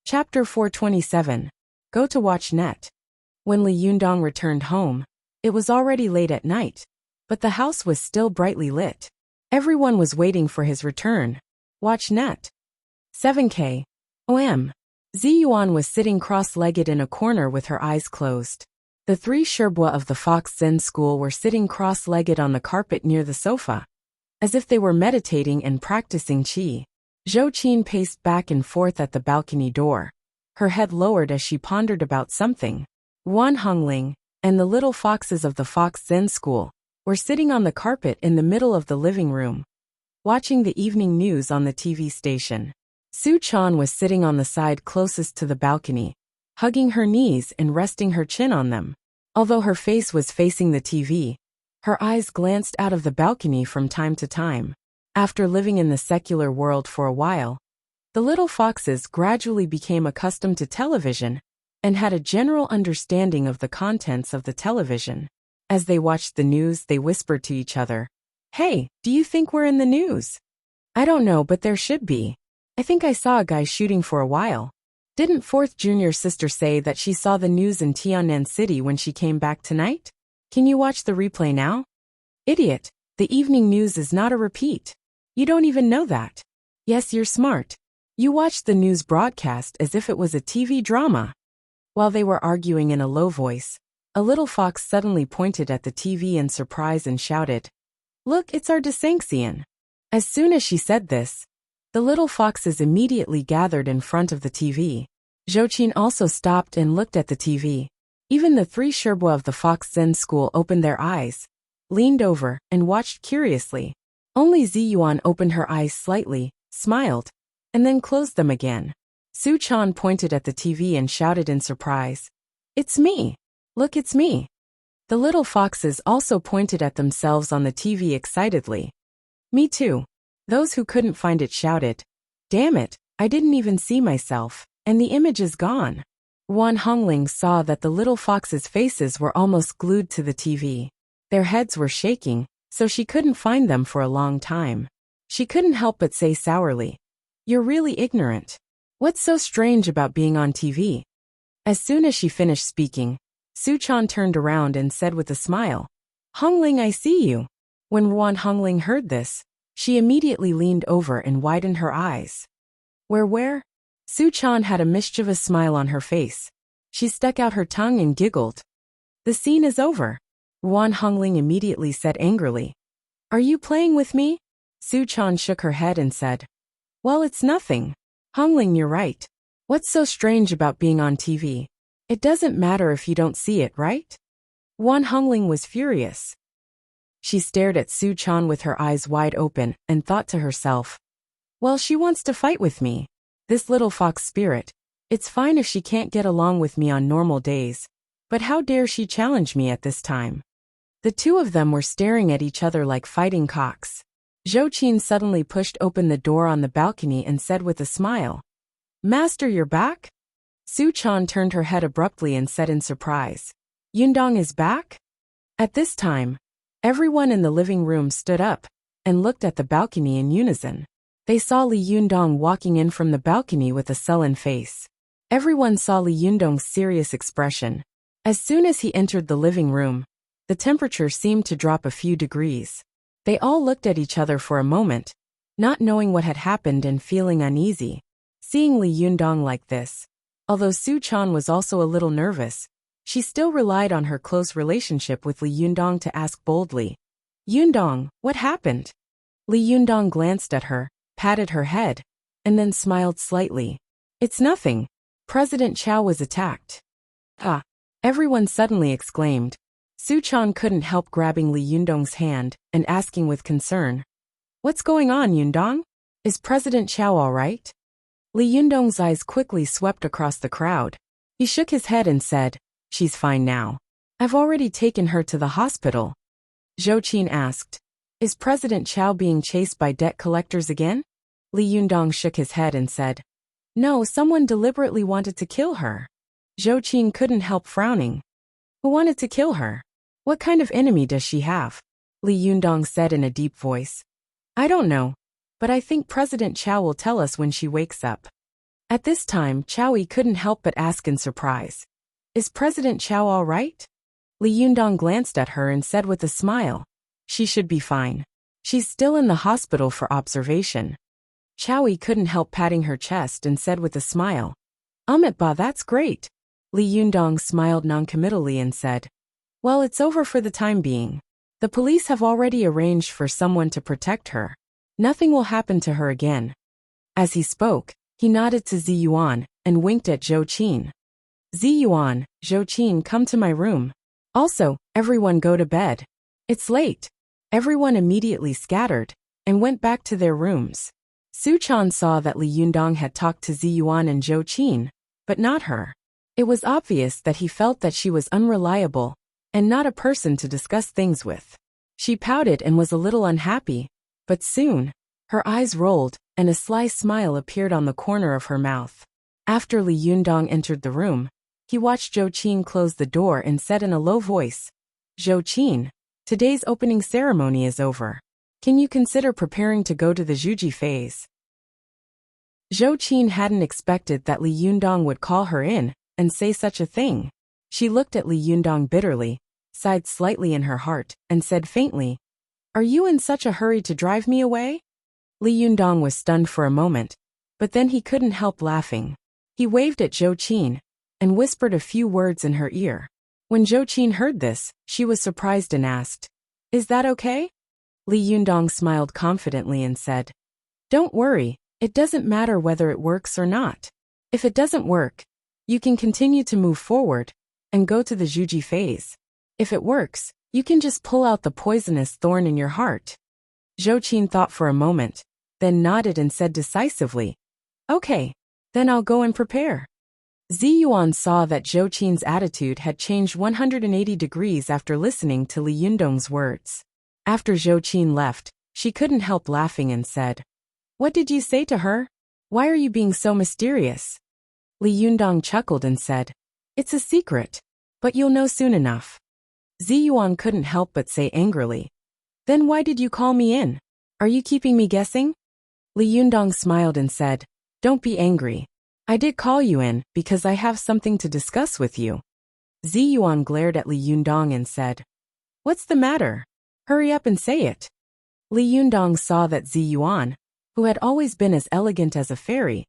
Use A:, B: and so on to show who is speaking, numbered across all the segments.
A: Chapter 427. Go to watch net. When Li Yundong returned home, it was already late at night, but the house was still brightly lit. Everyone was waiting for his return. Watch net. 7K. OM. Ziyuan was sitting cross-legged in a corner with her eyes closed. The three Sherbois of the Fox Zen school were sitting cross-legged on the carpet near the sofa, as if they were meditating and practicing qi. Zhou Qin paced back and forth at the balcony door, her head lowered as she pondered about something. Wan Hongling and the little foxes of the Fox Zen school were sitting on the carpet in the middle of the living room, watching the evening news on the TV station. Su Chan was sitting on the side closest to the balcony, hugging her knees and resting her chin on them. Although her face was facing the TV, her eyes glanced out of the balcony from time to time. After living in the secular world for a while, the little foxes gradually became accustomed to television and had a general understanding of the contents of the television. As they watched the news, they whispered to each other, "Hey, do you think we're in the news?" "I don't know, but there should be. I think I saw a guy shooting for a while." "Didn't fourth junior sister say that she saw the news in Tiannan City when she came back tonight? Can you watch the replay now?" "Idiot, the evening news is not a repeat. You don't even know that." "Yes, you're smart. You watched the news broadcast as if it was a TV drama." While they were arguing in a low voice, a little fox suddenly pointed at the TV in surprise and shouted, "Look, it's our Desanxian." As soon as she said this, the little foxes immediately gathered in front of the TV. Zhou Qin also stopped and looked at the TV. Even the three Sherbois of the Fox Zen school opened their eyes, leaned over, and watched curiously. Only Ziyuan opened her eyes slightly, smiled, and then closed them again. Su Chan pointed at the TV and shouted in surprise, "It's me! Look, it's me!" The little foxes also pointed at themselves on the TV excitedly. "Me too." Those who couldn't find it shouted, "Damn it, I didn't even see myself, and the image is gone." Wan Hongling saw that the little foxes' faces were almost glued to the TV. Their heads were shaking, so she couldn't find them for a long time. She couldn't help but say sourly, "You're really ignorant. What's so strange about being on TV?" As soon as she finished speaking, Su Chan turned around and said with a smile, "Hongling, I see you." When Wan Hongling heard this, she immediately leaned over and widened her eyes. Where? Su Chan had a mischievous smile on her face. She stuck out her tongue and giggled. "The scene is over." Wan Hongling immediately said angrily, "Are you playing with me?" Su Chan shook her head and said, "Well, it's nothing. Hongling, you're right. What's so strange about being on TV? It doesn't matter if you don't see it, right?" Wan Hongling was furious. She stared at Su Chan with her eyes wide open and thought to herself, "Well, she wants to fight with me. This little fox spirit. It's fine if she can't get along with me on normal days, but how dare she challenge me at this time?" The two of them were staring at each other like fighting cocks. Zhou Qin suddenly pushed open the door on the balcony and said with a smile, "Master, you're back?" Su Chan turned her head abruptly and said in surprise, "Yundong is back?" At this time, everyone in the living room stood up and looked at the balcony in unison. They saw Li Yundong walking in from the balcony with a sullen face. Everyone saw Li Yundong's serious expression. As soon as he entered the living room, the temperature seemed to drop a few degrees. They all looked at each other for a moment, not knowing what had happened and feeling uneasy. Seeing Li Yundong like this, although Su Chan was also a little nervous, she still relied on her close relationship with Li Yundong to ask boldly, "Yundong, what happened?" Li Yundong glanced at her, patted her head, and then smiled slightly. "It's nothing. President Chow was attacked." "Ah!" everyone suddenly exclaimed. Su Chan couldn't help grabbing Li Yundong's hand and asking with concern, "What's going on, Yundong? Is President Chow all right?" Li Yundong's eyes quickly swept across the crowd. He shook his head and said, "She's fine now. I've already taken her to the hospital." Zhou Qin asked, "Is President Chow being chased by debt collectors again?" Li Yundong shook his head and said, "No, someone deliberately wanted to kill her." Zhou Qin couldn't help frowning. "Who wanted to kill her? What kind of enemy does she have?" Li Yundong said in a deep voice. "I don't know, but I think President Chow will tell us when she wakes up." At this time, Chow Yi couldn't help but ask in surprise, "Is President Chow all right?" Li Yundong glanced at her and said with a smile, "She should be fine. She's still in the hospital for observation." Chow Yi couldn't help patting her chest and said with a smile, "Ba, that's great." Li Yundong smiled noncommittally and said, "Well, it's over for the time being. The police have already arranged for someone to protect her. Nothing will happen to her again." As he spoke, he nodded to Zi Yuan and winked at Zhou Qin. "Zi Yuan, Zhou Qin, come to my room. Also, everyone go to bed. It's late." Everyone immediately scattered and went back to their rooms. Su Chan saw that Li Yundong had talked to Zi Yuan and Zhou Qin, but not her. It was obvious that he felt that she was unreliable and not a person to discuss things with. She pouted and was a little unhappy, but soon, her eyes rolled and a sly smile appeared on the corner of her mouth. After Li Yundong entered the room, he watched Zhou Qin close the door and said in a low voice, "Zhou Qin, today's opening ceremony is over. Can you consider preparing to go to the Zhuji phase?" Zhou Qin hadn't expected that Li Yundong would call her in and say such a thing. She looked at Li Yundong bitterly, sighed slightly in her heart, and said faintly, "Are you in such a hurry to drive me away?" Li Yundong was stunned for a moment, but then he couldn't help laughing. He waved at Zhou Qin and whispered a few words in her ear. When Zhou Qin heard this, she was surprised and asked, "Is that okay?" Li Yundong smiled confidently and said, "Don't worry, it doesn't matter whether it works or not. If it doesn't work, you can continue to move forward and go to the Zhuji phase. If it works, you can just pull out the poisonous thorn in your heart." Zhou Qin thought for a moment, then nodded and said decisively, "Okay, then I'll go and prepare." Zi Yuan saw that Zhou Qin's attitude had changed 180 degrees after listening to Li Yundong's words. After Zhou Qin left, she couldn't help laughing and said, "What did you say to her? Why are you being so mysterious?" Li Yundong chuckled and said, "It's a secret, but you'll know soon enough." Zi Yuan couldn't help but say angrily, "Then why did you call me in? Are you keeping me guessing?" Li Yundong smiled and said, "Don't be angry. I did call you in because I have something to discuss with you." Zi Yuan glared at Li Yundong and said, "What's the matter? Hurry up and say it." Li Yundong saw that Zi Yuan, who had always been as elegant as a fairy,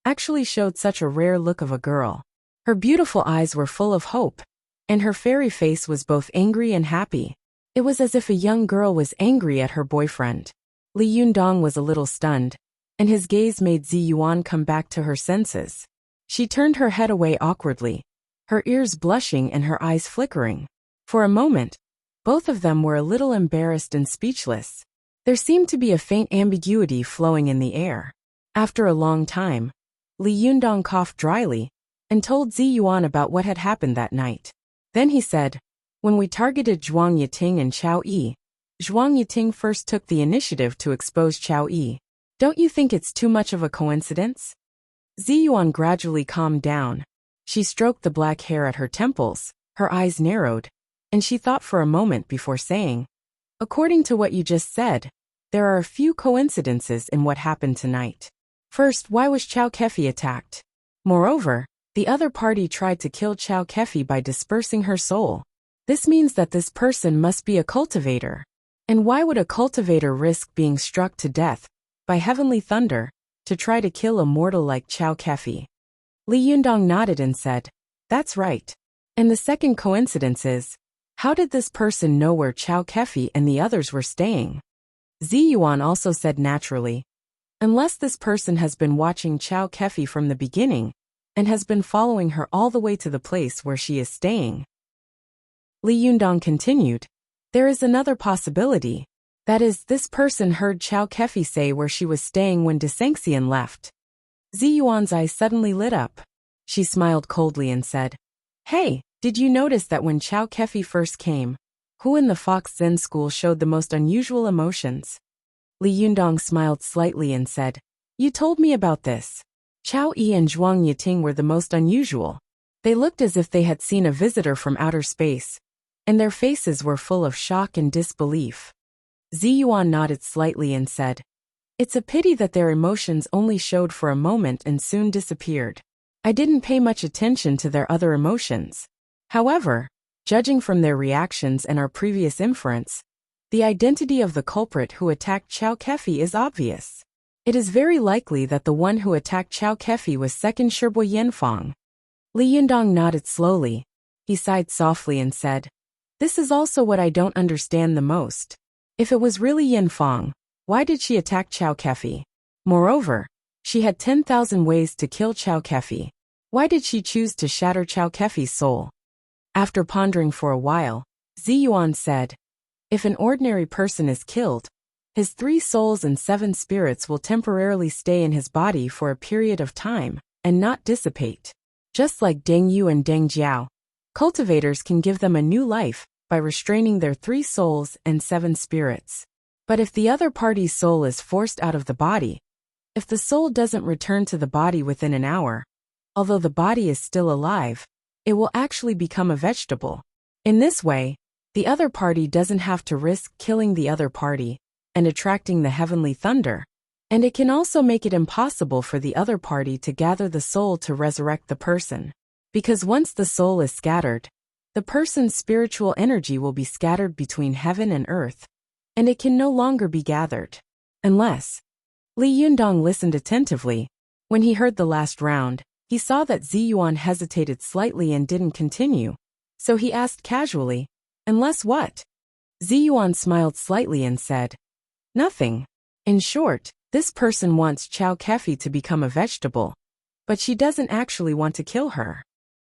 A: actually showed such a rare look of a girl. Her beautiful eyes were full of hope, and her fairy face was both angry and happy. It was as if a young girl was angry at her boyfriend. Li Yundong was a little stunned, and his gaze made Zi Yuan come back to her senses. She turned her head away awkwardly, her ears blushing and her eyes flickering. For a moment, both of them were a little embarrassed and speechless. There seemed to be a faint ambiguity flowing in the air. After a long time, Li Yundong coughed dryly and told Zi Yuan about what had happened that night. Then he said, "When we targeted Zhuang Yiting and Chow Yi, Zhuang Yiting first took the initiative to expose Chow Yi. Don't you think it's too much of a coincidence?" Zi Yuan gradually calmed down. She stroked the black hair at her temples, her eyes narrowed, and she thought for a moment before saying, "According to what you just said, there are a few coincidences in what happened tonight. First, why was Chow Kefi attacked? Moreover, the other party tried to kill Chow Kefi by dispersing her soul. This means that this person must be a cultivator. And why would a cultivator risk being struck to death by heavenly thunder to try to kill a mortal like Chow Kefi?" Li Yundong nodded and said, "That's right. And the second coincidence is, how did this person know where Chow Kefi and the others were staying?" Zi Yuan also said naturally, "Unless this person has been watching Chow Kefi from the beginning and has been following her all the way to the place where she is staying." Li Yundong continued, "There is another possibility. That is, this person heard Chow Kefi say where she was staying when Desengxian left." Zi Yuan's eyes suddenly lit up. She smiled coldly and said, "Hey, did you notice that when Chow Kefi first came, who in the Fox Zen school showed the most unusual emotions?" Li Yundong smiled slightly and said, "You told me about this. Chow Yi and Zhuang Yiting were the most unusual. They looked as if they had seen a visitor from outer space, and their faces were full of shock and disbelief." Zi Yuan nodded slightly and said, It's a pity that their emotions only showed for a moment and soon disappeared. I didn't pay much attention to their other emotions. However, judging from their reactions and our previous inference, the identity of the culprit who attacked Chao Kefi is obvious. It is very likely that the one who attacked Chao Kefi was second Shirbui Yanfang. Li Yundong nodded slowly. He sighed softly and said, "This is also what I don't understand the most. If it was really Yanfang, why did she attack Chao Kefi? Moreover, she had 10,000 ways to kill Chao Kefi. Why did she choose to shatter Chao Kefi's soul?" After pondering for a while, Ziyuan said, "If an ordinary person is killed, his 3 souls and 7 spirits will temporarily stay in his body for a period of time and not dissipate. Just like Deng Yu and Deng Jiao, cultivators can give them a new life by restraining their 3 souls and 7 spirits. But if the other party's soul is forced out of the body, if the soul doesn't return to the body within an hour, although the body is still alive, it will actually become a vegetable. In this way, the other party doesn't have to risk killing the other party and attracting the heavenly thunder, and it can also make it impossible for the other party to gather the soul to resurrect the person. Because once the soul is scattered, the person's spiritual energy will be scattered between heaven and earth, and it can no longer be gathered. Unless..." Li Yundong listened attentively. When he heard the last round, he saw that Ziyuan hesitated slightly and didn't continue, so he asked casually, "Unless what?" Ziyuan smiled slightly and said, "Nothing. In short, this person wants Chao Kefi to become a vegetable, but she doesn't actually want to kill her."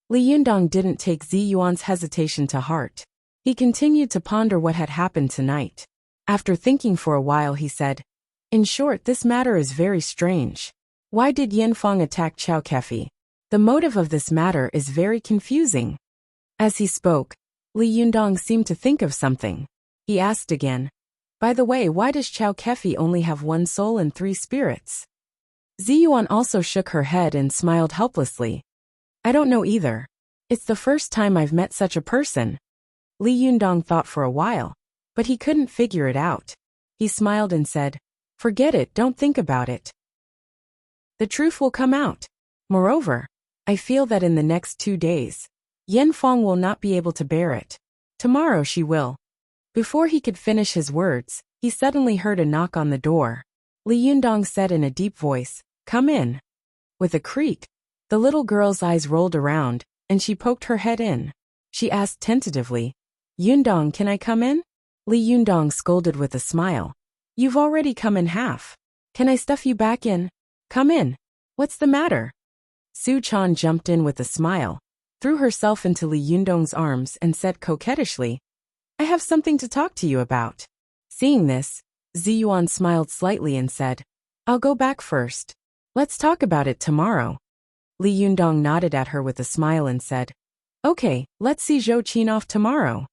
A: Li Yundong didn't take Ziyuan's hesitation to heart. He continued to ponder what had happened tonight. After thinking for a while, he said, "In short, this matter is very strange. Why did Yanfang attack Chao Kefi? The motive of this matter is very confusing." As he spoke, Li Yundong seemed to think of something. He asked again, "By the way, why does Chao Kefi only have 1 soul and 3 spirits?" Ziyuan also shook her head and smiled helplessly. "I don't know either. It's the first time I've met such a person." Li Yundong thought for a while, but he couldn't figure it out. He smiled and said, "Forget it, don't think about it. The truth will come out. Moreover, I feel that in the next 2 days, Yanfang will not be able to bear it. Tomorrow she will." Before he could finish his words, he suddenly heard a knock on the door. Li Yundong said in a deep voice, "Come in." With a creak, the little girl's eyes rolled around, and she poked her head in. She asked tentatively, "Yundong, can I come in?" Li Yundong scolded with a smile, "You've already come in half. Can I stuff you back in? Come in. What's the matter?" Su Chan jumped in with a smile, threw herself into Li Yundong's arms and said coquettishly, "I have something to talk to you about." Seeing this, Ziyuan smiled slightly and said, "I'll go back first. Let's talk about it tomorrow." Li Yundong nodded at her with a smile and said, "Okay, let's see Zhou Qin off tomorrow."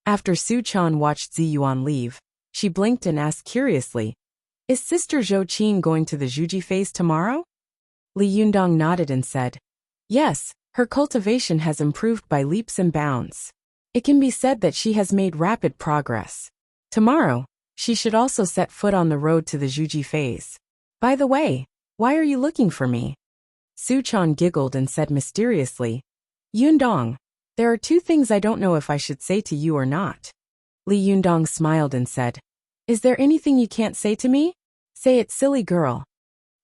A: After Su Chan watched Ziyuan leave, she blinked and asked curiously, "Is Sister Zhou Qin going to the Zhuji phase tomorrow?" Li Yundong nodded and said, "Yes, her cultivation has improved by leaps and bounds. It can be said that she has made rapid progress. Tomorrow, she should also set foot on the road to the Zhuji phase. By the way, why are you looking for me?" Su Chan giggled and said mysteriously, "Yundong, there are 2 things I don't know if I should say to you or not." Li Yundong smiled and said, "Is there anything you can't say to me? Say it, silly girl."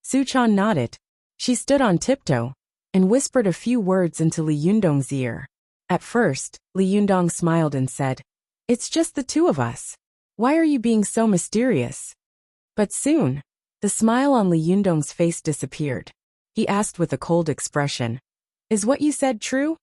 A: Su Chan nodded. She stood on tiptoe and whispered a few words into Li Yundong's ear. At first, Li Yundong smiled and said, "It's just the 2 of us. Why are you being so mysterious?" But soon, the smile on Li Yundong's face disappeared. He asked with a cold expression, "Is what you said true?"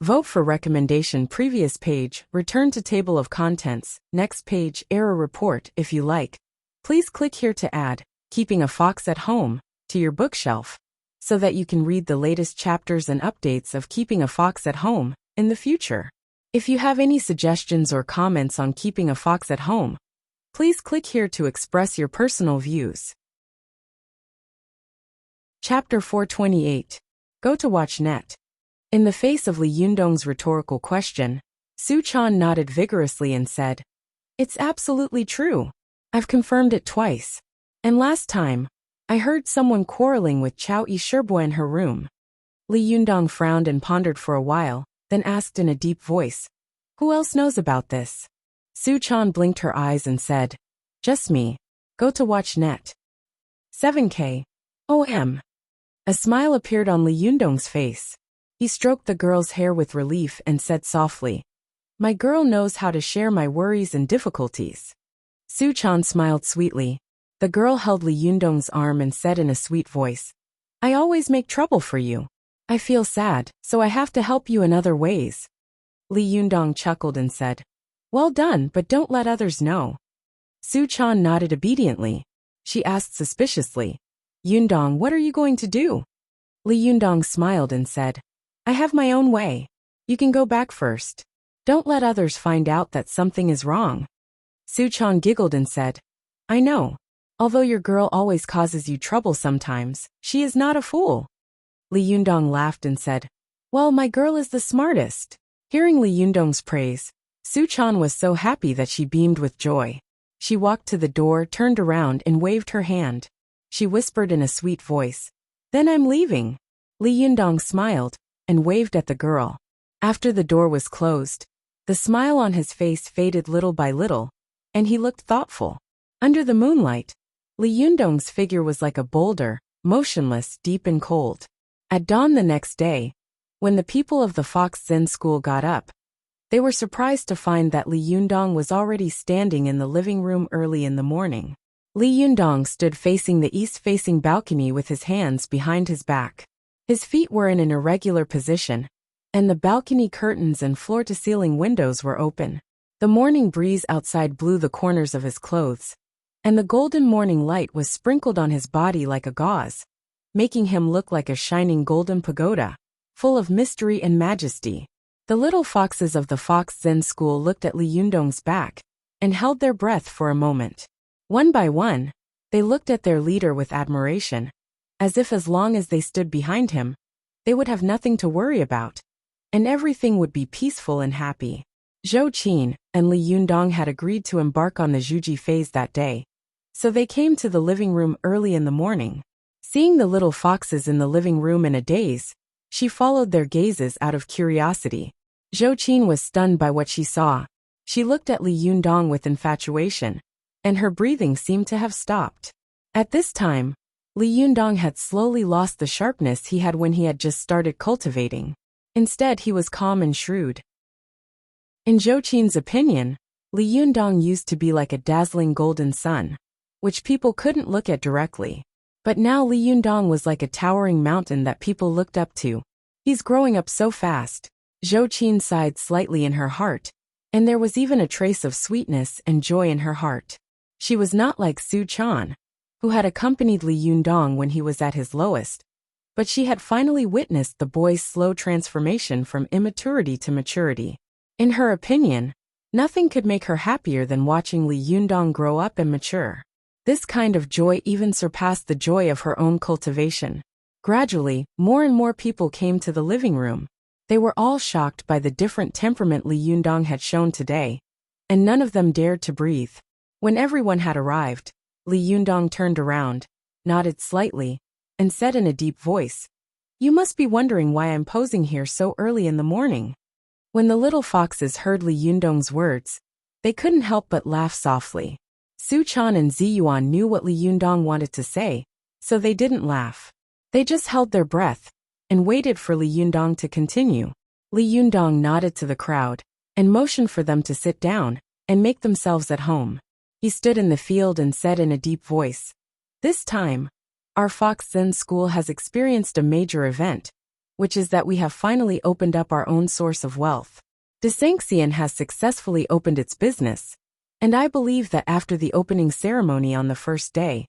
A: Vote for recommendation. Previous page, return to table of contents, next page, error report. If you like, please click here to add Keeping a Fox at Home to your bookshelf, so that you can read the latest chapters and updates of Keeping a Fox at Home in the future. If you have any suggestions or comments on Keeping a Fox at Home, please click here to express your personal views. Chapter 428. Go to watch net. In the face of Li Yundong's rhetorical question, Su Chan nodded vigorously and said, "It's absolutely true. I've confirmed it twice. And last time, I heard someone quarreling with Chao Yisherbo in her room. Li Yundong frowned and pondered for a while, then asked in a deep voice, "Who else knows about this?" Su Chan blinked her eyes and said, "Just me. Go to watch net." 7K. OM. A smile appeared on Li Yundong's face. He stroked the girl's hair with relief and said softly, "My girl knows how to share my worries and difficulties." Su Chan smiled sweetly. The girl held Li Yundong's arm and said in a sweet voice, "I always make trouble for you. I feel sad, so I have to help you in other ways." Li Yundong chuckled and said, "Well done, but don't let others know." Su Chan nodded obediently. She asked suspiciously, "Yundong, what are you going to do?" Li Yundong smiled and said, "I have my own way. You can go back first. Don't let others find out that something is wrong." Su Chan giggled and said, "I know. Although your girl always causes you trouble sometimes, she is not a fool." Li Yundong laughed and said, "Well, my girl is the smartest." Hearing Li Yundong's praise, Su Chan was so happy that she beamed with joy. She walked to the door, turned around, and waved her hand. She whispered in a sweet voice, "Then I'm leaving." Li Yundong smiled and waved at the girl. After the door was closed, the smile on his face faded little by little, and he looked thoughtful. Under the moonlight, Li Yundong's figure was like a boulder, motionless, deep and cold. At dawn the next day, when the people of the Fox Zen school got up, they were surprised to find that Li Yundong was already standing in the living room early in the morning. Li Yundong stood facing the east-facing balcony with his hands behind his back. His feet were in an irregular position, and the balcony curtains and floor-to-ceiling windows were open. The morning breeze outside blew the corners of his clothes, and the golden morning light was sprinkled on his body like a gauze, making him look like a shining golden pagoda, full of mystery and majesty. The little foxes of the Fox Zen school looked at Li Yundong's back and held their breath for a moment. One by one, they looked at their leader with admiration, as if as long as they stood behind him, they would have nothing to worry about, and everything would be peaceful and happy. Zhou Qin and Li Yundong had agreed to embark on the Zhuji phase that day, so they came to the living room early in the morning. Seeing the little foxes in the living room in a daze, she followed their gazes out of curiosity. Zhou Qin was stunned by what she saw. She looked at Li Yundong with infatuation, and her breathing seemed to have stopped. At this time, Li Yundong had slowly lost the sharpness he had when he had just started cultivating. Instead, he was calm and shrewd. In Zhou Qin's opinion, Li Yundong used to be like a dazzling golden sun, which people couldn't look at directly. But now Li Yundong was like a towering mountain that people looked up to. "He's growing up so fast." Zhou Qin sighed slightly in her heart, and there was even a trace of sweetness and joy in her heart. She was not like Su Chan, who had accompanied Li Yundong when he was at his lowest, but she had finally witnessed the boy's slow transformation from immaturity to maturity. In her opinion, nothing could make her happier than watching Li Yundong grow up and mature. This kind of joy even surpassed the joy of her own cultivation. Gradually, more and more people came to the living room. They were all shocked by the different temperament Li Yundong had shown today, and none of them dared to breathe. When everyone had arrived, Li Yundong turned around, nodded slightly, and said in a deep voice, "You must be wondering why I'm posing here so early in the morning." When the little foxes heard Li Yundong's words, they couldn't help but laugh softly. Su Chan and Ziyuan knew what Li Yundong wanted to say, so they didn't laugh. They just held their breath and waited for Li Yundong to continue. Li Yundong nodded to the crowd and motioned for them to sit down and make themselves at home. He stood in the field and said in a deep voice, "This time, our Fox Zen school has experienced a major event, which is that we have finally opened up our own source of wealth. Desangxian has successfully opened its business, and I believe that after the opening ceremony on the first day,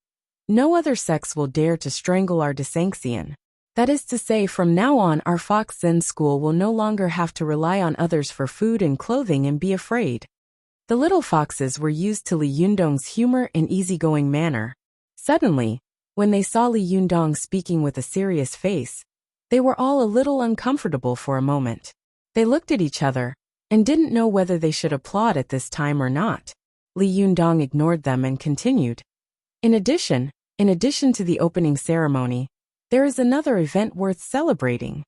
A: no other sects will dare to strangle our Desangxian. That is to say, from now on our Fox Zen school will no longer have to rely on others for food and clothing and be afraid." The little foxes were used to Li Yundong's humor and easygoing manner. Suddenly, when they saw Li Yundong speaking with a serious face, they were all a little uncomfortable for a moment. They looked at each other and didn't know whether they should applaud at this time or not. Li Yundong ignored them and continued. "In addition, In addition to the opening ceremony, there is another event worth celebrating.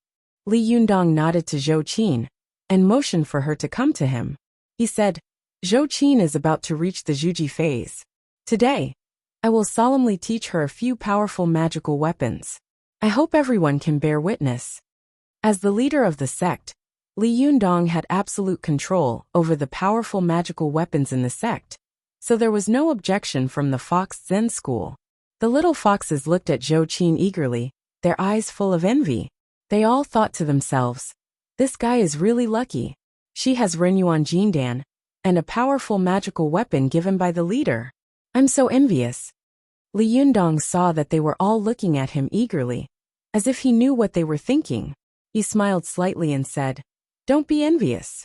A: Li Yundong nodded to Zhou Qin and motioned for her to come to him. He said, Zhou Qin is about to reach the Zhuji phase. Today, I will solemnly teach her a few powerful magical weapons. I hope everyone can bear witness. As the leader of the sect, Li Yundong had absolute control over the powerful magical weapons in the sect, so there was no objection from the Fox Zen school. The little foxes looked at Zhou Qin eagerly, their eyes full of envy. They all thought to themselves, this guy is really lucky. She has Renyuan Jindan, and a powerful magical weapon given by the leader. I'm so envious. Li Yundong saw that they were all looking at him eagerly, as if he knew what they were thinking. He smiled slightly and said, don't be envious.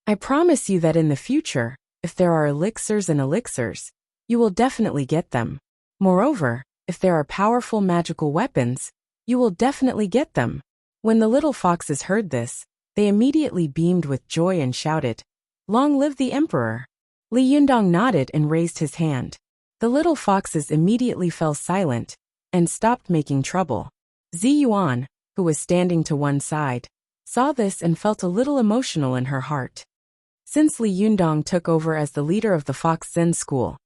A: I promise you that in the future, if there are elixirs and elixirs, you will definitely get them. Moreover, if there are powerful magical weapons, you will definitely get them. When the little foxes heard this, they immediately beamed with joy and shouted, Long live the emperor! Li Yundong nodded and raised his hand. The little foxes immediately fell silent and stopped making trouble. Zi Yuan, who was standing to one side, saw this and felt a little emotional in her heart. Since Li Yundong took over as the leader of the Fox Zen school,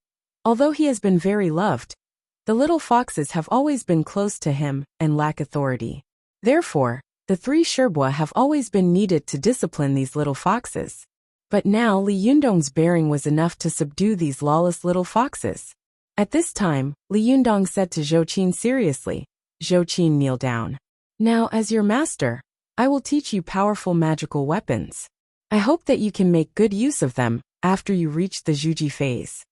A: although he has been very loved, the little foxes have always been close to him and lack authority. Therefore, the three Sherbois have always been needed to discipline these little foxes. But now Li Yundong's bearing was enough to subdue these lawless little foxes. At this time, Li Yundong said to Zhou Qin seriously, Zhou Qin, kneel down. Now, as your master, I will teach you powerful magical weapons. I hope that you can make good use of them after you reach the Zhuji phase.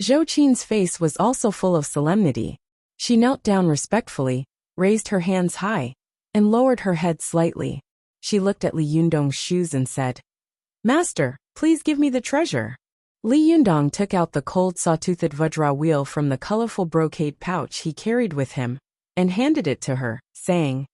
A: Zhou Qin's face was also full of solemnity. She knelt down respectfully, raised her hands high, and lowered her head slightly. She looked at Li Yundong's shoes and said, Master, please give me the treasure. Li Yundong took out the cold saw-toothed Vajra wheel from the colorful brocade pouch he carried with him and handed it to her, saying,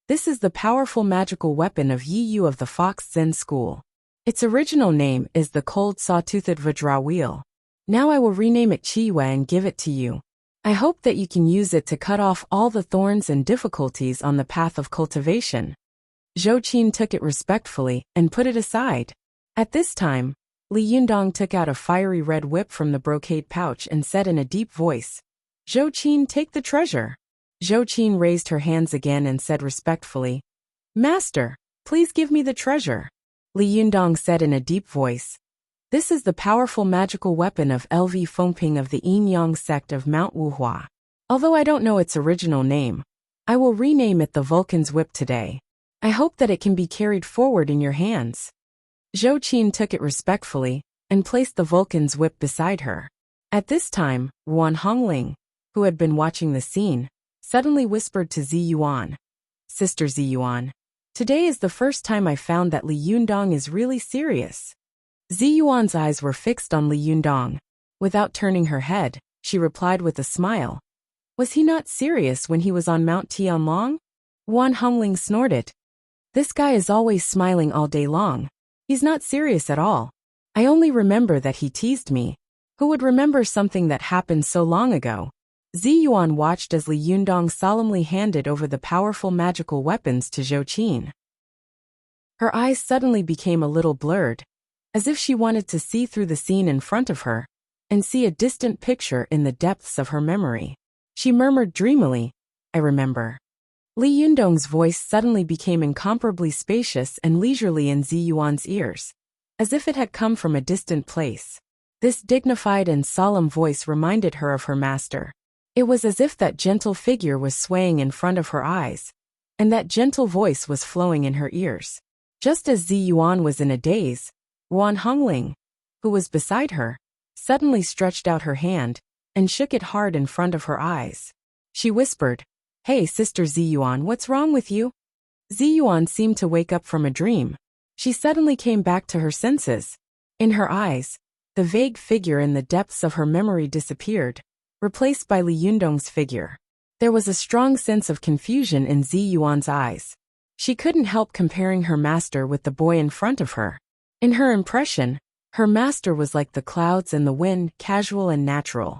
A: This is the powerful magical weapon of Yi Yu of the Fox Zen school. Its original name is the cold saw-toothed Vajra wheel. Now I will rename it Qiyue and give it to you. I hope that you can use it to cut off all the thorns and difficulties on the path of cultivation. Zhou Qin took it respectfully and put it aside. At this time, Li Yundong took out a fiery red whip from the brocade pouch and said in a deep voice, Zhou Qin, take the treasure. Zhou Qin raised her hands again and said respectfully, Master, please give me the treasure. Li Yundong said in a deep voice, This is the powerful magical weapon of LV Fengping of the Yin Yang sect of Mount Wuhua. Although I don't know its original name, I will rename it the Vulcan's Whip today. I hope that it can be carried forward in your hands. Zhou Qin took it respectfully and placed the Vulcan's whip beside her. At this time, Ruan Hongling, who had been watching the scene, suddenly whispered to Zi Yuan, Sister Zi Yuan, today is the first time I found that Li Yundong is really serious. Zi Yuan's eyes were fixed on Li Yundong. Without turning her head, she replied with a smile, Was he not serious when he was on Mount Tianlong? Ruan Hongling snorted. This guy is always smiling all day long. He's not serious at all. I only remember that he teased me. Who would remember something that happened so long ago? Zi Yuan watched as Li Yundong solemnly handed over the powerful magical weapons to Zhou Qin. Her eyes suddenly became a little blurred, as if she wanted to see through the scene in front of her and see a distant picture in the depths of her memory. She murmured dreamily, I remember. Li Yundong's voice suddenly became incomparably spacious and leisurely in Zi Yuan's ears, as if it had come from a distant place. This dignified and solemn voice reminded her of her master. It was as if that gentle figure was swaying in front of her eyes, and that gentle voice was flowing in her ears. Just as Zi Yuan was in a daze, Ruan Hongling, who was beside her, suddenly stretched out her hand and shook it hard in front of her eyes. She whispered, Hey, Sister Zi Yuan, what's wrong with you? Zi Yuan seemed to wake up from a dream. She suddenly came back to her senses. In her eyes, the vague figure in the depths of her memory disappeared, replaced by Li Yundong's figure. There was a strong sense of confusion in Zi Yuan's eyes. She couldn't help comparing her master with the boy in front of her. In her impression, her master was like the clouds and the wind, casual and natural.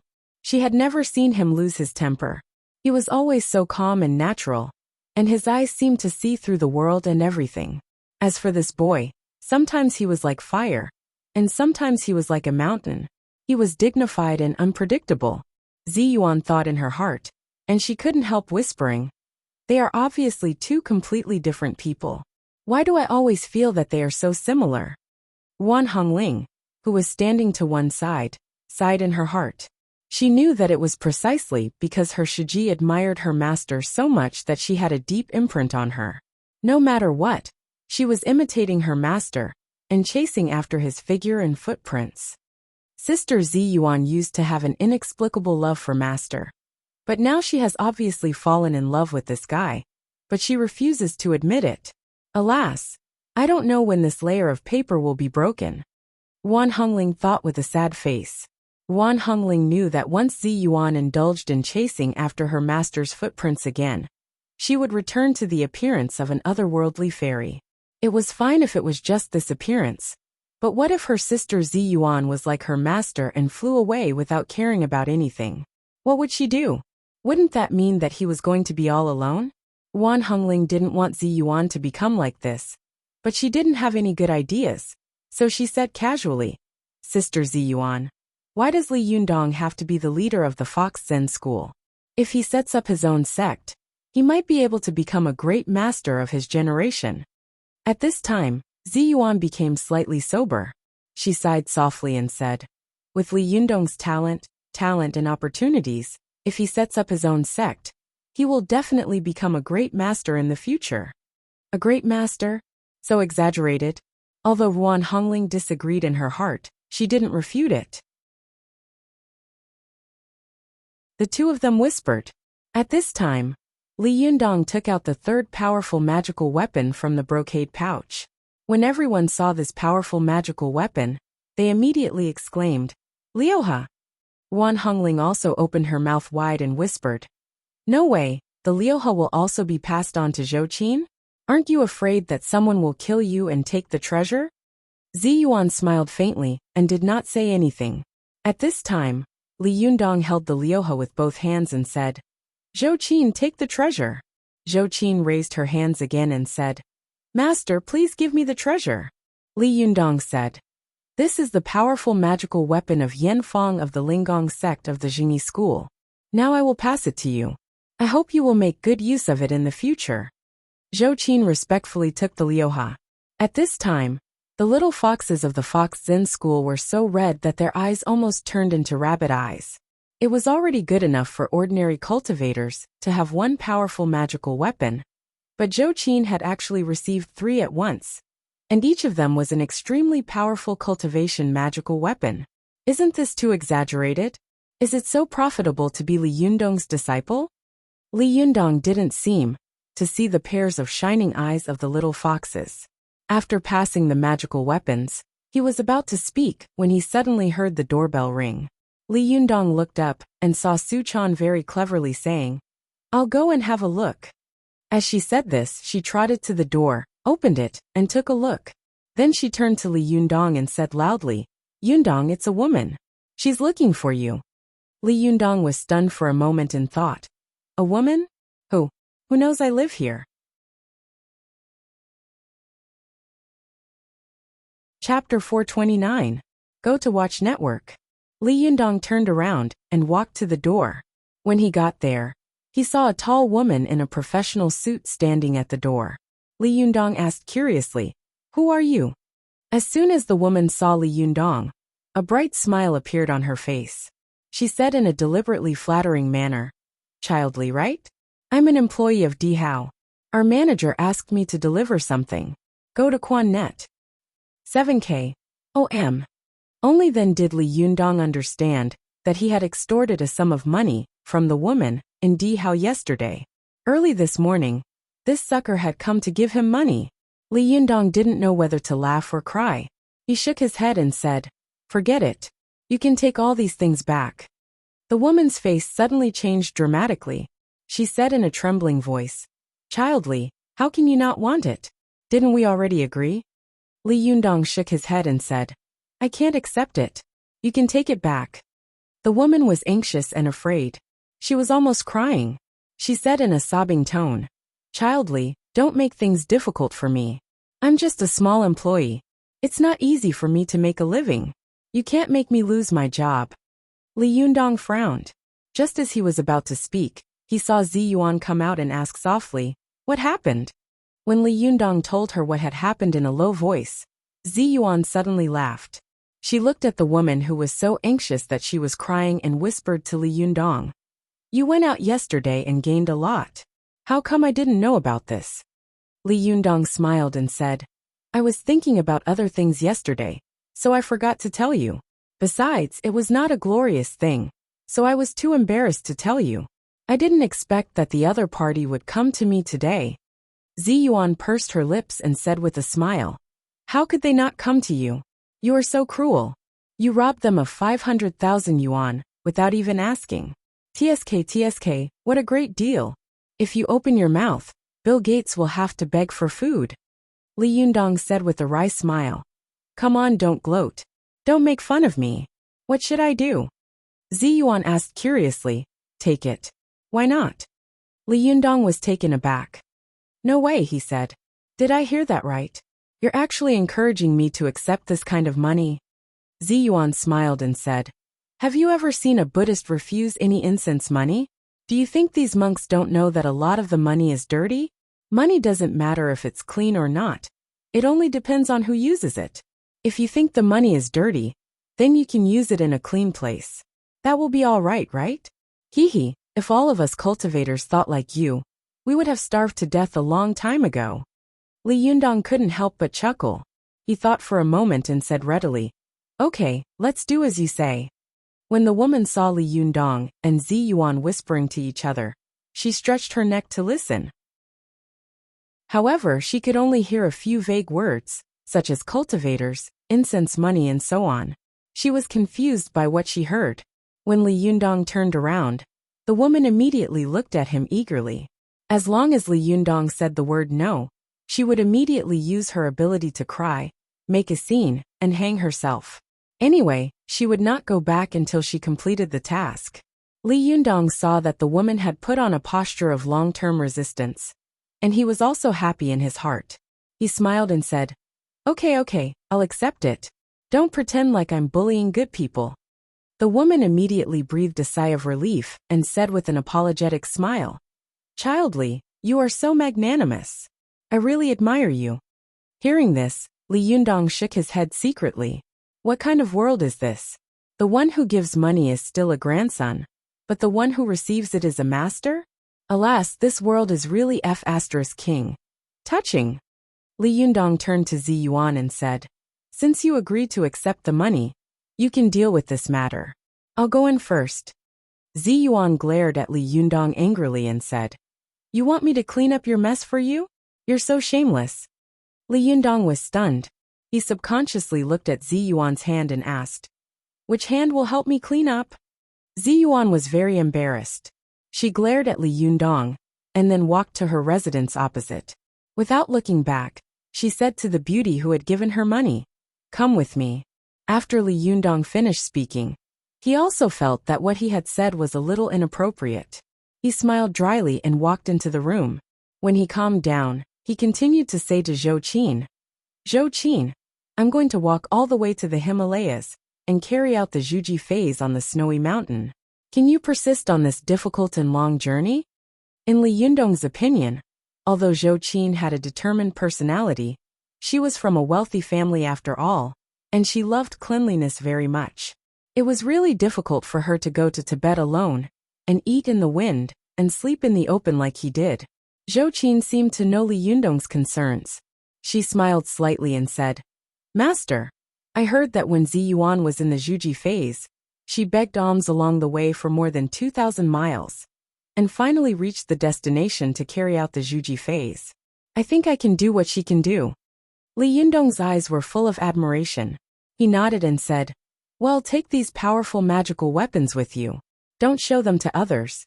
A: She had never seen him lose his temper. He was always so calm and natural, and his eyes seemed to see through the world and everything. As for this boy, sometimes he was like fire, and sometimes he was like a mountain. He was dignified and unpredictable. Ziyuan thought in her heart, and she couldn't help whispering, "They are obviously two completely different people. Why do I always feel that they are so similar?" Wan Hongling, who was standing to one side, sighed in her heart. She knew that it was precisely because her Shiji admired her master so much that she had a deep imprint on her. No matter what, she was imitating her master and chasing after his figure and footprints. Sister Ziyuan used to have an inexplicable love for master. But now she has obviously fallen in love with this guy, but she refuses to admit it. Alas, I don't know when this layer of paper will be broken. Wan Hongling thought with a sad face. Wan Hongling knew that once Ziyuan indulged in chasing after her master's footprints again, she would return to the appearance of an otherworldly fairy. It was fine if it was just this appearance, but what if her sister Ziyuan was like her master and flew away without caring about anything? What would she do? Wouldn't that mean that he was going to be all alone? Wan Hongling didn't want Ziyuan to become like this, but she didn't have any good ideas, so she said casually, "Sister Ziyuan, why does Li Yundong have to be the leader of the Fox Zen school? If he sets up his own sect, he might be able to become a great master of his generation." At this time, Ziyuan became slightly sober. She sighed softly and said, "With Li Yundong's talent and opportunities, if he sets up his own sect, he will definitely become a great master in the future." A great master? So exaggerated. Although Wan Hongling disagreed in her heart, she didn't refute it. The two of them whispered. At this time, Li Yundong took out the third powerful magical weapon from the brocade pouch. When everyone saw this powerful magical weapon, they immediately exclaimed, "Liuha!" Wan Hongling also opened her mouth wide and whispered, "No way, the Liuha will also be passed on to Zhou Qin? Aren't you afraid that someone will kill you and take the treasure?" Ziyuan smiled faintly and did not say anything. At this time, Li Yundong held the Liuha with both hands and said, "Zhou Qin, take the treasure." Zhou Qin raised her hands again and said, "Master, please give me the treasure." Li Yundong said, "This is the powerful magical weapon of Yan Fong of the Linggong sect of the Jingyi school. Now I will pass it to you. I hope you will make good use of it in the future." Zhou Qin respectfully took the Liuha. At this time, the little foxes of the Fox Zen school were so red that their eyes almost turned into rabbit eyes. It was already good enough for ordinary cultivators to have one powerful magical weapon, but Zhou Qin had actually received 3 at once, and each of them was an extremely powerful cultivation magical weapon. Isn't this too exaggerated? Is it so profitable to be Li Yundong's disciple? Li Yundong didn't seem to see the pairs of shining eyes of the little foxes. After passing the magical weapons, he was about to speak when he suddenly heard the doorbell ring. Li Yundong looked up and saw Su Chan very cleverly saying, "I'll go and have a look." As she said this, she trotted to the door, opened it, and took a look. Then she turned to Li Yundong and said loudly, "Yundong, it's a woman. She's looking for you." Li Yundong was stunned for a moment and thought, "A woman? Who knows I live here?" Chapter 429. Go to Watch Network. Li Yundong turned around and walked to the door. When he got there, he saw a tall woman in a professional suit standing at the door. Li Yundong asked curiously, "Who are you?" As soon as the woman saw Li Yundong, a bright smile appeared on her face. She said in a deliberately flattering manner, "Childly, right? I'm an employee of Dihao. Our manager asked me to deliver something. Go to Quan Net. 7K. OM. Only then did Li Yundong understand that he had extorted a sum of money from the woman in Dihao yesterday. Early this morning, this sucker had come to give him money. Li Yundong didn't know whether to laugh or cry. He shook his head and said, "Forget it. You can take all these things back." The woman's face suddenly changed dramatically. She said in a trembling voice, "Childly, how can you not want it? Didn't we already agree?" Li Yundong shook his head and said, "I can't accept it. You can take it back." The woman was anxious and afraid. She was almost crying. She said in a sobbing tone, "Childly, don't make things difficult for me. I'm just a small employee. It's not easy for me to make a living. You can't make me lose my job." Li Yundong frowned. Just as he was about to speak, he saw Zi Yuan come out and ask softly, "What happened?" When Li Yundong told her what had happened in a low voice, Zi Yuan suddenly laughed. She looked at the woman who was so anxious that she was crying and whispered to Li Yundong, "You went out yesterday and gained a lot. How come I didn't know about this?" Li Yundong smiled and said, "I was thinking about other things yesterday, so I forgot to tell you. Besides, it was not a glorious thing, so I was too embarrassed to tell you. I didn't expect that the other party would come to me today." Zi Yuan pursed her lips and said with a smile, "How could they not come to you? You are so cruel. You robbed them of 500,000 yuan, without even asking. TSK, what a great deal. If you open your mouth, Bill Gates will have to beg for food." Li Yundong said with a wry smile, "Come on, don't gloat. Don't make fun of me. What should I do?" Zi Yuan asked curiously, "Take it." "Why not?" Li Yundong was taken aback. "No way," he said. "Did I hear that right? You're actually encouraging me to accept this kind of money?" Zi Yuan smiled and said, "Have you ever seen a Buddhist refuse any incense money? Do you think these monks don't know that a lot of the money is dirty? Money doesn't matter if it's clean or not. It only depends on who uses it. If you think the money is dirty, then you can use it in a clean place. That will be all right, right? Hee, if all of us cultivators thought like you, we would have starved to death a long time ago." Li Yundong couldn't help but chuckle. He thought for a moment and said readily, "Okay, let's do as you say." When the woman saw Li Yundong and Zi Yuan whispering to each other, she stretched her neck to listen. However, she could only hear a few vague words, such as cultivators, incense money and so on. She was confused by what she heard. When Li Yundong turned around, the woman immediately looked at him eagerly. As long as Li Yundong said the word no, she would immediately use her ability to cry, make a scene, and hang herself. Anyway, she would not go back until she completed the task. Li Yundong saw that the woman had put on a posture of long-term resistance, and he was also happy in his heart. He smiled and said, Okay, I'll accept it. Don't pretend like I'm bullying good people." The woman immediately breathed a sigh of relief and said with an apologetic smile, "Childly, you are so magnanimous. I really admire you." Hearing this, Li Yundong shook his head secretly. What kind of world is this? The one who gives money is still a grandson, but the one who receives it is a master? Alas, this world is really F***king. Touching. Li Yundong turned to Zi Yuan and said, "Since you agreed to accept the money, you can deal with this matter. I'll go in first." Zi Yuan glared at Li Yundong angrily and said, "You want me to clean up your mess for you? You're so shameless." Li Yundong was stunned. He subconsciously looked at Zi Yuan's hand and asked, "Which hand will help me clean up?" Zi Yuan was very embarrassed. She glared at Li Yundong, and then walked to her residence opposite. Without looking back, she said to the beauty who had given her money, "Come with me." After Li Yundong finished speaking, he also felt that what he had said was a little inappropriate. He smiled dryly and walked into the room. When he calmed down, he continued to say to Zhou Qin, "Zhou Qin, I'm going to walk all the way to the Himalayas and carry out the Zhuji phase on the snowy mountain. Can you persist on this difficult and long journey?" In Li Yundong's opinion, although Zhou Qin had a determined personality, she was from a wealthy family after all, and she loved cleanliness very much. It was really difficult for her to go to Tibet alone, and eat in the wind, and sleep in the open like he did. Zhou Qin seemed to know Li Yundong's concerns. She smiled slightly and said, "Master, I heard that when Zi Yuan was in the Zhuji phase, she begged alms along the way for more than 2,000 miles, and finally reached the destination to carry out the Zhuji phase. I think I can do what she can do." Li Yundong's eyes were full of admiration. He nodded and said, "Well, take these powerful magical weapons with you. Don't show them to others."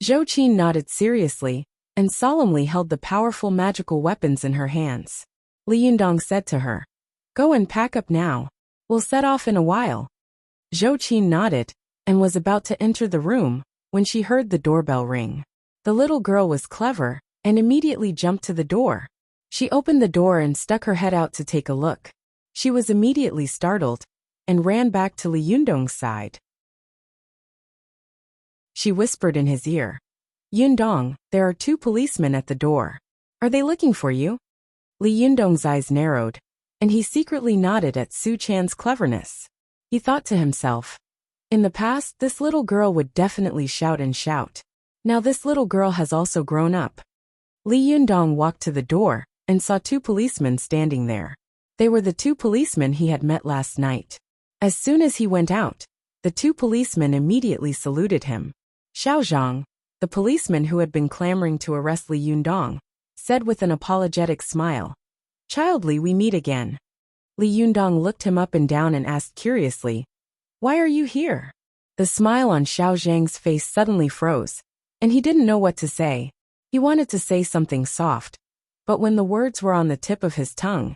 A: Zhou Qin nodded seriously, and solemnly held the powerful magical weapons in her hands. Li Yundong said to her, "Go and pack up now. We'll set off in a while." Zhou Qin nodded, and was about to enter the room when she heard the doorbell ring. The little girl was clever and immediately jumped to the door. She opened the door and stuck her head out to take a look. She was immediately startled and ran back to Li Yundong's side. She whispered in his ear, "Yundong, there are 2 policemen at the door. Are they looking for you?" Li Yundong's eyes narrowed, and he secretly nodded at Su Chan's cleverness. He thought to himself, in the past, this little girl would definitely shout and shout. Now this little girl has also grown up. Li Yundong walked to the door and saw 2 policemen standing there. They were the 2 policemen he had met last night. As soon as he went out, the 2 policemen immediately saluted him. Xiao Zhang, the policeman who had been clamoring to arrest Li Yundong, said with an apologetic smile, "Child Li, we meet again." Li Yundong looked him up and down and asked curiously, "Why are you here?" The smile on Xiao Zhang's face suddenly froze, and he didn't know what to say. He wanted to say something soft, but when the words were on the tip of his tongue,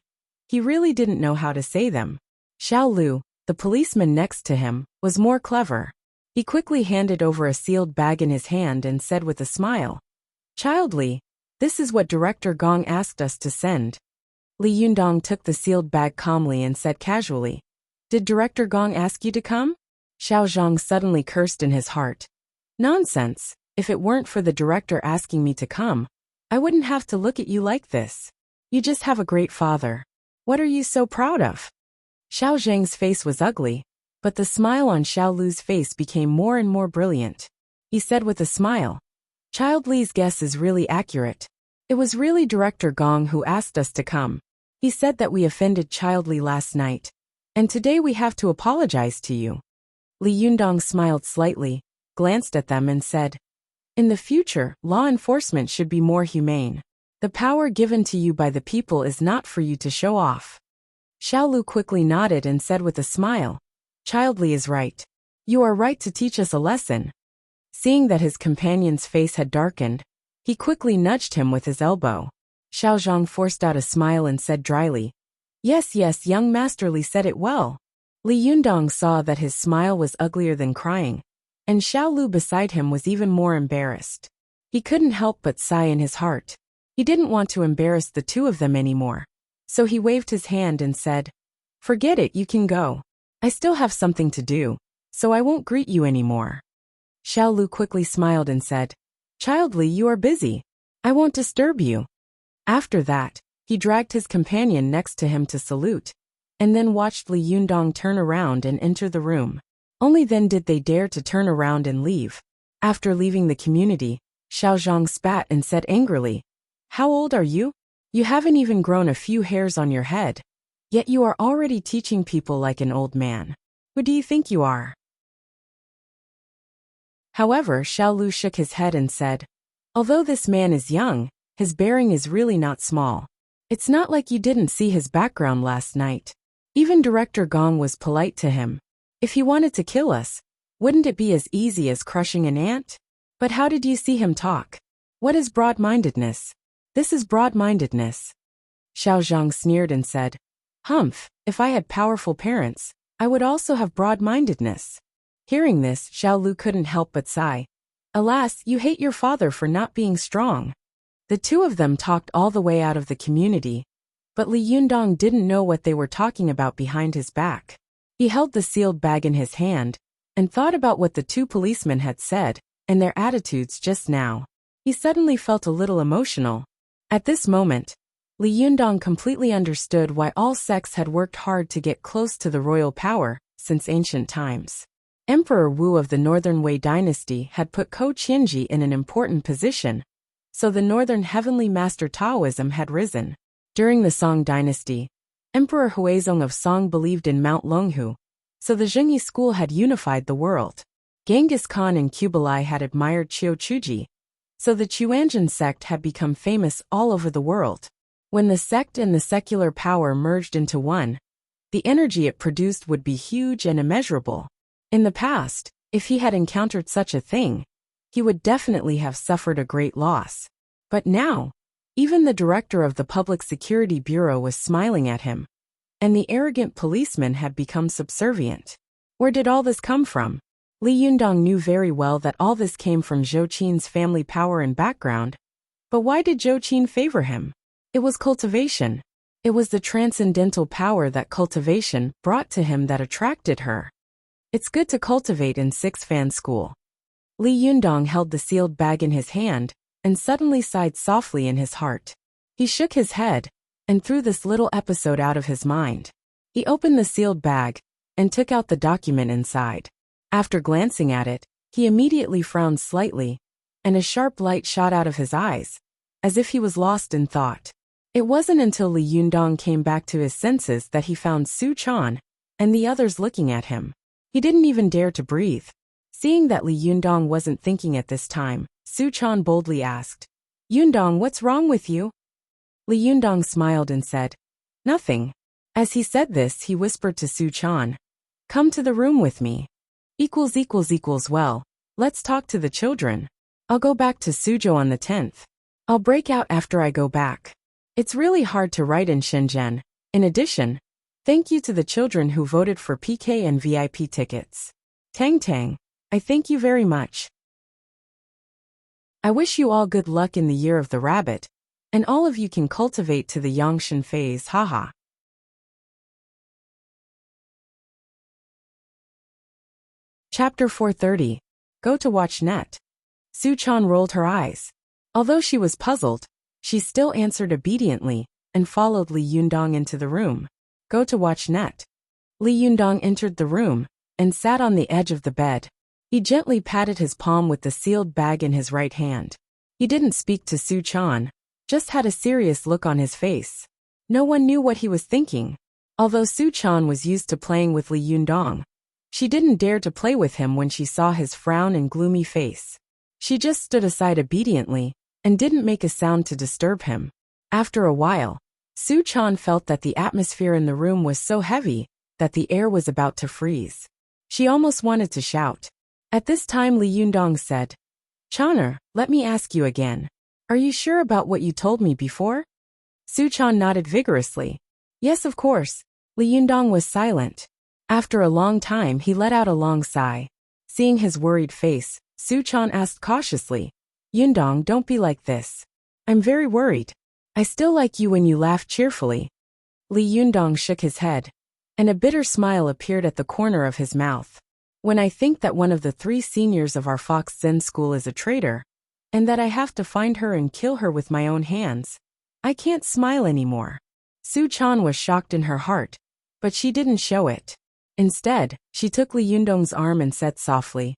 A: he really didn't know how to say them. Xiao Lu, the policeman next to him, was more clever. He quickly handed over a sealed bag in his hand and said with a smile, "Child Li, this is what Director Gong asked us to send." Li Yundong took the sealed bag calmly and said casually, "Did Director Gong ask you to come?" Xiao Zhang suddenly cursed in his heart. "Nonsense, if it weren't for the director asking me to come, I wouldn't have to look at you like this. You just have a great father. What are you so proud of?" Xiao Zhang's face was ugly, but the smile on Xiao Lu's face became more and more brilliant. He said with a smile, "Child Li's guess is really accurate. It was really Director Gong who asked us to come. He said that we offended Child Li last night, and today we have to apologize to you." Li Yundong smiled slightly, glanced at them and said, "In the future, law enforcement should be more humane. The power given to you by the people is not for you to show off." Xiao Lu quickly nodded and said with a smile, "Child Li is right. You are right to teach us a lesson." Seeing that his companion's face had darkened, he quickly nudged him with his elbow. Xiao Zhang forced out a smile and said dryly, Yes, young Master Li said it well." Li Yundong saw that his smile was uglier than crying, and Xiao Lu beside him was even more embarrassed. He couldn't help but sigh in his heart. He didn't want to embarrass the 2 of them anymore, so he waved his hand and said, "Forget it, you can go. I still have something to do, so I won't greet you anymore." Xiao Lu quickly smiled and said, "Child Li, you are busy. I won't disturb you." After that, he dragged his companion next to him to salute, and then watched Li Yundong turn around and enter the room. Only then did they dare to turn around and leave. After leaving the community, Xiao Zhang spat and said angrily, "How old are you? You haven't even grown a few hairs on your head. Yet you are already teaching people like an old man. Who do you think you are?" However, Xiao Lu shook his head and said, "Although this man is young, his bearing is really not small. It's not like you didn't see his background last night. Even Director Gong was polite to him. If he wanted to kill us, wouldn't it be as easy as crushing an ant? But how did you see him talk? What is broad-mindedness? This is broad-mindedness." Xiao Zhang sneered and said, "Humph, if I had powerful parents, I would also have broad-mindedness." Hearing this, Xiao Lu couldn't help but sigh. "Alas, you hate your father for not being strong." The 2 of them talked all the way out of the community, but Li Yundong didn't know what they were talking about behind his back. He held the sealed bag in his hand and thought about what the 2 policemen had said and their attitudes just now. He suddenly felt a little emotional. At this moment, Li Yundong completely understood why all sects had worked hard to get close to the royal power since ancient times. Emperor Wu of the Northern Wei dynasty had put Ko Qianji in an important position, so the Northern Heavenly Master Taoism had risen. During the Song dynasty, Emperor Huizong of Song believed in Mount Longhu, so the Zhengyi school had unified the world. Genghis Khan and Kublai had admired Qiu Chuji, so the Chuanjin sect had become famous all over the world. When the sect and the secular power merged into one, the energy it produced would be huge and immeasurable. In the past, if he had encountered such a thing, he would definitely have suffered a great loss. But now, even the director of the Public Security Bureau was smiling at him, and the arrogant policeman had become subservient. Where did all this come from? Li Yundong knew very well that all this came from Zhou Qin's family power and background. But why did Zhou Qin favor him? It was cultivation. It was the transcendental power that cultivation brought to him that attracted her. It's good to cultivate in Six-Fan School. Li Yundong held the sealed bag in his hand and suddenly sighed softly in his heart. He shook his head and threw this little episode out of his mind. He opened the sealed bag and took out the document inside. After glancing at it, he immediately frowned slightly, and a sharp light shot out of his eyes, as if he was lost in thought. It wasn't until Li Yundong came back to his senses that he found Su Chan and the others looking at him. He didn't even dare to breathe. Seeing that Li Yundong wasn't thinking at this time, Su Chan boldly asked, "Yundong, what's wrong with you?" Li Yundong smiled and said, "Nothing." As he said this, he whispered to Su Chan, "Come to the room with me. Well, let's talk to the children. I'll go back to Suzhou on the 10th. I'll break out after I go back. It's really hard to write in Shenzhen. In addition, thank you to the children who voted for PK and VIP tickets. Tang Tang, I thank you very much. I wish you all good luck in the year of the rabbit, and all of you can cultivate to the Yangshan phase, haha." Chapter 430. Go to watch net. Su Chan rolled her eyes. Although she was puzzled, she still answered obediently and followed Li Yundong into the room. Go to watch net. Li Yundong entered the room and sat on the edge of the bed. He gently patted his palm with the sealed bag in his right hand. He didn't speak to Su Chan, just had a serious look on his face. No one knew what he was thinking. Although Su Chan was used to playing with Li Yundong, she didn't dare to play with him when she saw his frown and gloomy face. She just stood aside obediently and didn't make a sound to disturb him. After a while, Su Chan felt that the atmosphere in the room was so heavy that the air was about to freeze. She almost wanted to shout. At this time Li Yundong said, "Chaner, let me ask you again. Are you sure about what you told me before?" Su Chan nodded vigorously. "Yes, of course." Li Yundong was silent. After a long time he let out a long sigh. Seeing his worried face, Su Chan asked cautiously, "Yundong, don't be like this. I'm very worried. I still like you when you laugh cheerfully." Li Yundong shook his head, and a bitter smile appeared at the corner of his mouth. "When I think that one of the 3 seniors of our Fox Zen school is a traitor, and that I have to find her and kill her with my own hands, I can't smile anymore." Su Chan was shocked in her heart, but she didn't show it. Instead, she took Li Yundong's arm and said softly,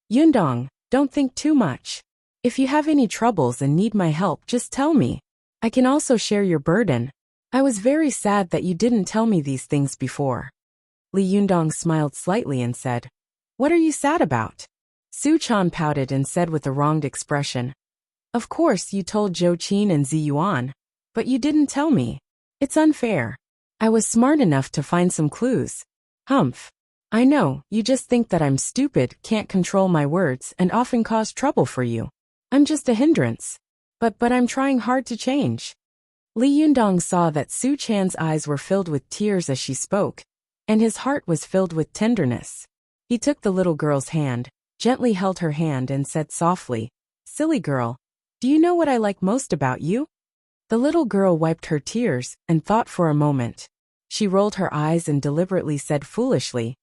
A: "Yundong, don't think too much. If you have any troubles and need my help, just tell me. I can also share your burden. I was very sad that you didn't tell me these things before." Li Yundong smiled slightly and said, "What are you sad about?" Su Chan pouted and said with a wronged expression, "Of course you told Zhou Qin and Zi Yuan, but you didn't tell me. It's unfair. I was smart enough to find some clues." "Humph. I know, you just think that I'm stupid, can't control my words, and often cause trouble for you. I'm just a hindrance. But I'm trying hard to change." Li Yundong saw that Su Chan's eyes were filled with tears as she spoke, and his heart was filled with tenderness. He took the little girl's hand, gently held her hand and said softly, "Silly girl, do you know what I like most about you?" The little girl wiped her tears and thought for a moment. She rolled her eyes and deliberately said foolishly,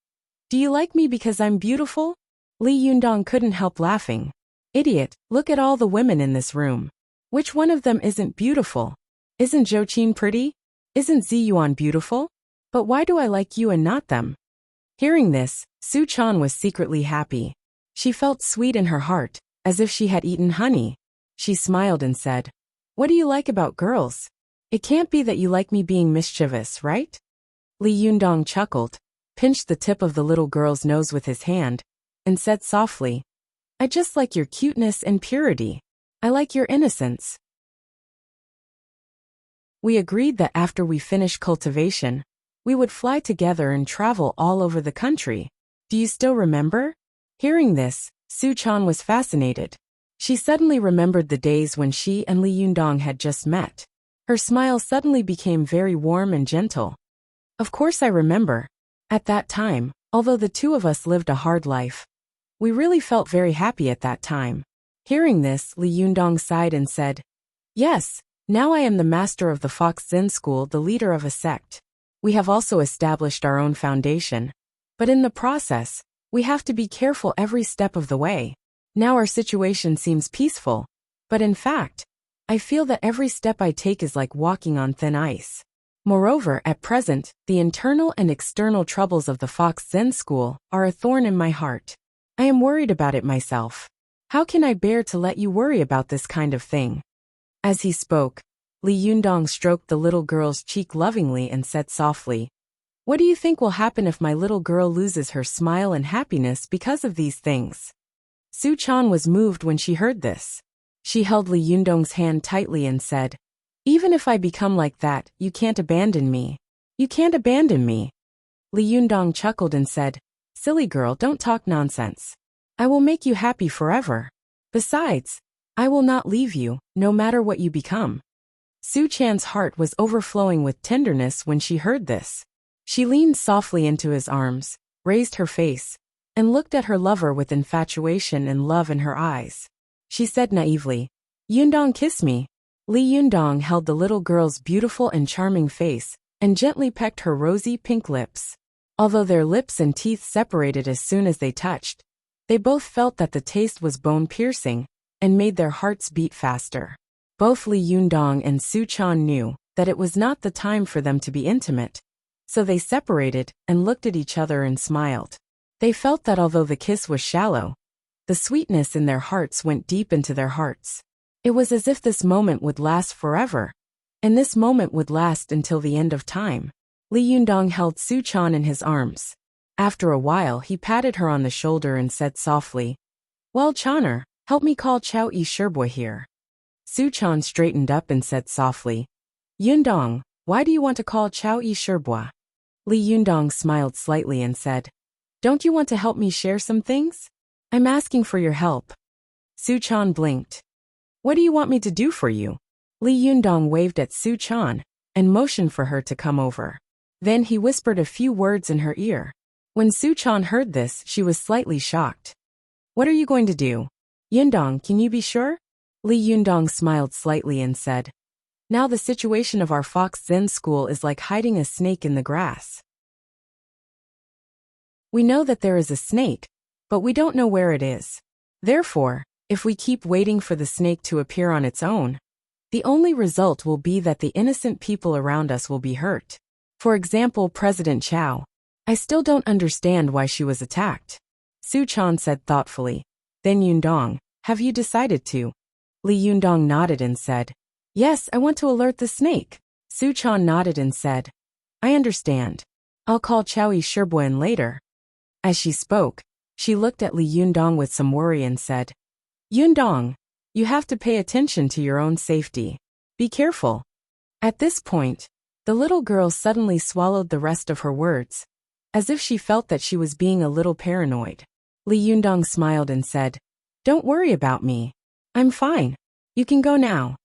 A: "Do you like me because I'm beautiful?" Li Yundong couldn't help laughing. "Idiot, look at all the women in this room. Which one of them isn't beautiful? Isn't Zhou Qin pretty? Isn't Zi Yuan beautiful? But why do I like you and not them?" Hearing this, Su Chan was secretly happy. She felt sweet in her heart, as if she had eaten honey. She smiled and said, "What do you like about girls? It can't be that you like me being mischievous, right?" Li Yundong chuckled, pinched the tip of the little girl's nose with his hand, and said softly, "I just like your cuteness and purity. I like your innocence." We agreed that after we finished cultivation, we would fly together and travel all over the country. Do you still remember? Hearing this, Su Chan was fascinated. She suddenly remembered the days when she and Li Yundong had just met. Her smile suddenly became very warm and gentle. "Of course I remember. At that time, although the two of us lived a hard life, We really felt very happy at that time. Hearing this, Li Yundong sighed and said, "Yes, now I am the master of the Fox Zen School, the leader of a sect. We have also established our own foundation. But in the process, we have to be careful every step of the way. Now our situation seems peaceful, but in fact, I feel that every step I take is like walking on thin ice. Moreover, at present, the internal and external troubles of the Fox Zen School are a thorn in my heart. I am worried about it myself. How can I bear to let you worry about this kind of thing?" As he spoke, Li Yundong stroked the little girl's cheek lovingly and said softly, "What do you think will happen if my little girl loses her smile and happiness because of these things?" Su Chan was moved when she heard this. She held Li Yundong's hand tightly and said, "Even if I become like that, you can't abandon me. You can't abandon me." Li Yundong chuckled and said, "Silly girl, don't talk nonsense. I will make you happy forever. Besides, I will not leave you, no matter what you become." Su Chan's heart was overflowing with tenderness when she heard this. She leaned softly into his arms, raised her face, and looked at her lover with infatuation and love in her eyes. She said naively, "Yundong, kiss me." Li Yundong held the little girl's beautiful and charming face and gently pecked her rosy pink lips. Although their lips and teeth separated as soon as they touched, they both felt that the taste was bone-piercing and made their hearts beat faster. Both Li Yundong and Su Chan knew that it was not the time for them to be intimate, so they separated and looked at each other and smiled. They felt that although the kiss was shallow, the sweetness in their hearts went deep into their hearts. It was as if this moment would last forever, and this moment would last until the end of time. Li Yundong held Su Chan in his arms. After a while, he patted her on the shoulder and said softly, "Well, Chaner, help me call Chao Yi Shirbua here." Su Chan straightened up and said softly, "Yundong, why do you want to call Chao Yi Shirbua?" Li Yundong smiled slightly and said, "Don't you want to help me share some things? I'm asking for your help." Su Chan blinked. "What do you want me to do for you?" Li Yundong waved at Su Chan and motioned for her to come over. Then he whispered a few words in her ear. When Su Chan heard this, she was slightly shocked. "What are you going to do? Yundong, can you be sure?" Li Yundong smiled slightly and said, "Now the situation of our Fox Zen School is like hiding a snake in the grass. We know that there is a snake, but we don't know where it is. Therefore, if we keep waiting for the snake to appear on its own, the only result will be that the innocent people around us will be hurt. For example, President Chao. I still don't understand why she was attacked." Su Chan said thoughtfully, "Then Yundong, have you decided to?" Li Yundong nodded and said, "Yes, I want to alert the snake." Su Chan nodded and said, "I understand. I'll call Chao Yi Shirbua in later." As she spoke, she looked at Li Yundong with some worry and said, "Yundong, you have to pay attention to your own safety. Be careful." At this point, the little girl suddenly swallowed the rest of her words, as if she felt that she was being a little paranoid. Li Yundong smiled and said, "Don't worry about me. I'm fine. You can go now."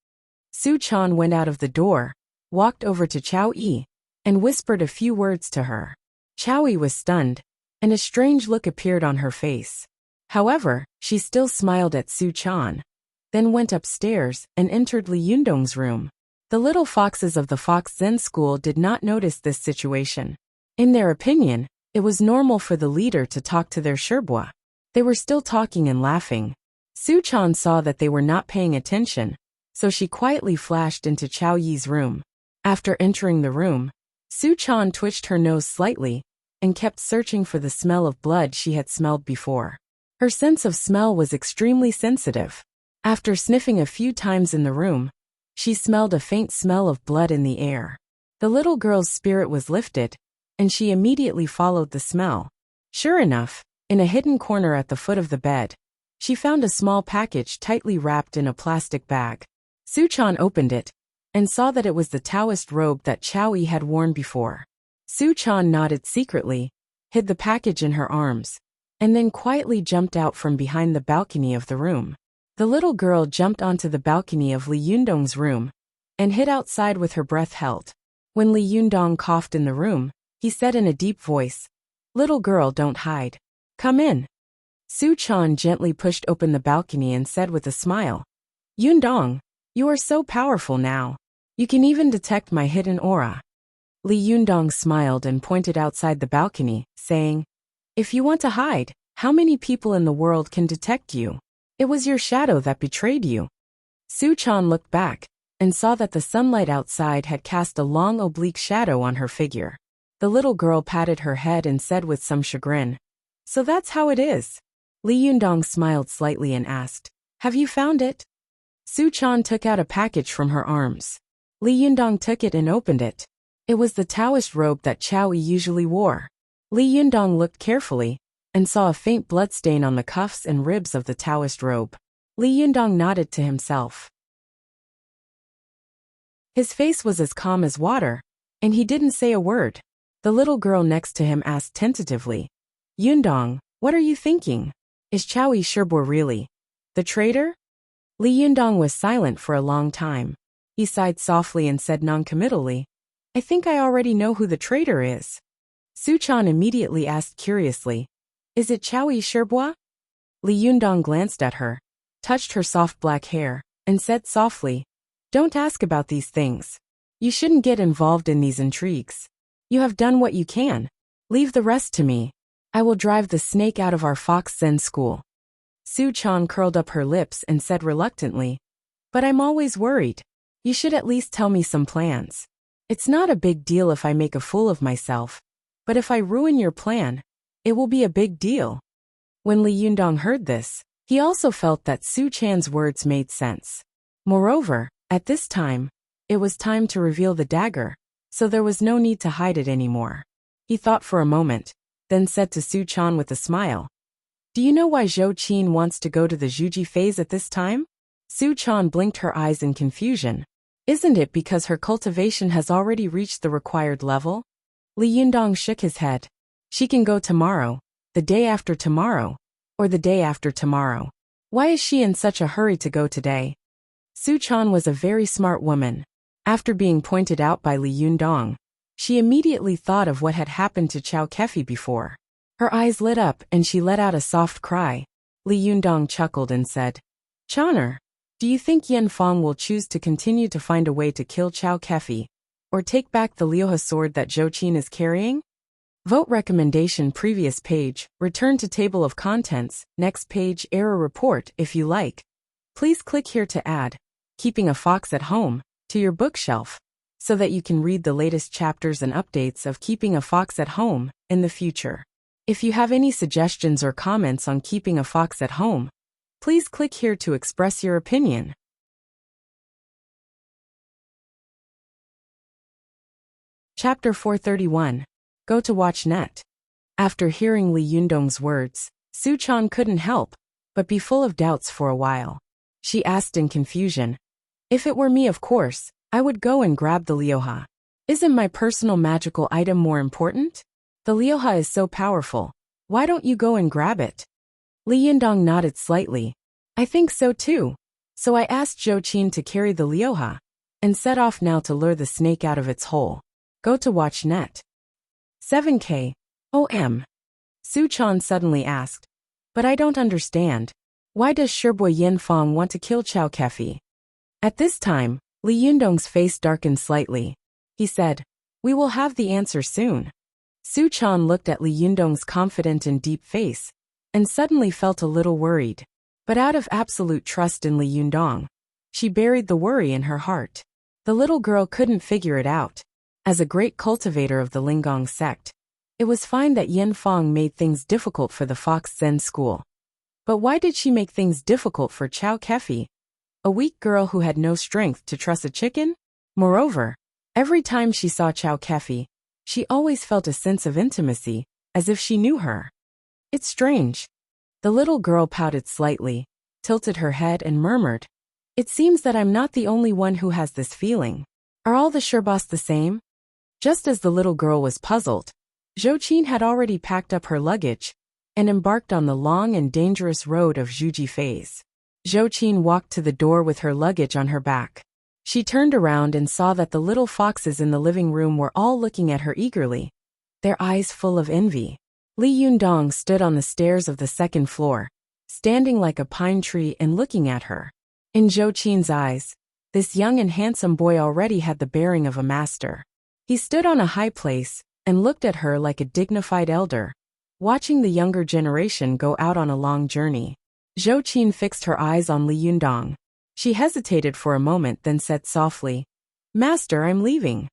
A: Su Chan went out of the door, walked over to Chao Yi, and whispered a few words to her. Chao Yi was stunned, and a strange look appeared on her face. However, she still smiled at Su Chan, then went upstairs and entered Li Yundong's room. The little foxes of the Fox Zen School did not notice this situation. In their opinion, it was normal for the leader to talk to their Shirbua. They were still talking and laughing. Su Chan saw that they were not paying attention, so she quietly flashed into Chao Yi's room. After entering the room, Su Chan twitched her nose slightly and kept searching for the smell of blood she had smelled before. Her sense of smell was extremely sensitive. After sniffing a few times in the room, she smelled a faint smell of blood in the air. The little girl's spirit was lifted, and she immediately followed the smell. Sure enough, in a hidden corner at the foot of the bed, she found a small package tightly wrapped in a plastic bag. Su Chan opened it and saw that it was the Taoist robe that Chao Yi had worn before. Su Chan nodded secretly, hid the package in her arms, and then quietly jumped out from behind the balcony of the room. The little girl jumped onto the balcony of Li Yundong's room and hid outside with her breath held. When Li Yundong coughed in the room, he said in a deep voice, "Little girl, don't hide. Come in." Su Chan gently pushed open the balcony and said with a smile, Yundong, you are so powerful now. You can even detect my hidden aura. Li Yundong smiled and pointed outside the balcony, saying, If you want to hide, how many people in the world can detect you? It was your shadow that betrayed you. Su Chan looked back and saw that the sunlight outside had cast a long oblique shadow on her figure. The little girl patted her head and said with some chagrin, So that's how it is. Li Yundong smiled slightly and asked, Have you found it? Su Chan took out a package from her arms. Li Yundong took it and opened it. It was the Taoist robe that Chow Yi usually wore. Li Yundong looked carefully and saw a faint bloodstain on the cuffs and ribs of the Taoist robe. Li Yundong nodded to himself. His face was as calm as water, and he didn't say a word. The little girl next to him asked tentatively, Yundong, what are you thinking? Is Chow Yi Shirbua really the traitor? Li Yundong was silent for a long time. He sighed softly and said noncommittally, I think I already know who the traitor is. Su Chan immediately asked curiously, Is it Chow Yi Shirbua? Li Yundong glanced at her, touched her soft black hair, and said softly, Don't ask about these things. You shouldn't get involved in these intrigues. You have done what you can. Leave the rest to me. I will drive the snake out of our Fox Zen school. Su Chan curled up her lips and said reluctantly, But I'm always worried. You should at least tell me some plans. It's not a big deal if I make a fool of myself, but if I ruin your plan, it will be a big deal. When Li Yundong heard this, he also felt that Su Chan's words made sense. Moreover, at this time, it was time to reveal the dagger, so there was no need to hide it anymore. He thought for a moment, then said to Su Chan with a smile, Do you know why Zhou Qin wants to go to the Zhuji phase at this time? Su Chan blinked her eyes in confusion. Isn't it because her cultivation has already reached the required level? Li Yundong shook his head. She can go tomorrow, the day after tomorrow, or the day after tomorrow. Why is she in such a hurry to go today? Su Chan was a very smart woman. After being pointed out by Li Yundong, she immediately thought of what had happened to Chow Kefi before. Her eyes lit up and she let out a soft cry. Li Yundong chuckled and said, Chaner, do you think Yen Fong will choose to continue to find a way to kill Chow Kefi, or take back the Liuha sword that Zhou Qin is carrying? Vote recommendation previous page, return to table of contents, next page error report if you like. Please click here to add Keeping a Fox at Home to your bookshelf, so that you can read the latest chapters and updates of Keeping a Fox at Home in the future. If you have any suggestions or comments on Keeping a Fox at Home, please click here to express your opinion. Chapter 431. Go to watch net. After hearing Li Yundong's words, Su Chan couldn't help but be full of doubts for a while. She asked in confusion, If it were me, of course, I would go and grab the Liuha. Isn't my personal magical item more important? The Liuha is so powerful. Why don't you go and grab it? Li Yundong nodded slightly. I think so too. So I asked Zhou Qin to carry the Liuha and set off now to lure the snake out of its hole. Go to watch net. 7K. OM. Su Chan suddenly asked. But I don't understand. Why does Shirbua Yen Fong want to kill Chow Kefi? At this time, Li Yundong's face darkened slightly. He said, We will have the answer soon. Su Chan looked at Li Yundong's confident and deep face, and suddenly felt a little worried. But out of absolute trust in Li Yundong, she buried the worry in her heart. The little girl couldn't figure it out. As a great cultivator of the Lingong sect, it was fine that Yen Fong made things difficult for the Fox Zen school. But why did she make things difficult for Chow Kefi, a weak girl who had no strength to truss a chicken? Moreover, every time she saw Chow Kefi, she always felt a sense of intimacy, as if she knew her. It's strange. The little girl pouted slightly, tilted her head and murmured, It seems that I'm not the only one who has this feeling. Are all the Shirbas the same? Just as the little girl was puzzled, Zhou Qin had already packed up her luggage and embarked on the long and dangerous road of Zhuji phase. Zhou Qin walked to the door with her luggage on her back. She turned around and saw that the little foxes in the living room were all looking at her eagerly, their eyes full of envy. Li Yundong stood on the stairs of the second floor, standing like a pine tree and looking at her. In Zhou Qin's eyes, this young and handsome boy already had the bearing of a master. He stood on a high place and looked at her like a dignified elder, watching the younger generation go out on a long journey. Zhou Qin fixed her eyes on Li Yundong. She hesitated for a moment, then said softly, "Master, I'm leaving."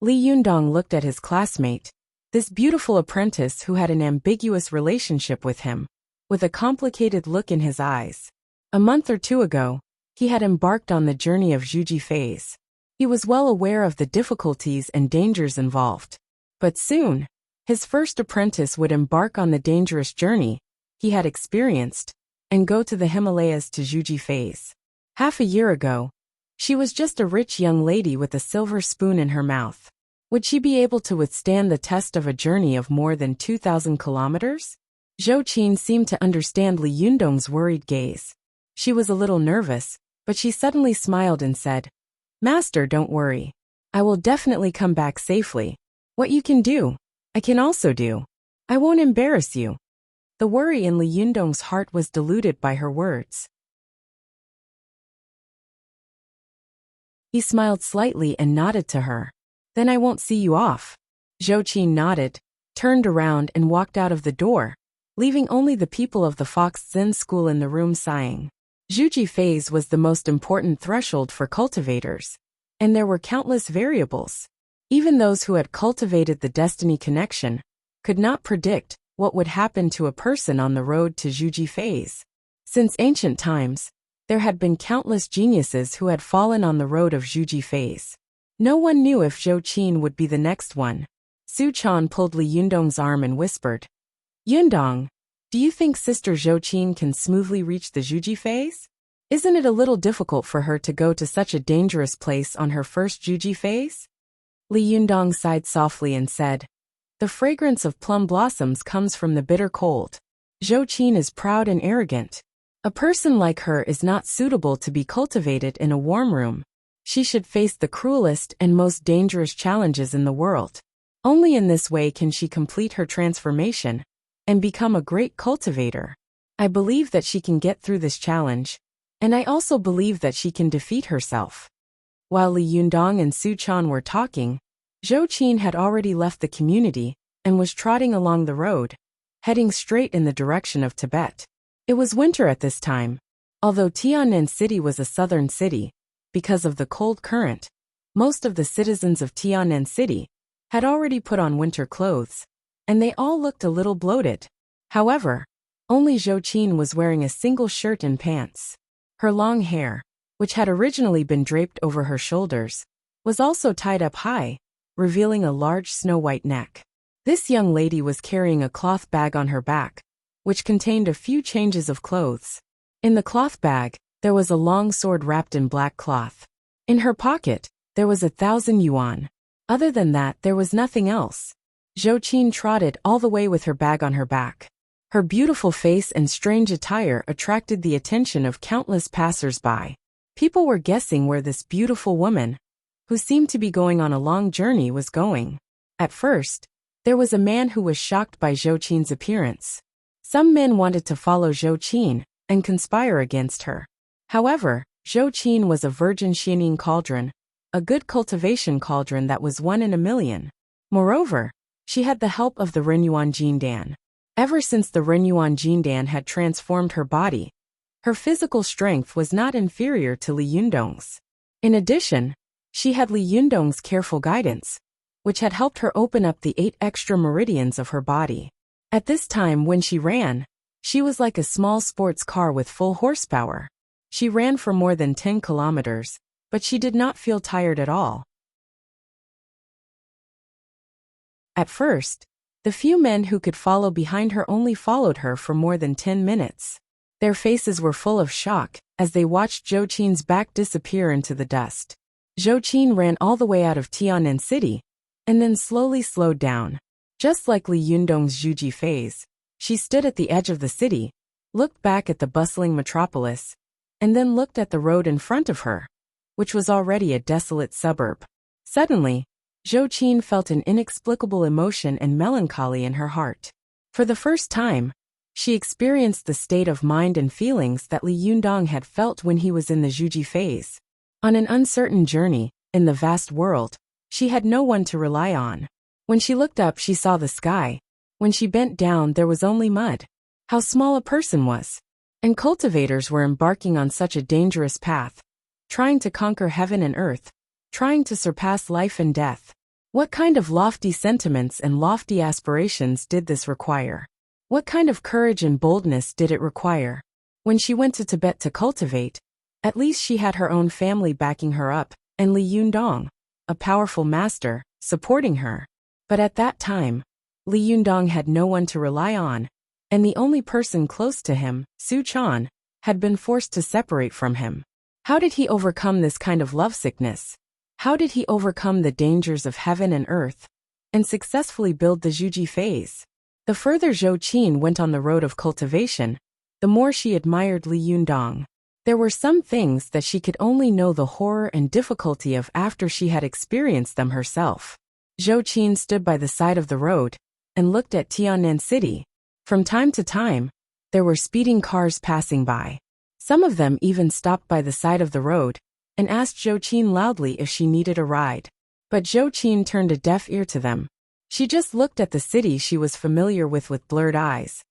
A: Li Yundong looked at his classmate, this beautiful apprentice who had an ambiguous relationship with him, with a complicated look in his eyes. A month or two ago, he had embarked on the journey of Zhuji phase. He was well aware of the difficulties and dangers involved. But soon, his first apprentice would embark on the dangerous journey he had experienced and go to the Himalayas to Zhuji phase. Half a year ago, she was just a rich young lady with a silver spoon in her mouth. Would she be able to withstand the test of a journey of more than 2,000 kilometers? Zhou Qin seemed to understand Li Yundong's worried gaze. She was a little nervous, but she suddenly smiled and said, "Master, don't worry. I will definitely come back safely. What you can do, I can also do. I won't embarrass you." The worry in Li Yundong's heart was diluted by her words. He smiled slightly and nodded to her. "Then I won't see you off." Zhou Qin nodded, turned around and walked out of the door, leaving only the people of the Fox Zen school in the room sighing. Zhuji phase was the most important threshold for cultivators, and there were countless variables. Even those who had cultivated the destiny connection could not predict what would happen to a person on the road to Zhuji phase. Since ancient times, there had been countless geniuses who had fallen on the road of Zhuji phase. No one knew if Zhou Qin would be the next one. Su Chan pulled Li Yundong's arm and whispered, "Yundong, do you think Sister Zhou Qin can smoothly reach the Zhuji phase? Isn't it a little difficult for her to go to such a dangerous place on her first Zhuji phase?" Li Yundong sighed softly and said, "The fragrance of plum blossoms comes from the bitter cold. Zhou Qin is proud and arrogant. A person like her is not suitable to be cultivated in a warm room. She should face the cruelest and most dangerous challenges in the world. Only in this way can she complete her transformation and become a great cultivator. I believe that she can get through this challenge, and I also believe that she can defeat herself." While Li Yundong and Su Chan were talking, Zhou Qin had already left the community and was trotting along the road, heading straight in the direction of Tibet. It was winter at this time. Although Tiannan City was a southern city, because of the cold current, most of the citizens of Tiannan City had already put on winter clothes, and they all looked a little bloated. However, only Zhou Qin was wearing a single shirt and pants. Her long hair, which had originally been draped over her shoulders, was also tied up high, revealing a large snow-white neck. This young lady was carrying a cloth bag on her back, which contained a few changes of clothes. In the cloth bag, there was a long sword wrapped in black cloth. In her pocket, there was 1,000 yuan. Other than that, there was nothing else. Zhou Qin trotted all the way with her bag on her back. Her beautiful face and strange attire attracted the attention of countless passers-by. People were guessing where this beautiful woman, who seemed to be going on a long journey, was going. At first, there was a man who was shocked by Zhou Qin's appearance. Some men wanted to follow Zhou Qin and conspire against her. However, Zhou Qin was a virgin Xianing cauldron, a good cultivation cauldron that was 1 in a million. Moreover, she had the help of the Renyuan Jindan. Ever since the Renyuan Jindan had transformed her body, her physical strength was not inferior to Li Yundong's. In addition, she had Li Yundong's careful guidance, which had helped her open up the 8 extra meridians of her body. At this time when she ran, she was like a small sports car with full horsepower. She ran for more than 10 kilometers, but she did not feel tired at all. At first, the few men who could follow behind her only followed her for more than 10 minutes. Their faces were full of shock as they watched Zhou Qin's back disappear into the dust. Zhou Qin ran all the way out of Tiannan City, and then slowly slowed down. Just like Li Yundong's Zhuji phase, she stood at the edge of the city, looked back at the bustling metropolis, and then looked at the road in front of her, which was already a desolate suburb. Suddenly, Zhou Qin felt an inexplicable emotion and melancholy in her heart. For the first time, she experienced the state of mind and feelings that Li Yundong had felt when he was in the Zhuji phase. On an uncertain journey, in the vast world, she had no one to rely on. When she looked up, she saw the sky. When she bent down, there was only mud. How small a person was. And cultivators were embarking on such a dangerous path, trying to conquer heaven and earth, trying to surpass life and death. What kind of lofty sentiments and lofty aspirations did this require? What kind of courage and boldness did it require? When she went to Tibet to cultivate, at least she had her own family backing her up, and Li Yundong, a powerful master, supporting her. But at that time, Li Yundong had no one to rely on, and the only person close to him, Su Chan, had been forced to separate from him. How did he overcome this kind of lovesickness? How did he overcome the dangers of heaven and earth, and successfully build the Zhuji phase? The further Zhou Qin went on the road of cultivation, the more she admired Li Yundong. There were some things that she could only know the horror and difficulty of after she had experienced them herself. Zhou Qin stood by the side of the road and looked at Tiannan City. From time to time, there were speeding cars passing by. Some of them even stopped by the side of the road and asked Zhou Qin loudly if she needed a ride. But Zhou Qin turned a deaf ear to them. She just looked at the city she was familiar with blurred eyes,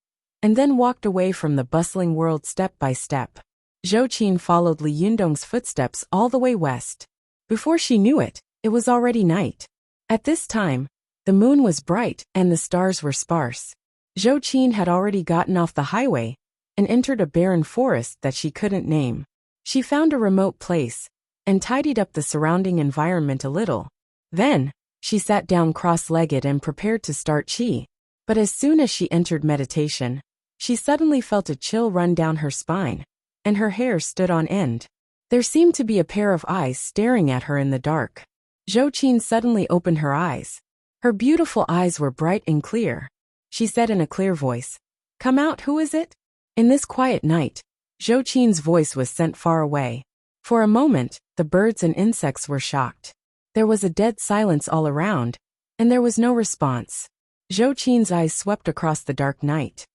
A: and then walked away from the bustling world step by step. Zhou Qin followed Li Yundong's footsteps all the way west. Before she knew it, it was already night. At this time, the moon was bright and the stars were sparse. Zhou Qin had already gotten off the highway and entered a barren forest that she couldn't name. She found a remote place and tidied up the surrounding environment a little. Then, she sat down cross-legged and prepared to start qi. But as soon as she entered meditation, she suddenly felt a chill run down her spine, and her hair stood on end. There seemed to be a pair of eyes staring at her in the dark. Zhou Qin suddenly opened her eyes. Her beautiful eyes were bright and clear. She said in a clear voice, "Come out, who is it?" In this quiet night, Zhou Qin's voice was sent far away. For a moment, the birds and insects were shocked. There was a dead silence all around, and there was no response. Zhou Qin's eyes swept across the dark night.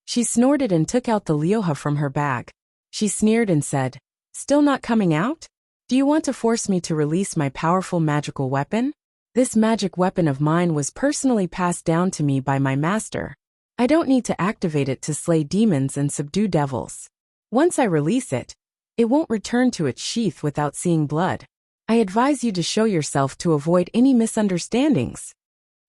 A: She snorted and took out the liuha from her bag. She sneered and said, "Still not coming out? Do you want to force me to release my powerful magical weapon? This magic weapon of mine was personally passed down to me by my master. I don't need to activate it to slay demons and subdue devils. Once I release it, it won't return to its sheath without seeing blood. I advise you to show yourself to avoid any misunderstandings."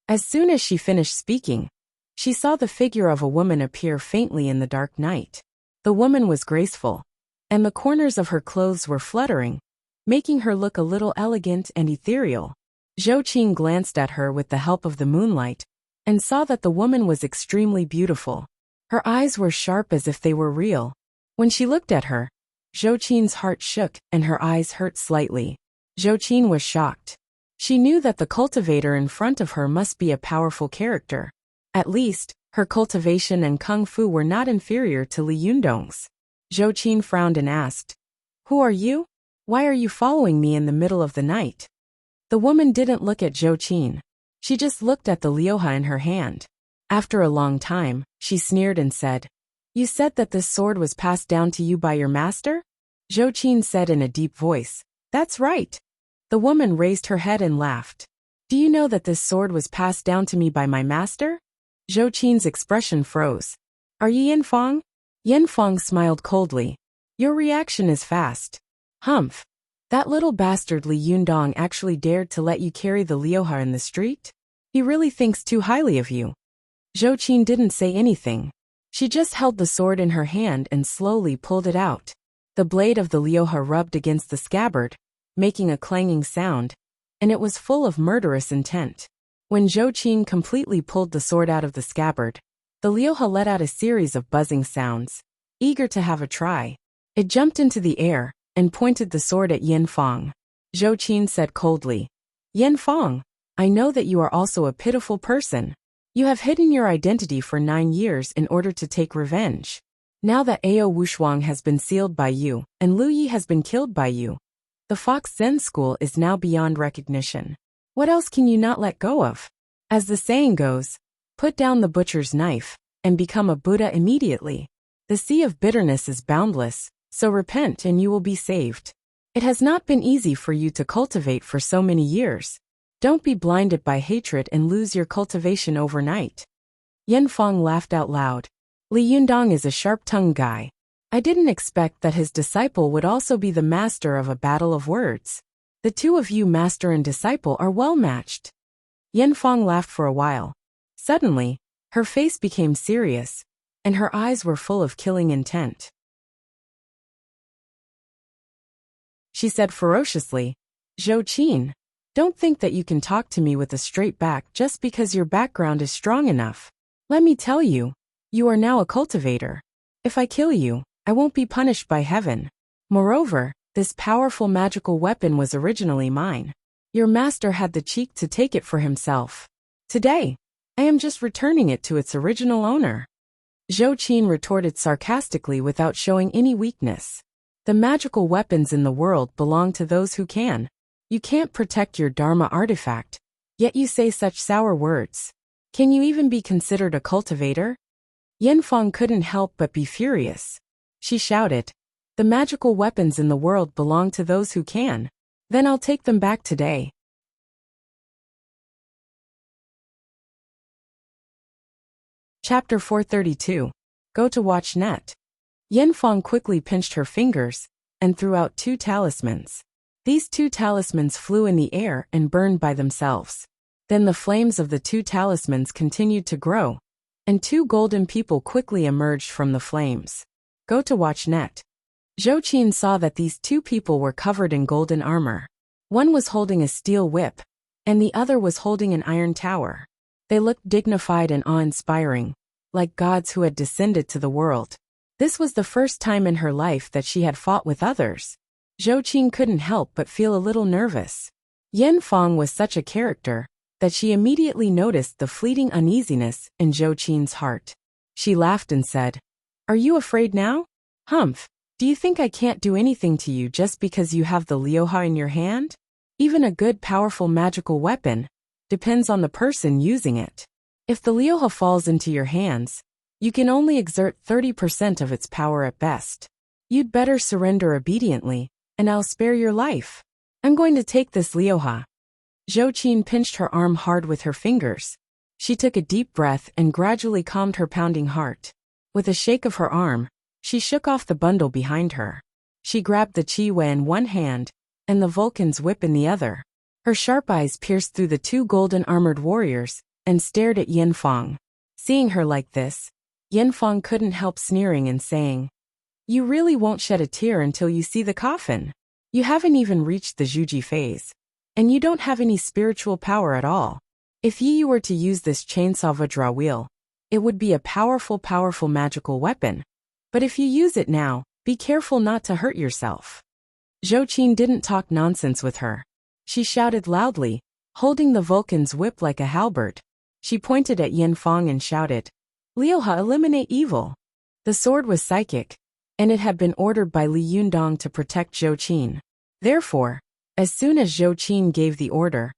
A: As soon as she finished speaking, she saw the figure of a woman appear faintly in the dark night. The woman was graceful, and the corners of her clothes were fluttering, making her look a little elegant and ethereal. Zhou Qin glanced at her with the help of the moonlight, and saw that the woman was extremely beautiful. Her eyes were sharp as if they were real. When she looked at her, Zhou Qin's heart shook and her eyes hurt slightly. Zhou Qin was shocked. She knew that the cultivator in front of her must be a powerful character. At least, her cultivation and kung fu were not inferior to Li Yundong's. Zhou Qin frowned and asked, "Who are you? Why are you following me in the middle of the night?" The woman didn't look at Zhou Qin. She just looked at the liuha in her hand. After a long time, she sneered and said, "You said that this sword was passed down to you by your master?" Zhou Qin said in a deep voice, "That's right." The woman raised her head and laughed. "Do you know that this sword was passed down to me by my master?" Zhou Qin's expression froze. "Are you Yin Fang?" Yin Fang smiled coldly. "Your reaction is fast. Humph. That little bastard Li Yundong actually dared to let you carry the liuha in the street? He really thinks too highly of you." Zhou Qin didn't say anything. She just held the sword in her hand and slowly pulled it out. The blade of the liuha rubbed against the scabbard, making a clanging sound, and it was full of murderous intent. When Zhou Qin completely pulled the sword out of the scabbard, the liuha let out a series of buzzing sounds, eager to have a try. It jumped into the air and pointed the sword at Yin Fang. Zhou Qin said coldly, "Yin Fang, I know that you are also a pitiful person. You have hidden your identity for 9 years in order to take revenge. Now that Ao Wushuang has been sealed by you and Lu Yi has been killed by you, the Fox Zen School is now beyond recognition. What else can you not let go of?" As the saying goes, put down the butcher's knife and become a Buddha immediately. The sea of bitterness is boundless, so repent and you will be saved. It has not been easy for you to cultivate for so many years. Don't be blinded by hatred and lose your cultivation overnight. Yen Fong laughed out loud. Li Yundong is a sharp-tongued guy. I didn't expect that his disciple would also be the master of a battle of words. The two of you, master and disciple, are well matched. Yen Fong laughed for a while. Suddenly, her face became serious, and her eyes were full of killing intent. She said ferociously, Zhou Qin, don't think that you can talk to me with a straight back just because your background is strong enough. Let me tell you, you are now a cultivator. If I kill you, I won't be punished by heaven. Moreover, this powerful magical weapon was originally mine. Your master had the cheek to take it for himself. Today, I am just returning it to its original owner. Zhou Qin retorted sarcastically without showing any weakness. The magical weapons in the world belong to those who can. You can't protect your Dharma artifact, yet you say such sour words. Can you even be considered a cultivator? Yen Fong couldn't help but be furious. She shouted, the magical weapons in the world belong to those who can. Then I'll take them back today. Chapter 432. Go to watch net. Yen Fong quickly pinched her fingers and threw out 2 talismans. These 2 talismans flew in the air and burned by themselves. Then the flames of the 2 talismans continued to grow, and 2 golden people quickly emerged from the flames. Go to watch net. Zhou Qin saw that these 2 people were covered in golden armor. One was holding a steel whip, and the other was holding an iron tower. They looked dignified and awe-inspiring, like gods who had descended to the world. This was the first time in her life that she had fought with others. Zhou Qin couldn't help but feel a little nervous. Yen Fong was such a character that she immediately noticed the fleeting uneasiness in Zhou Qin's heart. She laughed and said, Are you afraid now? Humph, do you think I can't do anything to you just because you have the liuha in your hand? Even a good powerful magical weapon depends on the person using it. If the liuha falls into your hands, you can only exert 30% of its power at best. You'd better surrender obediently, and I'll spare your life. I'm going to take this liuha. Zhou Qin pinched her arm hard with her fingers. She took a deep breath and gradually calmed her pounding heart. With a shake of her arm, she shook off the bundle behind her. She grabbed the chi wei in one hand and the Vulcan's whip in the other. Her sharp eyes pierced through the 2 golden armored warriors and stared at Yen Fong. Seeing her like this, Yen Fong couldn't help sneering and saying, You really won't shed a tear until you see the coffin. You haven't even reached the Zhuji phase, and you don't have any spiritual power at all. If you were to use this chainsaw vajra wheel, it would be a powerful magical weapon. But if you use it now, be careful not to hurt yourself. Zhou Qin didn't talk nonsense with her. She shouted loudly, holding the Vulcan's whip like a halberd. She pointed at Yen Fong and shouted, Liuha, eliminate evil. The sword was psychic, and it had been ordered by Li Yundong to protect Zhou Qin. Therefore, as soon as Zhou Qin gave the order,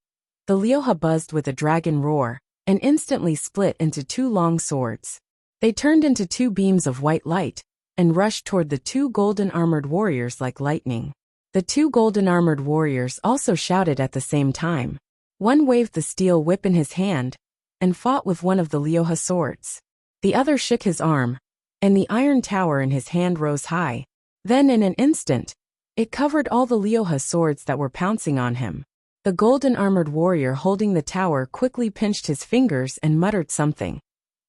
A: the liuha buzzed with a dragon roar and instantly split into 2 long swords. They turned into 2 beams of white light and rushed toward the 2 golden armored warriors like lightning. The 2 golden armored warriors also shouted at the same time. One waved the steel whip in his hand and fought with one of the liuha swords. The other shook his arm, and the iron tower in his hand rose high. Then in an instant, it covered all the liuha swords that were pouncing on him. The golden armored warrior holding the tower quickly pinched his fingers and muttered something,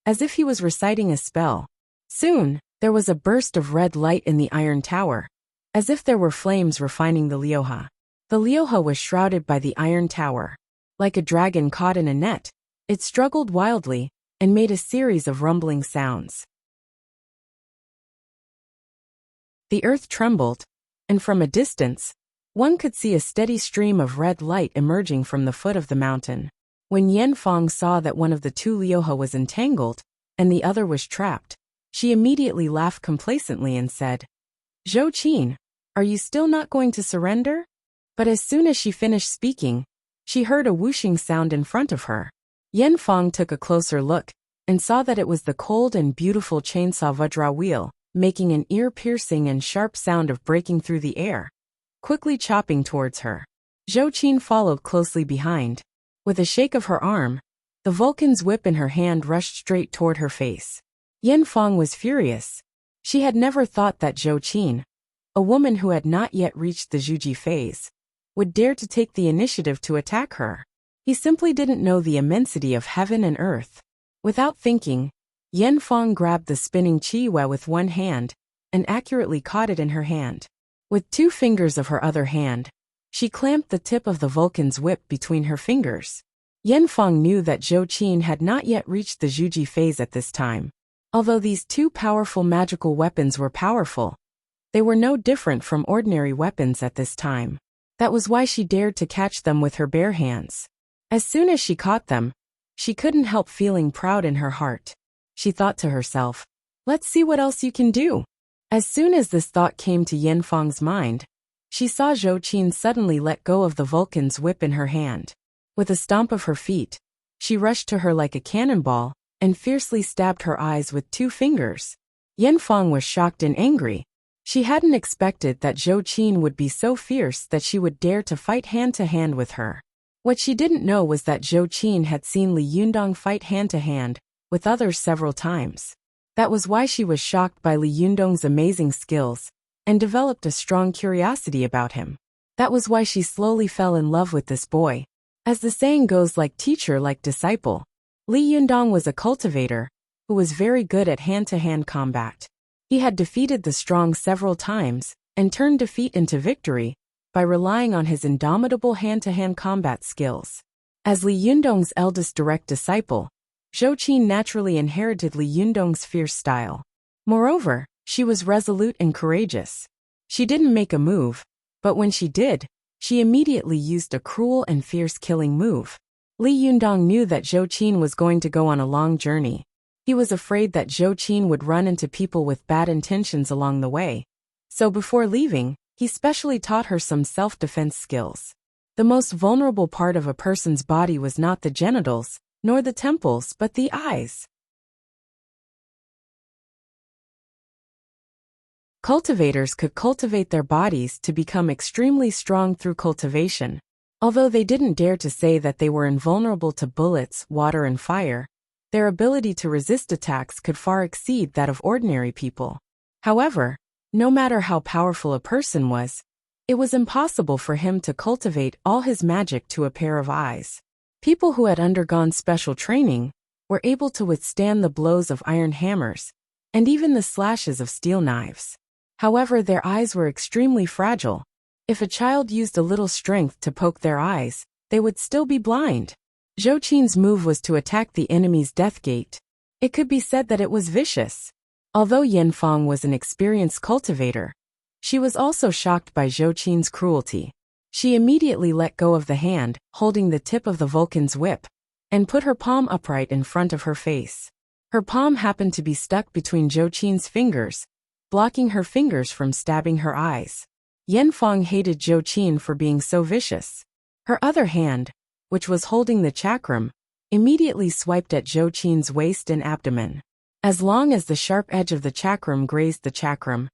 A: as if he was reciting a spell. Soon, there was a burst of red light in the iron tower, as if there were flames refining the liuha. The liuha was shrouded by the iron tower. Like a dragon caught in a net, it struggled wildly and made a series of rumbling sounds. The earth trembled, and from a distance, one could see a steady stream of red light emerging from the foot of the mountain. When Yen Fong saw that one of the 2 liuha was entangled and the other was trapped, she immediately laughed complacently and said, Zhou Qin, are you still not going to surrender? But as soon as she finished speaking, she heard a whooshing sound in front of her. Yan Fang took a closer look and saw that it was the cold and beautiful chainsaw Vajra wheel, making an ear-piercing and sharp sound of breaking through the air, quickly chopping towards her. Zhou Qin followed closely behind. With a shake of her arm, the Vulcan's whip in her hand rushed straight toward her face. Yan Fang was furious. She had never thought that Zhou Qin, a woman who had not yet reached the Zhuji phase, would dare to take the initiative to attack her. He simply didn't know the immensity of heaven and earth. Without thinking, Yan Fang grabbed the spinning qi hua with one hand and accurately caught it in her hand. With 2 fingers of her other hand, she clamped the tip of the Vulcan's whip between her fingers. Yan Fang knew that Zhou Qin had not yet reached the Zhuji phase at this time. Although these 2 powerful magical weapons were powerful, they were no different from ordinary weapons at this time. That was why she dared to catch them with her bare hands. As soon as she caught them, she couldn't help feeling proud in her heart. She thought to herself, "Let's see what else you can do." As soon as this thought came to Yan Fang's mind, she saw Zhou Qin suddenly let go of the Vulcan's whip in her hand. With a stomp of her feet, she rushed to her like a cannonball and fiercely stabbed her eyes with 2 fingers. Yan Fang was shocked and angry. She hadn't expected that Zhou Qin would be so fierce that she would dare to fight hand-to-hand with her. What she didn't know was that Zhou Qin had seen Li Yundong fight hand-to-hand with others several times. That was why she was shocked by Li Yundong's amazing skills and developed a strong curiosity about him. That was why she slowly fell in love with this boy. As the saying goes, like teacher, like disciple. Li Yundong was a cultivator who was very good at hand-to-hand combat. He had defeated the strong several times and turned defeat into victory by relying on his indomitable hand-to-hand combat skills. As Li Yundong's eldest direct disciple, Zhou Qin naturally inherited Li Yundong's fierce style. Moreover, she was resolute and courageous. She didn't make a move, but when she did, she immediately used a cruel and fierce killing move. Li Yundong knew that Zhou Qin was going to go on a long journey. He was afraid that Zhou Qin would run into people with bad intentions along the way. So before leaving, he specially taught her some self-defense skills. The most vulnerable part of a person's body was not the genitals, nor the temples, but the eyes. Cultivators could cultivate their bodies to become extremely strong through cultivation. Although they didn't dare to say that they were invulnerable to bullets, water and fire, their ability to resist attacks could far exceed that of ordinary people. However, no matter how powerful a person was, it was impossible for him to cultivate all his magic to a pair of eyes. People who had undergone special training were able to withstand the blows of iron hammers and even the slashes of steel knives. However, their eyes were extremely fragile. If a child used a little strength to poke their eyes, they would still be blind. Zhou Qin's move was to attack the enemy's death gate. It could be said that it was vicious. Although Yan Fang was an experienced cultivator, she was also shocked by Zhou Qin's cruelty. She immediately let go of the hand, holding the tip of the Vulcan's whip, and put her palm upright in front of her face. Her palm happened to be stuck between Zhou Qin's fingers, blocking her fingers from stabbing her eyes. Yan Fang hated Zhou Qin for being so vicious. Her other hand, which was holding the chakram, immediately swiped at Zhou Qin's waist and abdomen. As long as the sharp edge of the chakram grazed the chakram,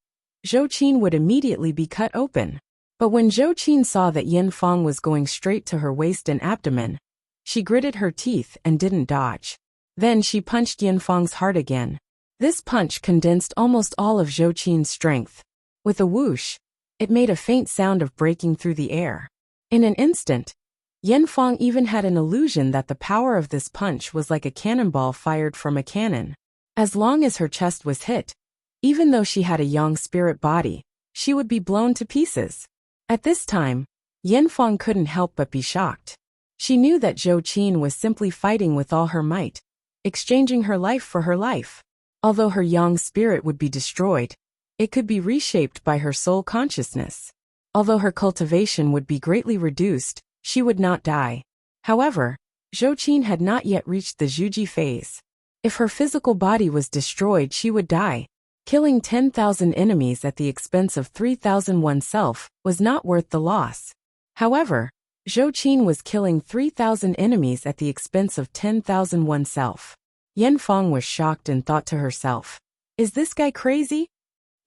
A: Zhou Qin would immediately be cut open. But when Zhou Qin saw that Yan Fang was going straight to her waist and abdomen, she gritted her teeth and didn't dodge. Then she punched Yan Fang's heart again. This punch condensed almost all of Zhou Qin's strength. With a whoosh, it made a faint sound of breaking through the air. In an instant, Yan Fang even had an illusion that the power of this punch was like a cannonball fired from a cannon. As long as her chest was hit, even though she had a young spirit body, she would be blown to pieces. At this time, Yan Fang couldn't help but be shocked. She knew that Zhou Qin was simply fighting with all her might, exchanging her life for her life. Although her young spirit would be destroyed, it could be reshaped by her soul consciousness. Although her cultivation would be greatly reduced, she would not die. However, Zhou Qin had not yet reached the Zhuji phase. If her physical body was destroyed, she would die. Killing 10,000 enemies at the expense of 3,000 oneself was not worth the loss. However, Zhou Qin was killing 3,000 enemies at the expense of 10,000 oneself. Yan Fang was shocked and thought to herself, "Is this guy crazy?"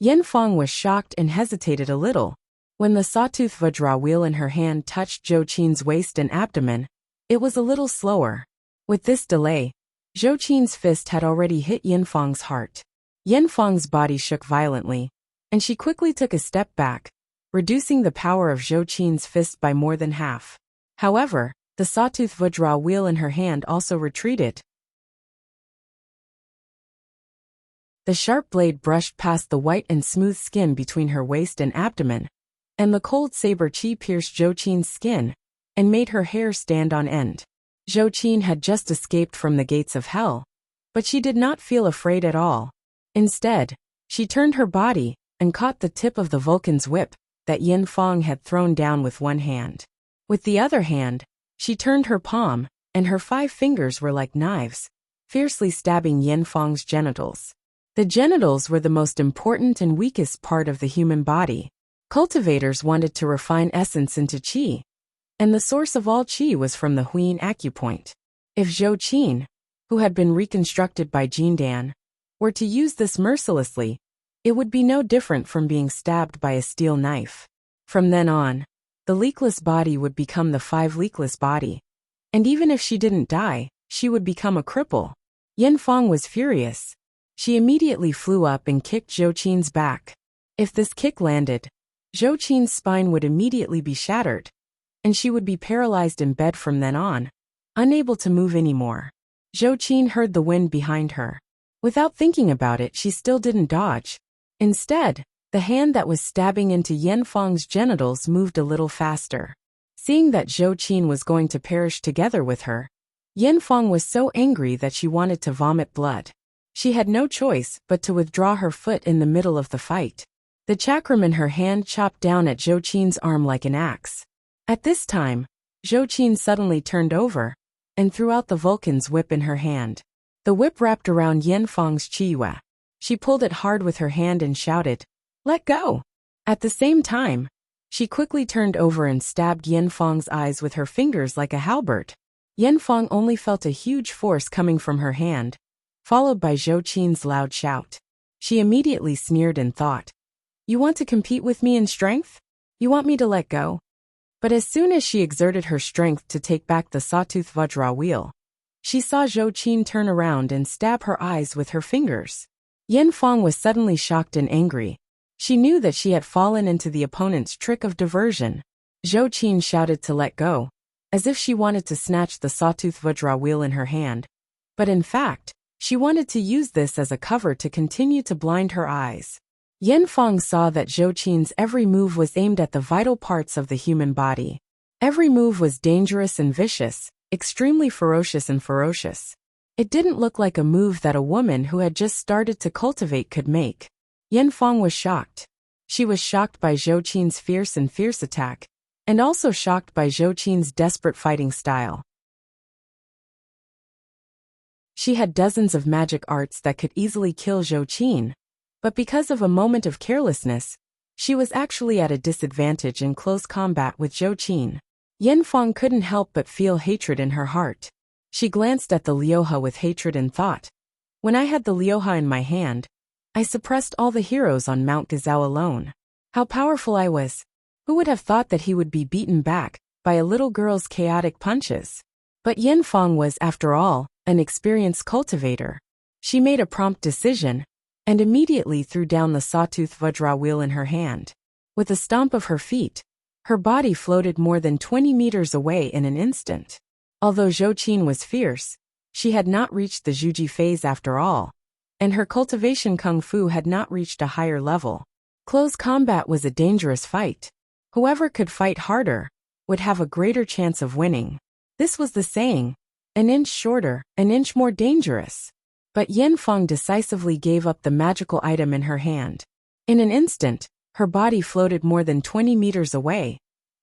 A: Yan Fang was shocked and hesitated a little. When the sawtooth vajra wheel in her hand touched Zhou Qin's waist and abdomen, it was a little slower. With this delay, Zhou Qin's fist had already hit Yan Fang's heart. Yan Fang's body shook violently, and she quickly took a step back, reducing the power of Zhou Qin's fist by more than half. However, the sawtooth vajra wheel in her hand also retreated. The sharp blade brushed past the white and smooth skin between her waist and abdomen, and the cold saber chi pierced Zhou Qin's skin and made her hair stand on end. Zhou Qin had just escaped from the gates of hell, but she did not feel afraid at all. Instead, she turned her body and caught the tip of the Vulcan's whip that Yan Fang had thrown down with one hand. With the other hand, she turned her palm, and her 5 fingers were like knives, fiercely stabbing Yan Fang's genitals. The genitals were the most important and weakest part of the human body. Cultivators wanted to refine essence into qi, and the source of all qi was from the Huyin acupoint. If Zhou Qin, who had been reconstructed by Jindan, were to use this mercilessly, it would be no different from being stabbed by a steel knife. From then on, the leakless body would become the 5 leakless body, and even if she didn't die, she would become a cripple. Yan Fang was furious. She immediately flew up and kicked Zhou Qin's back. If this kick landed, Zhou Qin's spine would immediately be shattered, and she would be paralyzed in bed from then on, unable to move anymore. Zhou Qin heard the wind behind her. Without thinking about it, she still didn't dodge. Instead, the hand that was stabbing into Yan Fang's genitals moved a little faster. Seeing that Zhou Qin was going to perish together with her, Yan Fang was so angry that she wanted to vomit blood. She had no choice but to withdraw her foot in the middle of the fight. The chakram in her hand chopped down at Zhou Qin's arm like an axe. At this time, Zhou Qin suddenly turned over and threw out the Vulcan's whip in her hand. The whip wrapped around Yan Fang's chiyue. She pulled it hard with her hand and shouted, "Let go!" At the same time, she quickly turned over and stabbed Yan Fang's eyes with her fingers like a halberd. Yan Fang only felt a huge force coming from her hand, followed by Zhou Qin's loud shout. She immediately sneered and thought, "You want to compete with me in strength? You want me to let go?" But as soon as she exerted her strength to take back the sawtooth vajra wheel, she saw Zhou Qin turn around and stab her eyes with her fingers. Yan Fang was suddenly shocked and angry. She knew that she had fallen into the opponent's trick of diversion. Zhou Qin shouted to let go, as if she wanted to snatch the sawtooth vajra wheel in her hand, but in fact, she wanted to use this as a cover to continue to blind her eyes. Yan Fang saw that Zhou Qin's every move was aimed at the vital parts of the human body. Every move was dangerous and vicious, extremely ferocious and ferocious. It didn't look like a move that a woman who had just started to cultivate could make. Yan Fang was shocked. She was shocked by Zhou Qin's fierce attack, and also shocked by Zhou Qin's desperate fighting style. She had dozens of magic arts that could easily kill Zhou Qin, but because of a moment of carelessness, she was actually at a disadvantage in close combat with Zhou Qin. Yan Fang couldn't help but feel hatred in her heart. She glanced at the Liuha with hatred and thought, "When I had the Liuha in my hand, I suppressed all the heroes on Mount Gazao alone. How powerful I was! Who would have thought that he would be beaten back by a little girl's chaotic punches?" But Yan Fang was, after all, an experienced cultivator. She made a prompt decision, and immediately threw down the sawtooth vajra wheel in her hand. With a stomp of her feet, her body floated more than 20 meters away in an instant. Although Zhou Qin was fierce, she had not reached the Zhuji phase after all, and her cultivation kung fu had not reached a higher level. Close combat was a dangerous fight. Whoever could fight harder would have a greater chance of winning. This was the saying, an inch shorter, an inch more dangerous. But Yan Fang decisively gave up the magical item in her hand. In an instant, her body floated more than 20 meters away,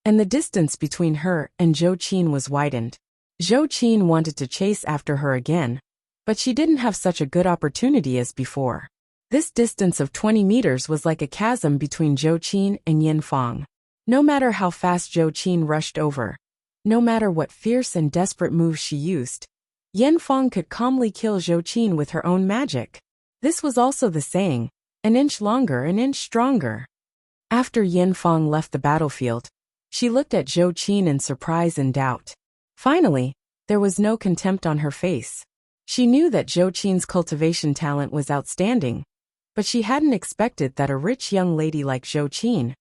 A: and the distance between her and Zhou Qin was widened. Zhou Qin wanted to chase after her again, but she didn't have such a good opportunity as before. This distance of 20 meters was like a chasm between Zhou Qin and Yan Fang. No matter how fast Zhou Qin rushed over, No matter what fierce and desperate moves she used, Yan Fong could calmly kill Zhou Qin with her own magic. This was also the saying, an inch longer, an inch stronger. After Yan Fong left the battlefield, she looked at Zhou Qin in surprise and doubt. Finally, there was no contempt on her face. She knew that Zhou Qin's cultivation talent was outstanding, but she hadn't expected that a rich young lady like Zhou Qin,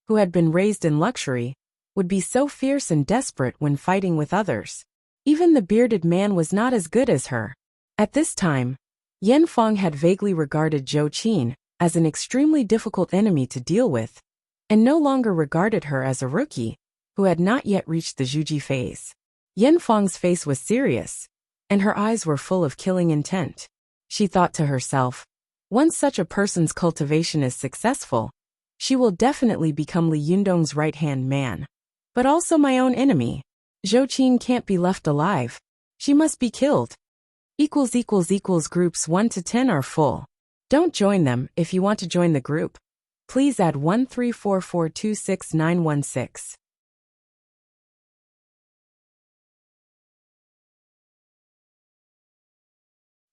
A: who had been raised in luxury, would be so fierce and desperate when fighting with others. Even the bearded man was not as good as her. At this time, Yan Fong had vaguely regarded Zhou Qin as an extremely difficult enemy to deal with, and no longer regarded her as a rookie who had not yet reached the Zhuji phase. Yan Fong's face was serious, and her eyes were full of killing intent. She thought to herself, once such a person's cultivation is successful, she will definitely become Li Yundong's right-hand man. But also my own enemy. Zhou Qin can't be left alive. She must be killed. Groups 1 to 10 are full. Don't join them if you want to join the group. Please add 134426916.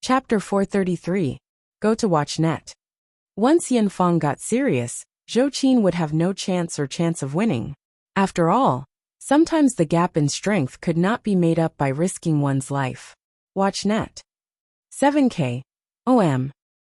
A: Chapter 433. Go to watch net. Once Yan Fong got serious, Zhou Qin would have no chance of winning. After all, sometimes the gap in strength could not be made up by risking one's life. Watch net. 7K.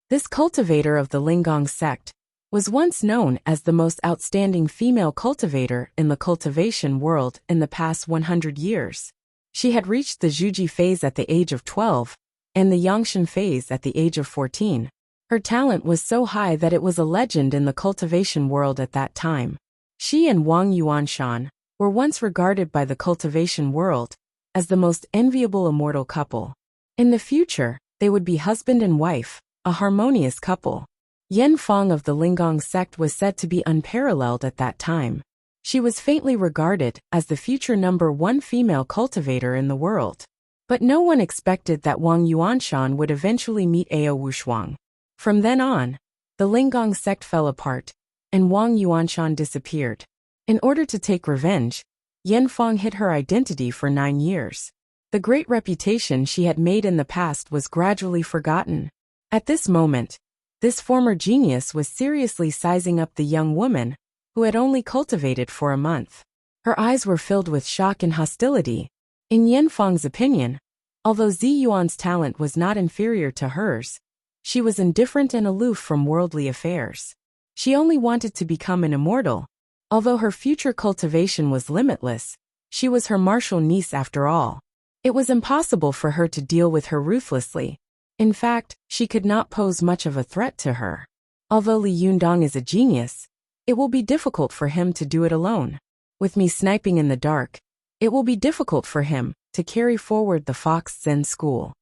A: This cultivator of the Linggong sect was once known as the most outstanding female cultivator in the cultivation world in the past 100 years. She had reached the Zhuji phase at the age of 12, and the Yangshan phase at the age of 14. Her talent was so high that it was a legend in the cultivation world at that time. She and Wang Yuanshan were once regarded by the cultivation world as the most enviable immortal couple. In the future, they would be husband and wife, a harmonious couple. Yan Fong of the Linggong sect was said to be unparalleled at that time. She was faintly regarded as the future #1 female cultivator in the world. But no one expected that Wang Yuanshan would eventually meet Ao Wushuang. From then on, the Linggong sect fell apart, and Wang Yuanshan disappeared. In order to take revenge, Yan Fong hid her identity for 9 years. The great reputation she had made in the past was gradually forgotten. At this moment, this former genius was seriously sizing up the young woman, who had only cultivated for a month. Her eyes were filled with shock and hostility. In Yan Fong's opinion, although Zi Yuan's talent was not inferior to hers, she was indifferent and aloof from worldly affairs. She only wanted to become an immortal. Although her future cultivation was limitless, she was her martial niece after all. It was impossible for her to deal with her ruthlessly. In fact, she could not pose much of a threat to her. Although Li Yundong is a genius, it will be difficult for him to do it alone. With me sniping in the dark, it will be difficult for him to carry forward the Fox Zen school.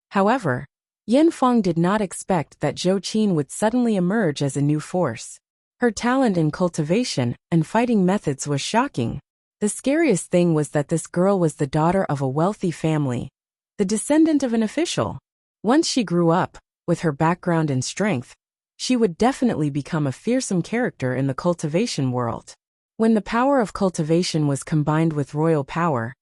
A: However, Yan Fong did not expect that Zhou Qin would suddenly emerge as a new force. Her talent in cultivation and fighting methods was shocking. The scariest thing was that this girl was the daughter of a wealthy family, the descendant of an official. Once she grew up, with her background and strength, she would definitely become a fearsome character in the cultivation world. When the power of cultivation was combined with royal power,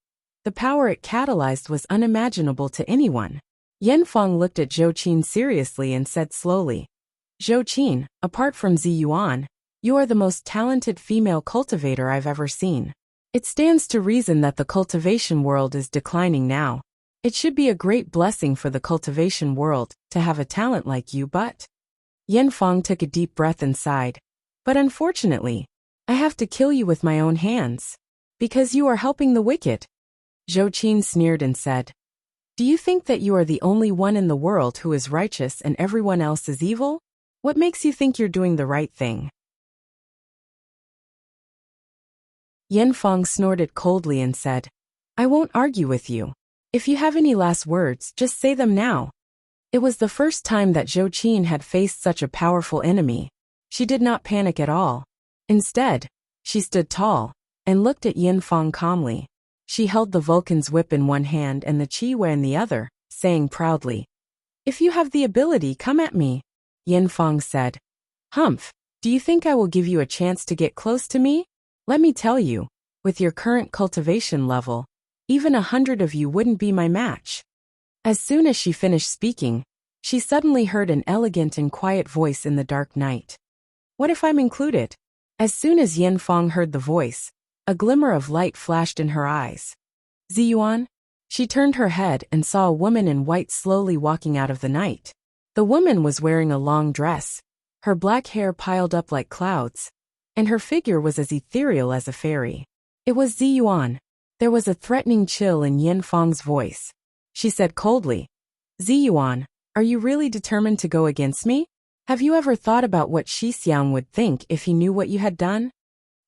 A: the power it catalyzed was unimaginable to anyone. Yan Fong looked at Zhou Qin seriously and said slowly, "Zhou Qin, apart from Zi Yuan, you are the most talented female cultivator I've ever seen. It stands to reason that the cultivation world is declining now. It should be a great blessing for the cultivation world to have a talent like you, but..." Yan Fong took a deep breath and sighed. "But unfortunately, I have to kill you with my own hands. Because you are helping the wicked." Zhou Qin sneered and said, "Do you think that you are the only one in the world who is righteous and everyone else is evil? What makes you think you're doing the right thing?" Yan Fong snorted coldly and said, "I won't argue with you. If you have any last words, just say them now." It was the first time that Zhou Qin had faced such a powerful enemy. She did not panic at all. Instead, she stood tall and looked at Yan Fong calmly. She held the Vulcan's whip in one hand and the Qi Wei in the other, saying proudly, "If you have the ability, come at me." Yan Fong said, "Humph, do you think I will give you a chance to get close to me? Let me tell you, with your current cultivation level, Even 100 of you wouldn't be my match. As soon as she finished speaking, she suddenly heard an elegant and quiet voice in the dark night. What if I'm included? As soon as Yin Fang heard the voice, a glimmer of light flashed in her eyes. Ziyuan? She turned her head and saw a woman in white slowly walking out of the night. The woman was wearing a long dress, her black hair piled up like clouds, and her figure was as ethereal as a fairy. It was Ziyuan. There was a threatening chill in Yin Fang's voice. She said coldly, Ziyuan, are you really determined to go against me? Have you ever thought about what Shi Xiang would think if he knew what you had done?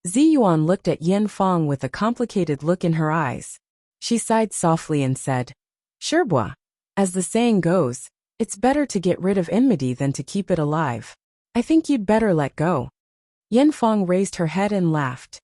A: Ziyuan looked at Yin Fang with a complicated look in her eyes. She sighed softly and said, Sherbois, as the saying goes, it's better to get rid of enmity than to keep it alive. I think you'd better let go. Yin Fang raised her head and laughed.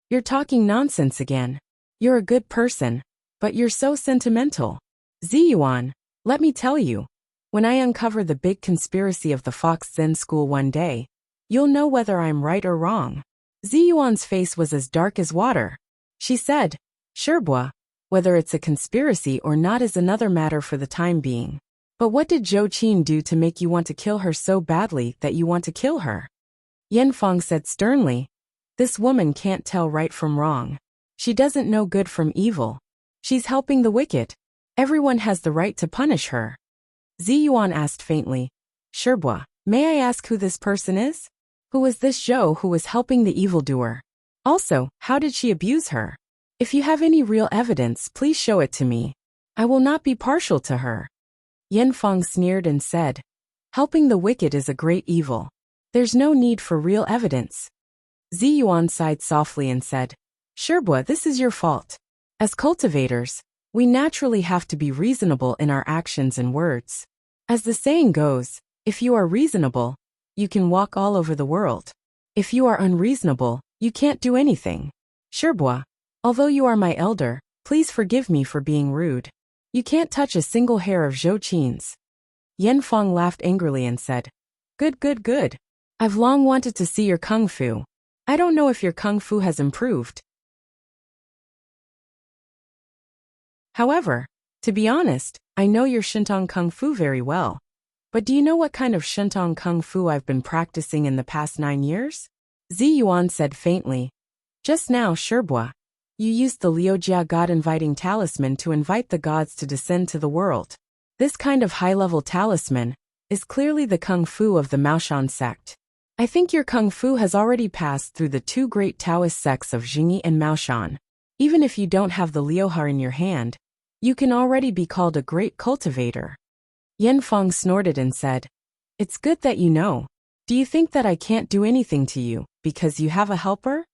A: You're talking nonsense again. You're a good person, but you're so sentimental. Ziyuan, let me tell you, when I uncover the big conspiracy of the Fox Zen school one day, you'll know whether I'm right or wrong. Ziyuan's face was as dark as water. She said, Sherbois, whether it's a conspiracy or not is another matter for the time being. But what did Zhou Qin do to make you want to kill her so badly that you want to kill her? Yin Fang said sternly, this woman can't tell right from wrong. She doesn't know good from evil. She's helping the wicked. Everyone has the right to punish her. Ziyuan asked faintly, Sherbois, may I ask who this person is? Who is this Zhou who was helping the evildoer? Also, how did she abuse her? If you have any real evidence, please show it to me. I will not be partial to her. Yin Fang sneered and said, helping the wicked is a great evil. There's no need for real evidence. Ziyuan sighed softly and said, Sherbois, this is your fault. As cultivators, we naturally have to be reasonable in our actions and words. As the saying goes, if you are reasonable, you can walk all over the world. If you are unreasonable, you can't do anything. Sherbois, although you are my elder, please forgive me for being rude. You can't touch a single hair of Zhou Qin's. Yin Fang laughed angrily and said, Good, good, good. I've long wanted to see your kung fu. I don't know if your kung fu has improved. However, to be honest, I know your Shentong kung fu very well. But do you know what kind of Shentong kung fu I've been practicing in the past 9 years? Ziyuan said faintly. Just now, Sherbois, you used the Liujia God-inviting talisman to invite the gods to descend to the world. This kind of high-level talisman is clearly the kung fu of the Maoshan sect. I think your kung fu has already passed through the two great Taoist sects of Jingyi and Maoshan. Even if you don't have the Liuha in your hand, you can already be called a great cultivator. Yin Fang snorted and said, It's good that you know. Do you think that I can't do anything to you, because you have a helper?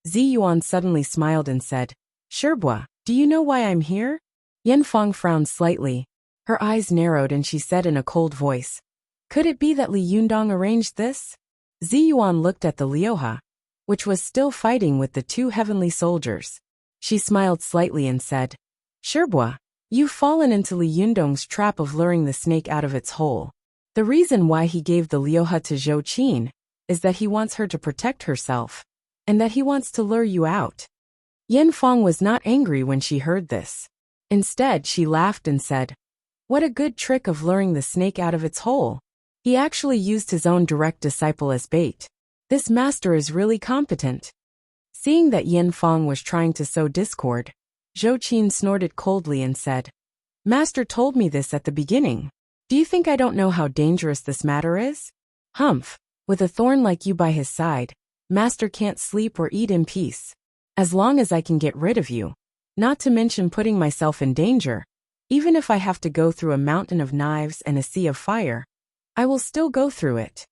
A: Ziyuan suddenly smiled and said, Sherbois, do you know why I'm here? Yin Fang frowned slightly. Her eyes narrowed and she said in a cold voice, Could it be that Li Yundong arranged this? Ziyuan looked at the Liuha, which was still fighting with the two heavenly soldiers. She smiled slightly and said, Sherbois, you've fallen into Li Yundong's trap of luring the snake out of its hole. The reason why he gave the Liuha to Zhou Qin is that he wants her to protect herself, and that he wants to lure you out. Yin Fang was not angry when she heard this. Instead, she laughed and said, What a good trick of luring the snake out of its hole. He actually used his own direct disciple as bait. This master is really competent. Seeing that Yin Fang was trying to sow discord, Zhou Qin snorted coldly and said, Master told me this at the beginning. Do you think I don't know how dangerous this matter is? Humph, with a thorn like you by his side, Master can't sleep or eat in peace. As long as I can get rid of you, not to mention putting myself in danger, even if I have to go through a mountain of knives and a sea of fire, I will still go through it.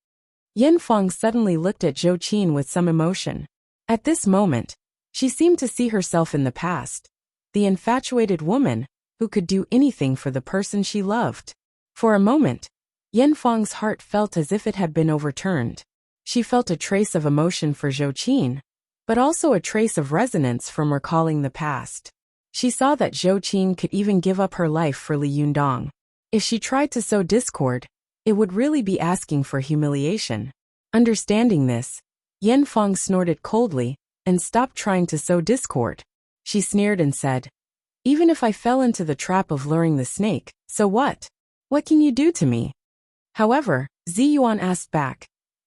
A: Yin Fang suddenly looked at Zhou Qin with some emotion. At this moment, she seemed to see herself in the past, the infatuated woman who could do anything for the person she loved. For a moment, Yin Fang's heart felt as if it had been overturned. She felt a trace of emotion for Zhou Qin, but also a trace of resonance from recalling the past. She saw that Zhou Qin could even give up her life for Li Yundong. If she tried to sow discord, it would really be asking for humiliation. Understanding this, Yin Fang snorted coldly and stopped trying to sow discord. She sneered and said, Even if I fell into the trap of luring the snake, so what? What can you do to me? However, Ziyuan asked back.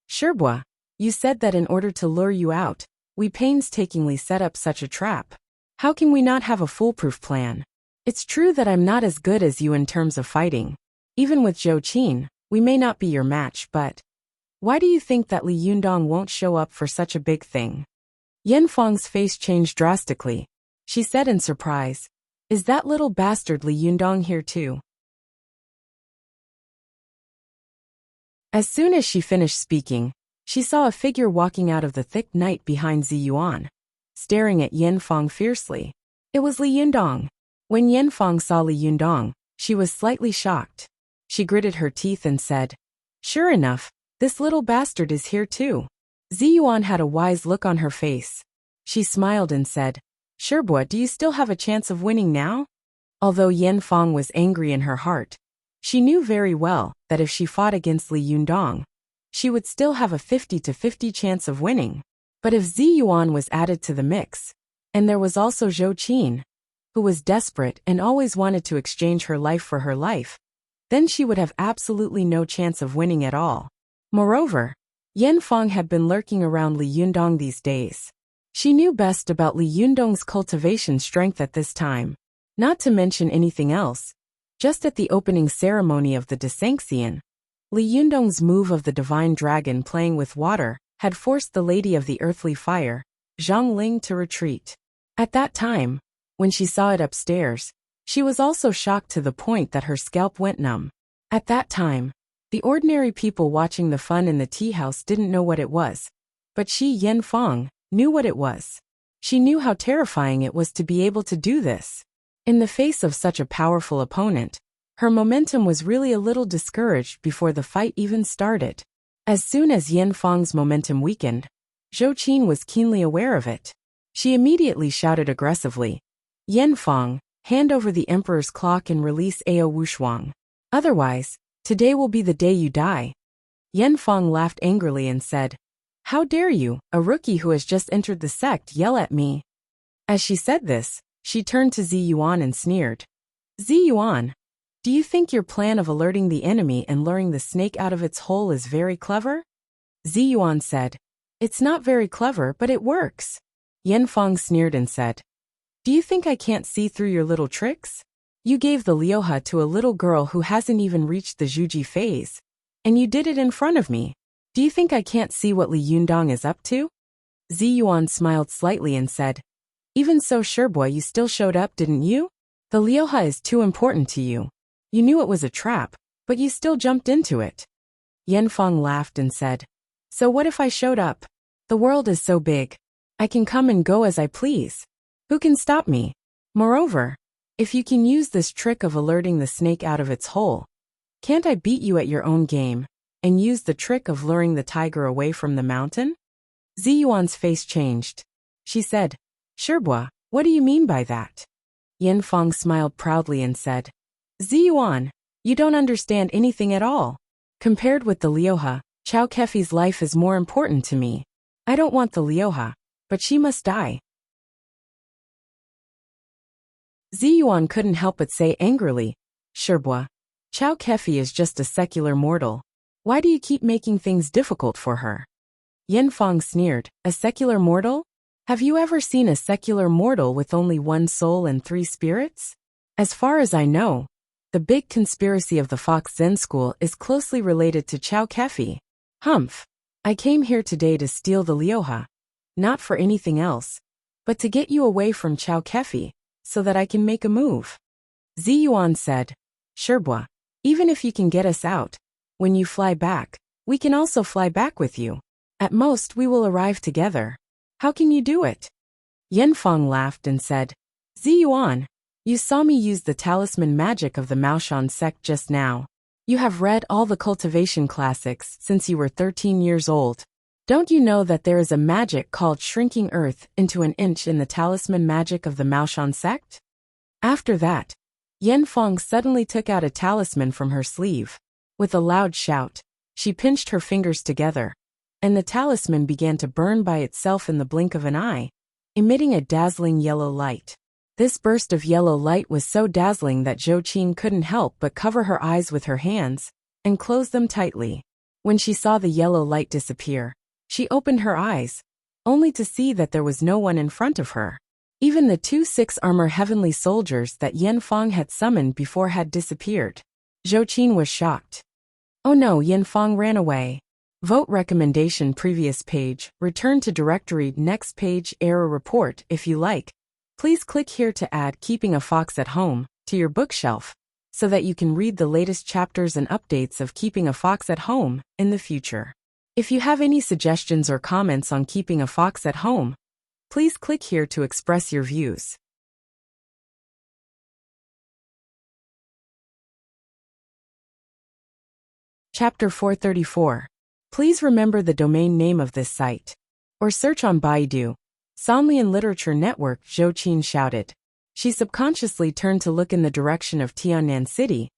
A: Shirbois, you said that in order to lure you out, we painstakingly set up such a trap. How can we not have a foolproof plan? It's true that I'm not as good as you in terms of fighting. Even with Zhou Qin, we may not be your match, but why do you think that Li Yundong won't show up for such a big thing? Yan Fang's face changed drastically. She said in surprise, is that little bastard Li Yundong here too? As soon as she finished speaking, she saw a figure walking out of the thick night behind Ziyuan, staring at Yan Fang fiercely. It was Li Yundong. When Yan Fang saw Li Yundong, she was slightly shocked. She gritted her teeth and said, sure enough, this little bastard is here too. Ziyuan had a wise look on her face. She smiled and said, Shirbois, do you still have a chance of winning now? Although Yan Fang was angry in her heart, she knew very well that if she fought against Li Yundong, she would still have a 50-50 chance of winning. But if Ziyuan was added to the mix, and there was also Zhou Qin, who was desperate and always wanted to exchange her life for her life, then she would have absolutely no chance of winning at all. Moreover, Yan Fang had been lurking around Li Yundong these days. She knew best about Li Yundong's cultivation strength at this time. Not to mention anything else, just at the opening ceremony of the Desanxian, Li Yundong's move of the divine dragon playing with water had forced the Lady of the Earthly Fire, Zhang Ling, to retreat. At that time, when she saw it upstairs, she was also shocked to the point that her scalp went numb. At that time, the ordinary people watching the fun in the tea house didn't know what it was, but she, Yan Fang, knew what it was. She knew how terrifying it was to be able to do this. In the face of such a powerful opponent, her momentum was really a little discouraged before the fight even started. As soon as Yan Fang's momentum weakened, Zhou Qin was keenly aware of it. She immediately shouted aggressively, Yan Fang, hand over the Emperor's clock and release Ao Wushuang. Otherwise, today will be the day you die. Yan Fang laughed angrily and said, how dare you, a rookie who has just entered the sect, yell at me? As she said this, she turned to Ziyuan and sneered. Ziyuan, do you think your plan of alerting the enemy and luring the snake out of its hole is very clever? Ziyuan said, it's not very clever, but it works. Yan Fang sneered and said, do you think I can't see through your little tricks? You gave the Liuha to a little girl who hasn't even reached the Zhuji phase, and you did it in front of me. Do you think I can't see what Li Yundong is up to? Ziyuan smiled slightly and said, even so, Shirbois, you still showed up, didn't you? The Liuha is too important to you. You knew it was a trap, but you still jumped into it. Yan Fang laughed and said, so what if I showed up? The world is so big. I can come and go as I please. Who can stop me? Moreover, if you can use this trick of alerting the snake out of its hole, can't I beat you at your own game, and use the trick of luring the tiger away from the mountain? Ziyuan's face changed. She said, Shirbois, what do you mean by that? Yan Fang smiled proudly and said, Ziyuan, you don't understand anything at all. Compared with the Liuha, Chao Kefi's life is more important to me. I don't want the Liuha, but she must die. Ziyuan couldn't help but say angrily, Shirbois, Chao Kefi is just a secular mortal. Why do you keep making things difficult for her? Yan Fang sneered, a secular mortal? Have you ever seen a secular mortal with only one soul and 3 spirits? As far as I know, the big conspiracy of the Fox Zen School is closely related to Chao Kefi. Humph. I came here today to steal the Liuha, not for anything else, but to get you away from Chao Kefi, so that I can make a move. Ziyuan said, Shirbois, even if you can get us out, when you fly back, we can also fly back with you. At most we will arrive together. How can you do it? Yan Fang laughed and said, Ziyuan, you saw me use the talisman magic of the Maoshan sect just now. You have read all the cultivation classics since you were 13 years old. Don't you know that there is a magic called shrinking earth into an inch in the talisman magic of the Maoshan sect? After that, Yan Fang suddenly took out a talisman from her sleeve. With a loud shout, she pinched her fingers together, and the talisman began to burn by itself in the blink of an eye, emitting a dazzling yellow light. This burst of yellow light was so dazzling that Zhou Qin couldn't help but cover her eyes with her hands and close them tightly. When she saw the yellow light disappear, she opened her eyes, only to see that there was no one in front of her. Even the 2 6-armor heavenly soldiers that Yan Fang had summoned before had disappeared. Zhou Qin was shocked. Oh no, Yan Fang ran away. Vote recommendation previous page, return to directory next page error report if you like. Please click here to add Keeping a Fox at Home to your bookshelf so that you can read the latest chapters and updates of Keeping a Fox at Home in the future. If you have any suggestions or comments on Keeping a Fox at Home, please click here to express your views. Chapter 434. Please remember the domain name of this site. Or search on Baidu. Sanlian Literature Network, Zhou Qin shouted. She subconsciously turned to look in the direction of Tiannan City,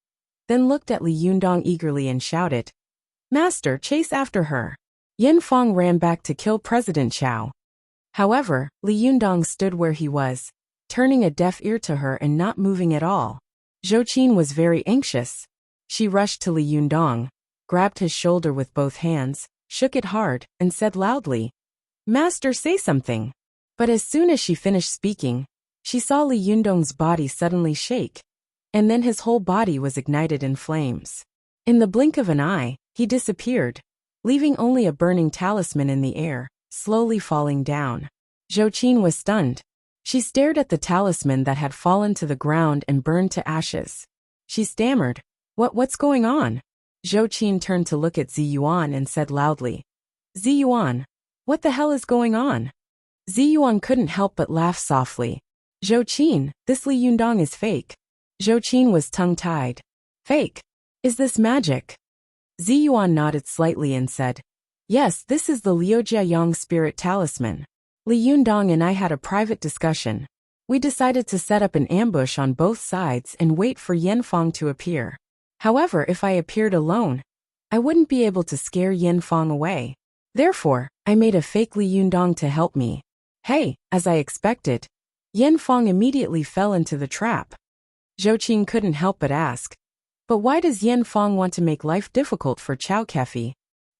A: then looked at Li Yundong eagerly and shouted, Master, chase after her. Yan Fang ran back to kill President Chao. However, Li Yundong stood where he was, turning a deaf ear to her and not moving at all. Zhou Qin was very anxious. She rushed to Li Yundong, grabbed his shoulder with both hands, shook it hard, and said loudly, Master, say something. But as soon as she finished speaking, she saw Li Yundong's body suddenly shake, and then his whole body was ignited in flames. In the blink of an eye, he disappeared, leaving only a burning talisman in the air, slowly falling down. Zhou Qin was stunned. She stared at the talisman that had fallen to the ground and burned to ashes. She stammered, What's going on? Zhou Qin turned to look at Ziyuan and said loudly, Ziyuan, what the hell is going on? Ziyuan couldn't help but laugh softly. Zhou Qin, this Li Yundong is fake. Zhou Qin was tongue-tied. Fake? Is this magic? Ziyuan nodded slightly and said, Yes, this is the Liujiayang spirit talisman. Li Yundong and I had a private discussion. We decided to set up an ambush on both sides and wait for Yan Fang to appear. However, if I appeared alone, I wouldn't be able to scare Yan Fang away. Therefore, I made a fake Li Yundong to help me. Hey, as I expected, Yan Fang immediately fell into the trap. Zhou Qin couldn't help but ask, But why does Yan Fang want to make life difficult for Chao Kefi?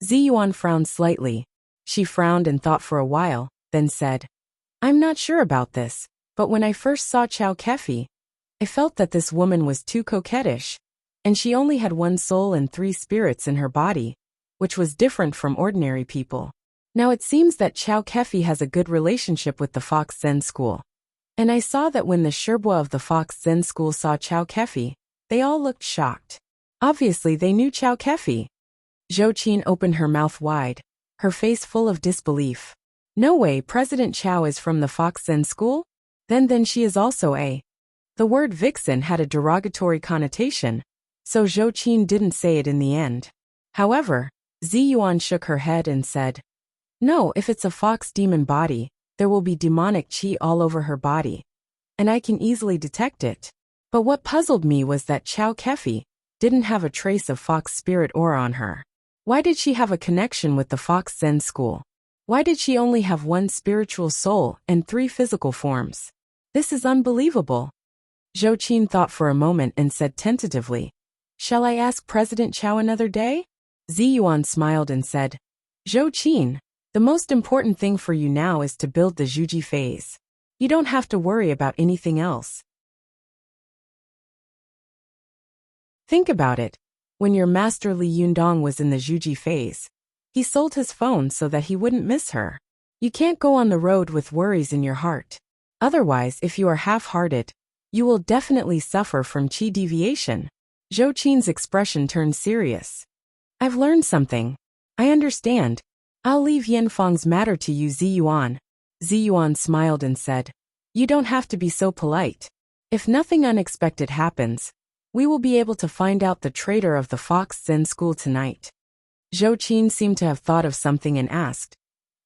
A: Ziyuan frowned slightly. She frowned and thought for a while, then said, I'm not sure about this, but when I first saw Chao Kefi, I felt that this woman was too coquettish, and she only had 1 soul and 3 spirits in her body, which was different from ordinary people. Now it seems that Chao Kefi has a good relationship with the Fox Zen School. And I saw that when the Sherbois of the Fox Zen School saw Chao Kefi, they all looked shocked. Obviously they knew Chao Kefi. Zhou Qin opened her mouth wide, her face full of disbelief. No way, President Chao is from the Fox Zen School? Then she is also a... The word vixen had a derogatory connotation, so Zhou Qin didn't say it in the end. However, Ziyuan shook her head and said, No, if it's a fox demon body, there will be demonic qi all over her body, and I can easily detect it. But what puzzled me was that Chao Kefi didn't have a trace of fox spirit aura on her. Why did she have a connection with the Fox Zen School? Why did she only have 1 spiritual soul and 3 physical forms? This is unbelievable. Zhou Qin thought for a moment and said tentatively, Shall I ask President Chao another day? Ziyuan smiled and said, Zhou Qin, the most important thing for you now is to build the Zhuji phase. You don't have to worry about anything else. Think about it. When your master Li Yundong was in the Zhuji phase, he sold his phone so that he wouldn't miss her. You can't go on the road with worries in your heart. Otherwise, if you are half-hearted, you will definitely suffer from qi deviation. Zhou Qin's expression turned serious. I've learned something. I understand. I'll leave Yan Fang's matter to you, Ziyuan. Ziyuan smiled and said, You don't have to be so polite. If nothing unexpected happens, we will be able to find out the traitor of the Fox Zen School tonight. Zhou Qin seemed to have thought of something and asked,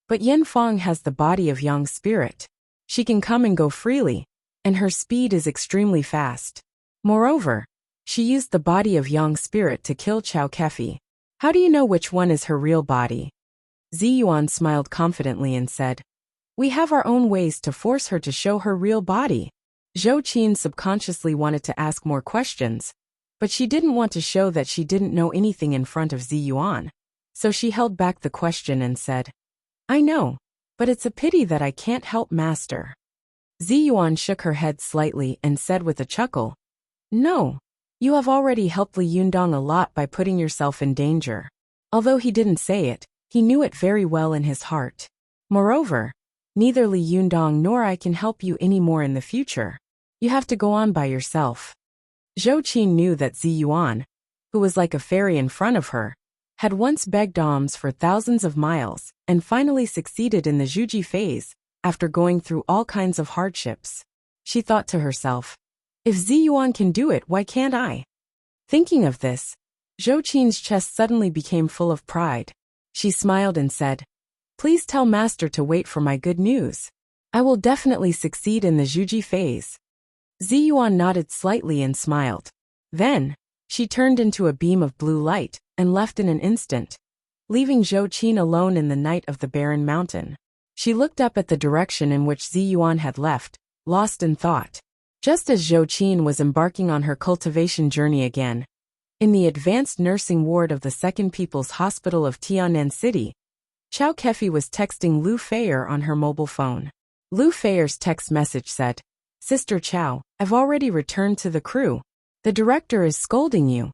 A: But Yan Fang has the body of Yang spirit. She can come and go freely, and her speed is extremely fast. Moreover, she used the body of Yang spirit to kill Chao Kefi. How do you know which one is her real body? Ziyuan smiled confidently and said, We have our own ways to force her to show her real body. Zhou Qin subconsciously wanted to ask more questions, but she didn't want to show that she didn't know anything in front of Ziyuan, so she held back the question and said, I know, but it's a pity that I can't help master. Ziyuan shook her head slightly and said with a chuckle, No, you have already helped Li Yundong a lot by putting yourself in danger. Although he didn't say it, he knew it very well in his heart. Moreover, neither Li Yundong nor I can help you anymore in the future. You have to go on by yourself. Zhou Qin knew that Ziyuan, who was like a fairy in front of her, had once begged alms for thousands of miles and finally succeeded in the Zhuji phase after going through all kinds of hardships. She thought to herself, if Ziyuan can do it, why can't I? Thinking of this, Zhou Qin's chest suddenly became full of pride. She smiled and said, Please tell master to wait for my good news. I will definitely succeed in the Zhuji phase. Ziyuan nodded slightly and smiled. Then, she turned into a beam of blue light and left in an instant, leaving Zhou Qin alone in the night of the barren mountain. She looked up at the direction in which Ziyuan had left, lost in thought. Just as Zhou Qin was embarking on her cultivation journey again, in the advanced nursing ward of the Second People's Hospital of Tianan City, Chao Kefi was texting Lu Feier on her mobile phone. Lu Feier's text message said, Sister Chao, I've already returned to the crew. The director is scolding you.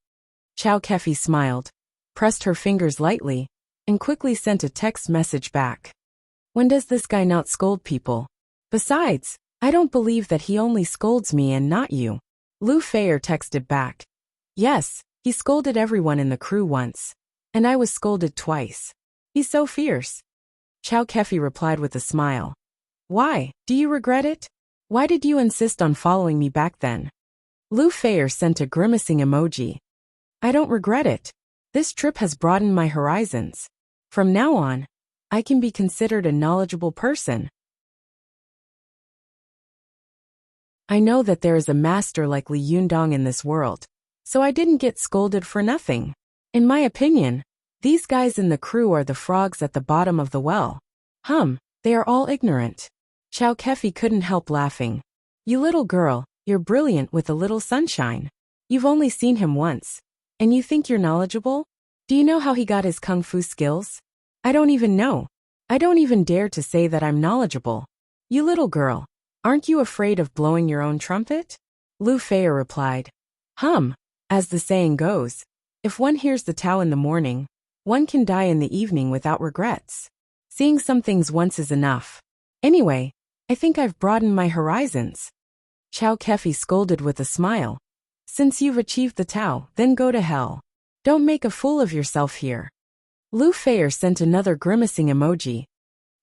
A: Chao Kefi smiled, pressed her fingers lightly, and quickly sent a text message back. When does this guy not scold people? Besides, I don't believe that he only scolds me and not you. Lu Feier texted back. Yes, he scolded everyone in the crew once. And I was scolded twice. He's so fierce. Chao Kefi replied with a smile. Why, do you regret it? Why did you insist on following me back then? Lu Feier sent a grimacing emoji. I don't regret it. This trip has broadened my horizons. From now on, I can be considered a knowledgeable person. I know that there is a master like Li Yundong in this world, so I didn't get scolded for nothing. In my opinion, these guys in the crew are the frogs at the bottom of the well. They are all ignorant. Chao Kefi couldn't help laughing. You little girl, you're brilliant with a little sunshine. You've only seen him once, and you think you're knowledgeable? Do you know how he got his kung fu skills? I don't even know. I don't even dare to say that I'm knowledgeable. You little girl, aren't you afraid of blowing your own trumpet? Lu Feier replied. As the saying goes, if one hears the Tao in the morning, one can die in the evening without regrets. Seeing some things once is enough. Anyway, I think I've broadened my horizons. Chao Kefi scolded with a smile. Since you've achieved the Tao, then go to hell. Don't make a fool of yourself here. Lu Feier sent another grimacing emoji.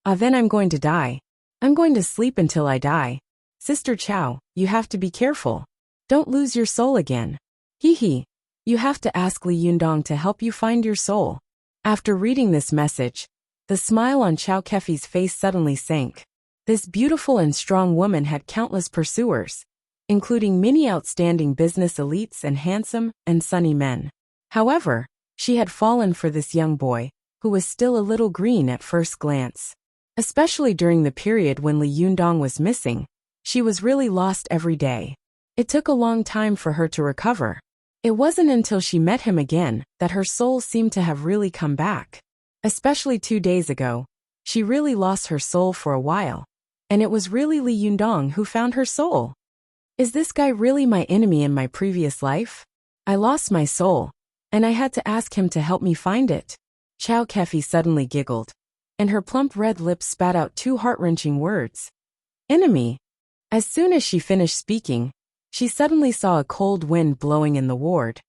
A: Then I'm going to die. I'm going to sleep until I die. Sister Chao, you have to be careful. Don't lose your soul again. Hee. You have to ask Li Yundong to help you find your soul. After reading this message, the smile on Chao Kefi's face suddenly sank. This beautiful and strong woman had countless pursuers, including many outstanding business elites and handsome and sunny men. However, she had fallen for this young boy, who was still a little green at first glance. Especially during the period when Li Yundong was missing, she was really lost every day. It took a long time for her to recover. It wasn't until she met him again that her soul seemed to have really come back. Especially 2 days ago, she really lost her soul for a while. And it was really Li Yundong who found her soul. Is this guy really my enemy in my previous life? I lost my soul, and I had to ask him to help me find it. Chao Kefi suddenly giggled, and her plump red lips spat out 2 heart-wrenching words. Enemy. As soon as she finished speaking, she suddenly saw a cold wind blowing in the ward,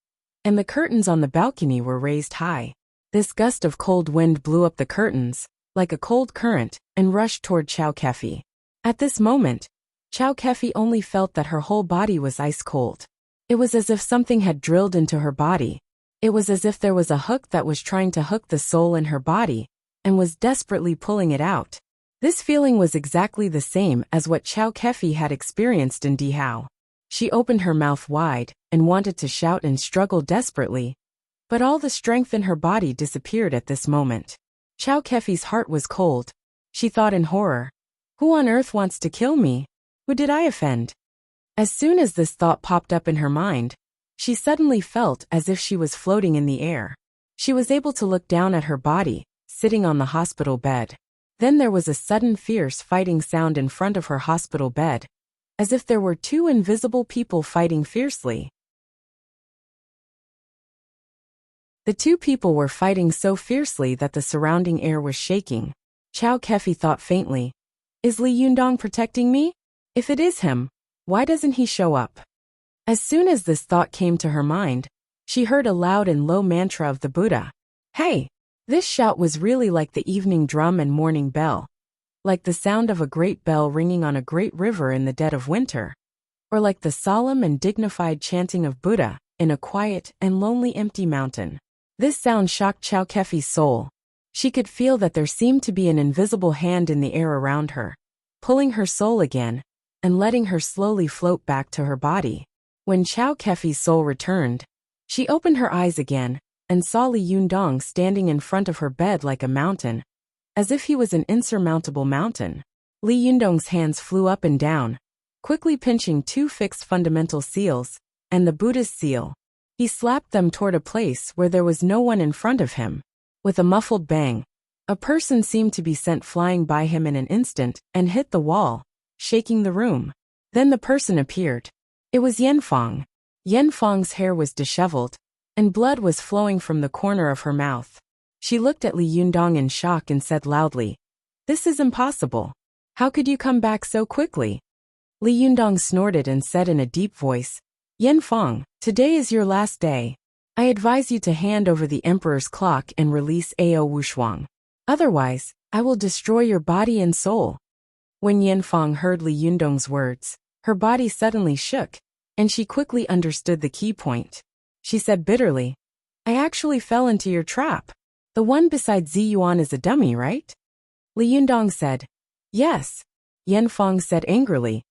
A: and the curtains on the balcony were raised high. This gust of cold wind blew up the curtains, like a cold current, and rushed toward Chao Kefi. At this moment, Chao Kefi only felt that her whole body was ice cold. It was as if something had drilled into her body. It was as if there was a hook that was trying to hook the soul in her body, and was desperately pulling it out. This feeling was exactly the same as what Chao Kefi had experienced in Dihao. She opened her mouth wide, and wanted to shout and struggle desperately, but all the strength in her body disappeared at this moment. Chao Kefi's heart was cold. She thought in horror, who on earth wants to kill me? Who did I offend? As soon as this thought popped up in her mind, she suddenly felt as if she was floating in the air. She was able to look down at her body, sitting on the hospital bed. Then there was a sudden fierce fighting sound in front of her hospital bed, as if there were two invisible people fighting fiercely. The two people were fighting so fiercely that the surrounding air was shaking. Chow Kefi thought faintly, "Is Li Yundong protecting me? If it is him, why doesn't he show up?" As soon as this thought came to her mind, she heard a loud and low mantra of the Buddha. Hey! This shout was really like the evening drum and morning bell, like the sound of a great bell ringing on a great river in the dead of winter, or like the solemn and dignified chanting of Buddha in a quiet and lonely empty mountain. This sound shocked Chow Kefi's soul. She could feel that there seemed to be an invisible hand in the air around her, pulling her soul again and letting her slowly float back to her body. When Chow Kefi's soul returned, she opened her eyes again and saw Li Yundong standing in front of her bed like a mountain, as if he was an insurmountable mountain. Li Yundong's hands flew up and down, quickly pinching two fixed fundamental seals and the Buddhist seal. He slapped them toward a place where there was no one in front of him. With a muffled bang, a person seemed to be sent flying by him in an instant and hit the wall, shaking the room. Then the person appeared. It was Yanfang. Yanfang's hair was disheveled, and blood was flowing from the corner of her mouth. She looked at Li Yundong in shock and said loudly, "This is impossible. How could you come back so quickly?" Li Yundong snorted and said in a deep voice, "Yanfang, today is your last day. I advise you to hand over the emperor's clock and release Ao Wushuang. Otherwise, I will destroy your body and soul." When Yanfang heard Li Yundong's words, her body suddenly shook, and she quickly understood the key point. She said bitterly, "I actually fell into your trap. The one beside Ziyuan is a dummy, right?" Li Yundong said, "Yes." Yanfang said angrily,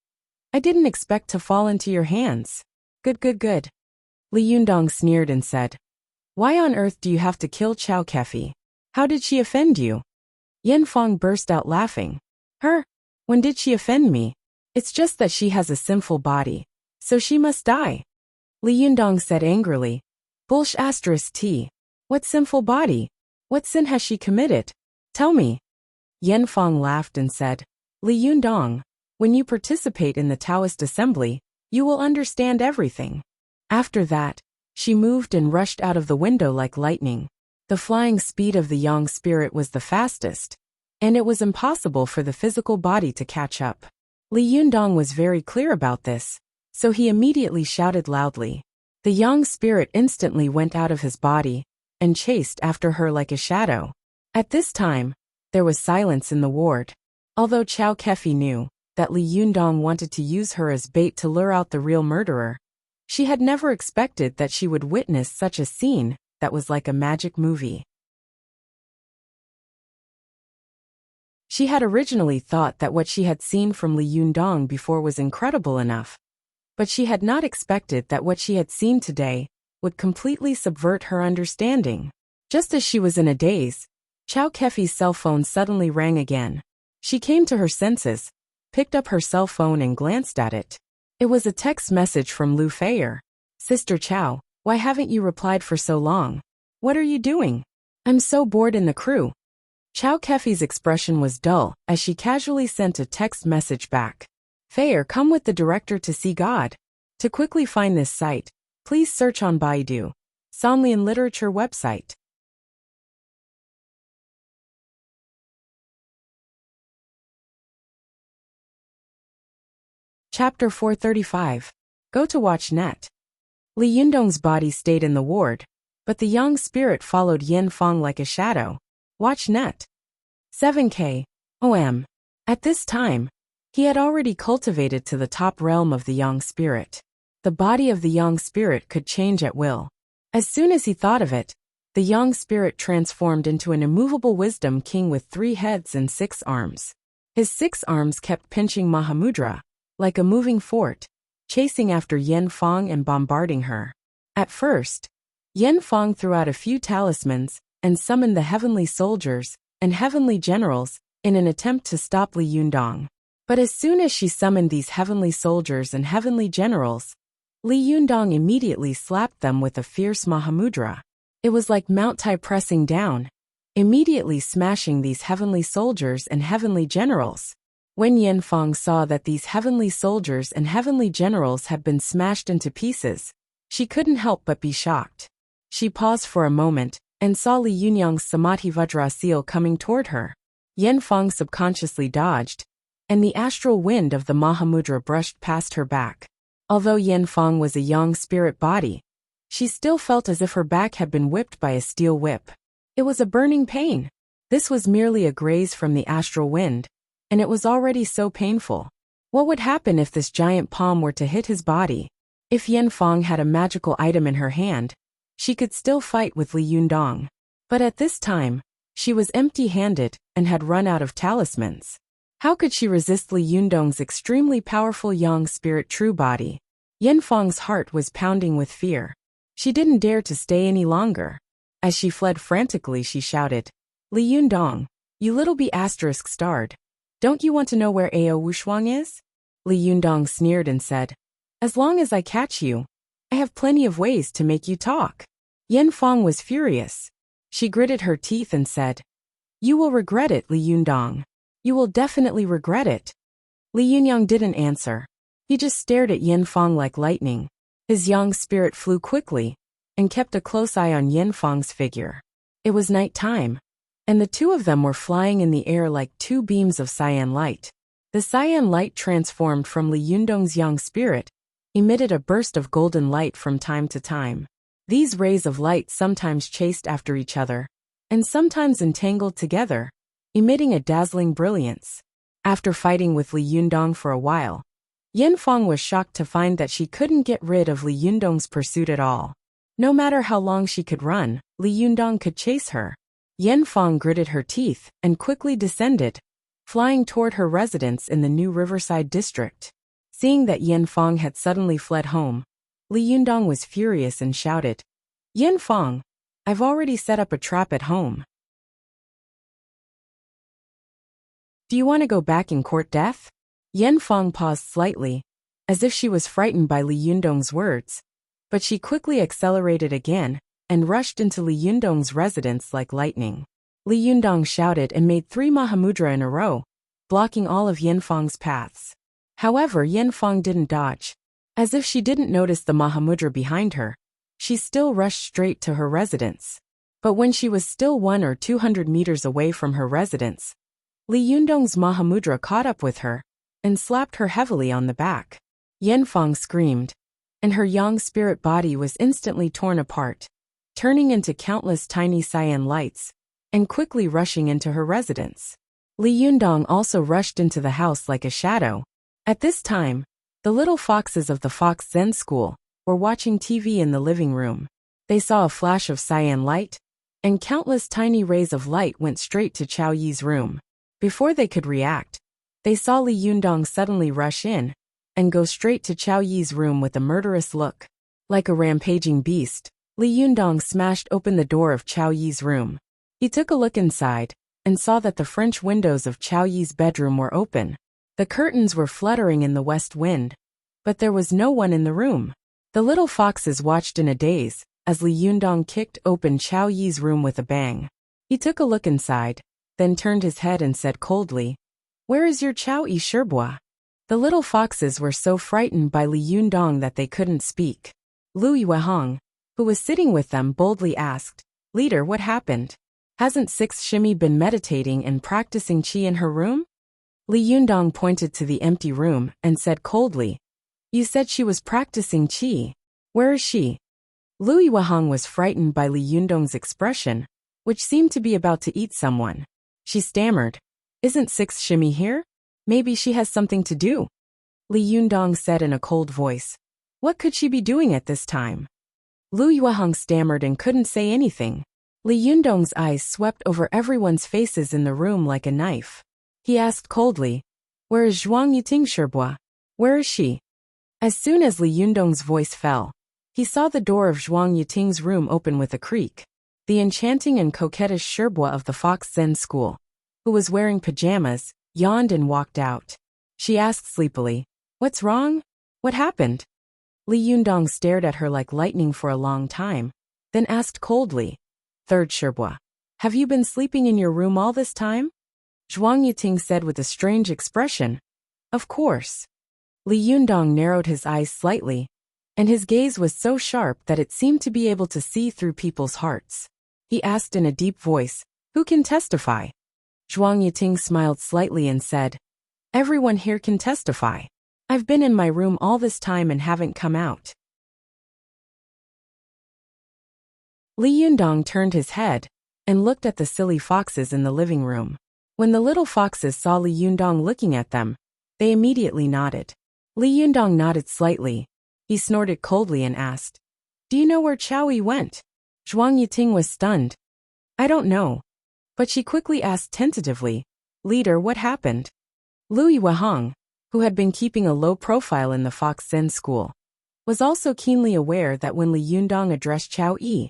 A: "I didn't expect to fall into your hands." Good. Li Yundong sneered and said, "Why on earth do you have to kill Chow Kefi? How did she offend you?" Yanfang burst out laughing. "Her? When did she offend me? It's just that she has a sinful body, so she must die." Li Yundong said angrily, "T. What sinful body? What sin has she committed? Tell me." Yanfang laughed and said, "Li Yundong, when you participate in the Taoist assembly, you will understand everything." After that, she moved and rushed out of the window like lightning. The flying speed of the Yang spirit was the fastest, and it was impossible for the physical body to catch up. Li Yundong was very clear about this, so he immediately shouted loudly. The Yang spirit instantly went out of his body and chased after her like a shadow. At this time, there was silence in the ward. Although Chow Kefi knew that Li Yundong wanted to use her as bait to lure out the real murderer, she had never expected that she would witness such a scene that was like a magic movie. She had originally thought that what she had seen from Li Yundong before was incredible enough, but she had not expected that what she had seen today would completely subvert her understanding. Just as she was in a daze, Chow Kefi's cell phone suddenly rang again. She came to her senses, picked up her cell phone and glanced at it. It was a text message from Lu Feier. "Sister Chow, why haven't you replied for so long? What are you doing? I'm so bored in the crew." Chow Kefi's expression was dull as she casually sent a text message back. "Feier, come with the director to see God. To quickly find this site, please search on Baidu, Sanlian Literature website." Chapter 435. Go to watch net. Li Yundong's body stayed in the ward, but the Yang spirit followed Yanfang like a shadow. Watch net. 7K. OM. At this time, he had already cultivated to the top realm of the Yang spirit. The body of the Yang spirit could change at will. As soon as he thought of it, the Yang spirit transformed into an immovable wisdom king with 3 heads and 6 arms. His 6 arms kept pinching Mahamudra, like a moving fort, chasing after Yanfang and bombarding her. At first, Yanfang threw out a few talismans and summoned the heavenly soldiers and heavenly generals in an attempt to stop Li Yundong. But as soon as she summoned these heavenly soldiers and heavenly generals, Li Yundong immediately slapped them with a fierce Mahamudra. It was like Mount Tai pressing down, immediately smashing these heavenly soldiers and heavenly generals. When Yanfang saw that these heavenly soldiers and heavenly generals had been smashed into pieces, she couldn't help but be shocked. She paused for a moment and saw Li Yunyang's Samadhi Vajra seal coming toward her. Yanfang subconsciously dodged, and the astral wind of the Mahamudra brushed past her back. Although Yanfang was a yang spirit body, she still felt as if her back had been whipped by a steel whip. It was a burning pain. This was merely a graze from the astral wind, and it was already so painful. What would happen if this giant palm were to hit his body? If Yanfang had a magical item in her hand, she could still fight with Li Yundong. But at this time, she was empty-handed and had run out of talismans. How could she resist Li Yundong's extremely powerful yang spirit true body? Yanfang's heart was pounding with fear. She didn't dare to stay any longer. As she fled frantically, she shouted, "Li Yundong, you little B*****, don't you want to know where Ao Wushuang is?" Li Yundong sneered and said, "As long as I catch you, I have plenty of ways to make you talk." Yanfang was furious. She gritted her teeth and said, "You will regret it, Li Yundong. You will definitely regret it." Li Yunyang didn't answer. He just stared at Yanfang like lightning. His yang spirit flew quickly and kept a close eye on Yanfang's figure. It was night time, and the two of them were flying in the air like two beams of cyan light. The cyan light transformed from Li Yundong's yang spirit, emitted a burst of golden light from time to time. These rays of light sometimes chased after each other, and sometimes entangled together, emitting a dazzling brilliance. After fighting with Li Yundong for a while, Yanfang was shocked to find that she couldn't get rid of Li Yundong's pursuit at all. No matter how long she could run, Li Yundong could chase her. Yanfang gritted her teeth and quickly descended, flying toward her residence in the new Riverside district. Seeing that Yanfang had suddenly fled home, Li Yundong was furious and shouted, "Yanfang, I've already set up a trap at home. Do you want to go back and court death?" Yanfang paused slightly, as if she was frightened by Li Yundong's words, but she quickly accelerated again and rushed into Li Yundong's residence like lightning. Li Yundong shouted and made 3 Mahamudra in a row, blocking all of Yanfang's paths. However, Yanfang didn't dodge. As if she didn't notice the Mahamudra behind her, she still rushed straight to her residence. But when she was still 100 or 200 meters away from her residence, Li Yundong's Mahamudra caught up with her and slapped her heavily on the back. Yanfang screamed, and her yang spirit body was instantly torn apart, turning into countless tiny cyan lights, and quickly rushing into her residence. Li Yundong also rushed into the house like a shadow. At this time, the little foxes of the Fox Zen School were watching TV in the living room. They saw a flash of cyan light, and countless tiny rays of light went straight to Chao Yi's room. Before they could react, they saw Li Yundong suddenly rush in and go straight to Chao Yi's room with a murderous look. Like a rampaging beast, Li Yundong smashed open the door of Chao Yi's room. He took a look inside and saw that the French windows of Chao Yi's bedroom were open. The curtains were fluttering in the west wind, but there was no one in the room. The little foxes watched in a daze as Li Yundong kicked open Chao Yi's room with a bang. He took a look inside, then turned his head and said coldly, "Where is your Chao Yi Shirbois?" The little foxes were so frightened by Li Yundong that they couldn't speak. Lu Yuehong, who was sitting with them, boldly asked, "Leader, what happened? Hasn't Six Shimi been meditating and practicing qi in her room?" Li Yundong pointed to the empty room and said coldly, "You said she was practicing qi. Where is she?" Lu Yuehong was frightened by Li Yundong's expression, which seemed to be about to eat someone. She stammered, "Isn't Six Shimi here? Maybe she has something to do." Li Yundong said in a cold voice, "What could she be doing at this time?" Lu Yuehong stammered and couldn't say anything. Li Yundong's eyes swept over everyone's faces in the room like a knife. He asked coldly, "Where is Zhuang Yiting Shirbois? Where is she?" As soon as Li Yundong's voice fell, he saw the door of Zhuang Yiting's room open with a creak. The enchanting and coquettish Shirbois of the Fox Zen School, who was wearing pajamas, yawned and walked out. She asked sleepily. What's wrong? What happened? Li Yundong stared at her like lightning for a long time, then asked coldly. Third Sherbua. Have you been sleeping in your room all this time? Zhuang Yiting said with a strange expression. Of course. Li Yundong narrowed his eyes slightly, and his gaze was so sharp that it seemed to be able to see through people's hearts. He asked in a deep voice, Who can testify? Zhuang Yiting smiled slightly and said, Everyone here can testify. I've been in my room all this time and haven't come out. Li Yundong turned his head and looked at the silly foxes in the living room. When the little foxes saw Li Yundong looking at them, they immediately nodded. Li Yundong nodded slightly. He snorted coldly and asked, Do you know where Chao Yi went? Zhuang Yiting was stunned. I don't know. But she quickly asked tentatively, Leader, what happened? Lu Yuehong, who had been keeping a low profile in the Fox Zen school, was also keenly aware that when Li Yundong addressed Chao Yi,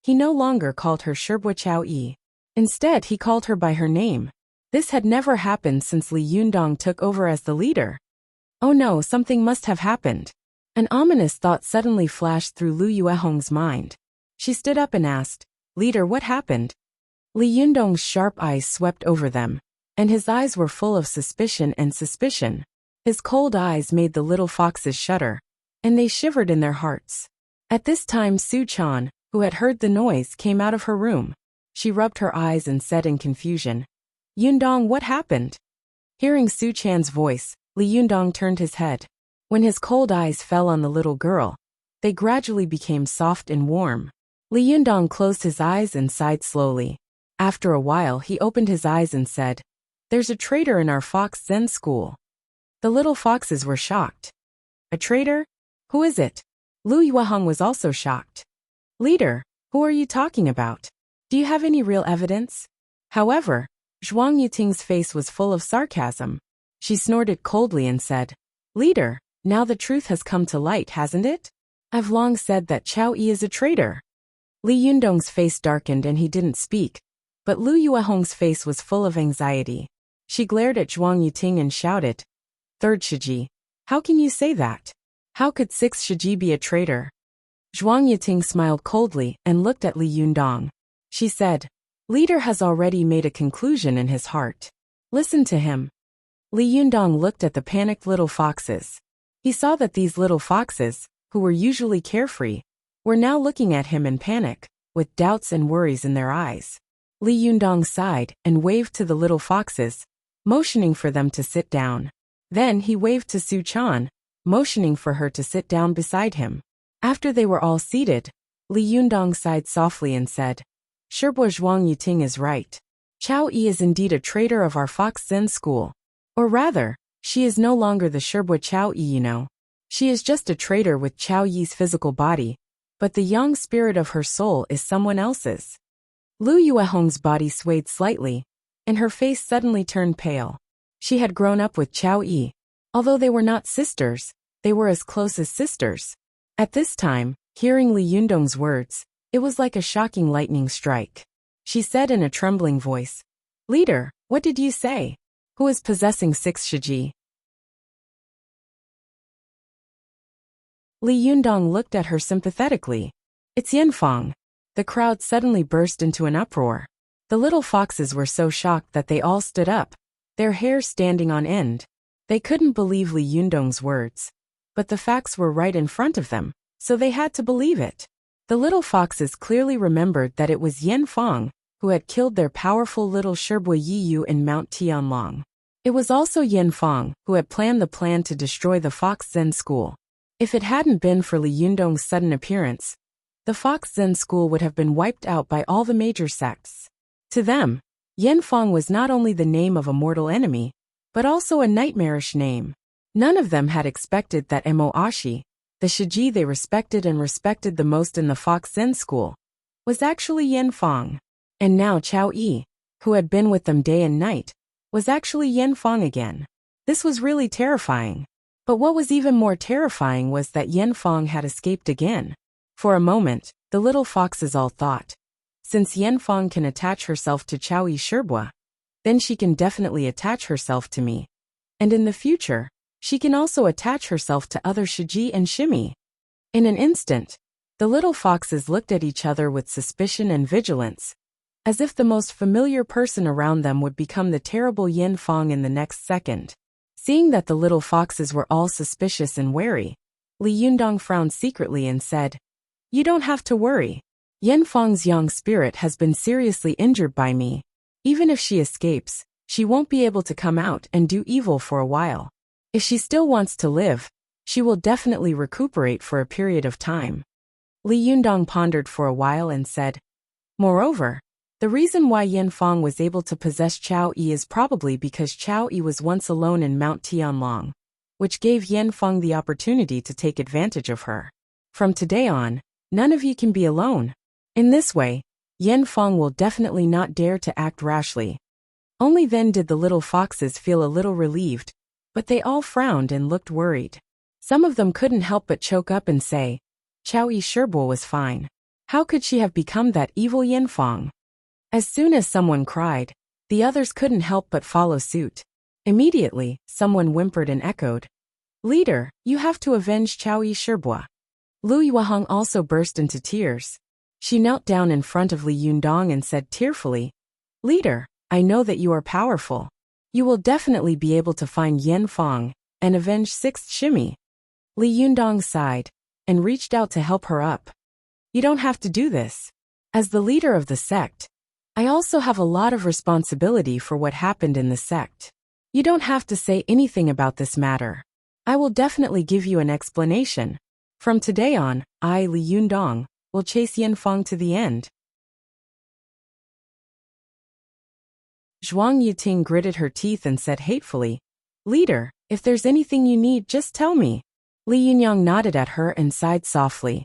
A: he no longer called her Sherbua Chao Yi. Instead, he called her by her name. This had never happened since Li Yundong took over as the leader. Oh no, something must have happened. An ominous thought suddenly flashed through Lu Yuehong's mind. She stood up and asked, Leader, what happened? Li Yundong's sharp eyes swept over them, and his eyes were full of suspicion and suspicion. His cold eyes made the little foxes shudder, and they shivered in their hearts. At this time Su Chan, who had heard the noise, came out of her room. She rubbed her eyes and said in confusion, Yundong, what happened? Hearing Su Chan's voice, Li Yundong turned his head. When his cold eyes fell on the little girl, they gradually became soft and warm. Li Yundong closed his eyes and sighed slowly. After a while he opened his eyes and said, There's a traitor in our Fox Zen school. The little foxes were shocked. A traitor? Who is it? Lu Yuehong was also shocked. Leader, who are you talking about? Do you have any real evidence? However, Zhuang Yiting's face was full of sarcasm. She snorted coldly and said, Leader, now the truth has come to light, hasn't it? I've long said that Chao Yi is a traitor. Li Yundong's face darkened and he didn't speak, but Lu Yuehong's face was full of anxiety. She glared at Zhuang Yiting and shouted, Third Shiji, how can you say that? How could Sixth Shiji be a traitor? Zhuang Yiting smiled coldly and looked at Li Yundong. She said, Leader has already made a conclusion in his heart. Listen to him. Li Yundong looked at the panicked little foxes. He saw that these little foxes, who were usually carefree, were now looking at him in panic, with doubts and worries in their eyes. Li Yundong sighed and waved to the little foxes, motioning for them to sit down. Then he waved to Su Chan, motioning for her to sit down beside him. After they were all seated, Li Yundong sighed softly and said, Sherbua Zhuang Yiting is right. Chao Yi is indeed a traitor of our Fox Zen school. Or rather, she is no longer the Sherbua Chao Yi, you know. She is just a traitor with Chao Yi's physical body, but the young spirit of her soul is someone else's. Lu Yuehong's body swayed slightly, and her face suddenly turned pale. She had grown up with Chao Yi. Although they were not sisters, they were as close as sisters. At this time, hearing Li Yundong's words, it was like a shocking lightning strike. She said in a trembling voice, Leader, what did you say? Who is possessing Sixth Shiji? Li Yundong looked at her sympathetically. It's Yanfang. The crowd suddenly burst into an uproar. The little foxes were so shocked that they all stood up, their hair standing on end. They couldn't believe Li Yundong's words. But the facts were right in front of them, so they had to believe it. The little foxes clearly remembered that it was Yanfang who had killed their powerful little Sherbua Yiyu in Mount Tianlong. It was also Yanfang who had planned the plan to destroy the Fox Zen school. If it hadn't been for Li Yundong's sudden appearance, the Fox Zen school would have been wiped out by all the major sects. To them, Yanfang was not only the name of a mortal enemy, but also a nightmarish name. None of them had expected that Mo Ashi, the Shiji they respected the most in the Fox Zen school, was actually Yanfang. And now Chao Yi, who had been with them day and night, was actually Yanfang again. This was really terrifying. But what was even more terrifying was that Yanfang had escaped again. For a moment, the little foxes all thought, since Yanfang can attach herself to Chao Yi Sherbua, then she can definitely attach herself to me. And in the future, she can also attach herself to other Shiji and Shimi. In an instant, the little foxes looked at each other with suspicion and vigilance, as if the most familiar person around them would become the terrible Yin Fang in the next second. Seeing that the little foxes were all suspicious and wary, Li Yundong frowned secretly and said, "You don't have to worry. Yin Fang's young spirit has been seriously injured by me. Even if she escapes, she won't be able to come out and do evil for a while. If she still wants to live, she will definitely recuperate for a period of time." Li Yundong pondered for a while and said, "Moreover, the reason why Yin Fang was able to possess Chao Yi is probably because Chao Yi was once alone in Mount Tianlong, which gave Yin Fang the opportunity to take advantage of her. From today on, none of you can be alone. In this way, Yin Fang will definitely not dare to act rashly." Only then did the little foxes feel a little relieved, but they all frowned and looked worried. Some of them couldn't help but choke up and say, "Chao Yi Shibo was fine. How could she have become that evil Yin Fang?" As soon as someone cried, the others couldn't help but follow suit. Immediately, someone whimpered and echoed, "Leader, you have to avenge Chao Yi Shibo." Lu Yueheng also burst into tears. She knelt down in front of Li Yundong and said tearfully, "Leader, I know that you are powerful. You will definitely be able to find Yin Fang and avenge 6th Shimi." Li Yundong sighed and reached out to help her up. "You don't have to do this. As the leader of the sect, I also have a lot of responsibility for what happened in the sect. You don't have to say anything about this matter. I will definitely give you an explanation. From today on, I, Li Yundong, will chase Yin Fang to the end." Zhuang Yuting gritted her teeth and said hatefully, "Leader, if there's anything you need, just tell me." Li Yunyang nodded at her and sighed softly.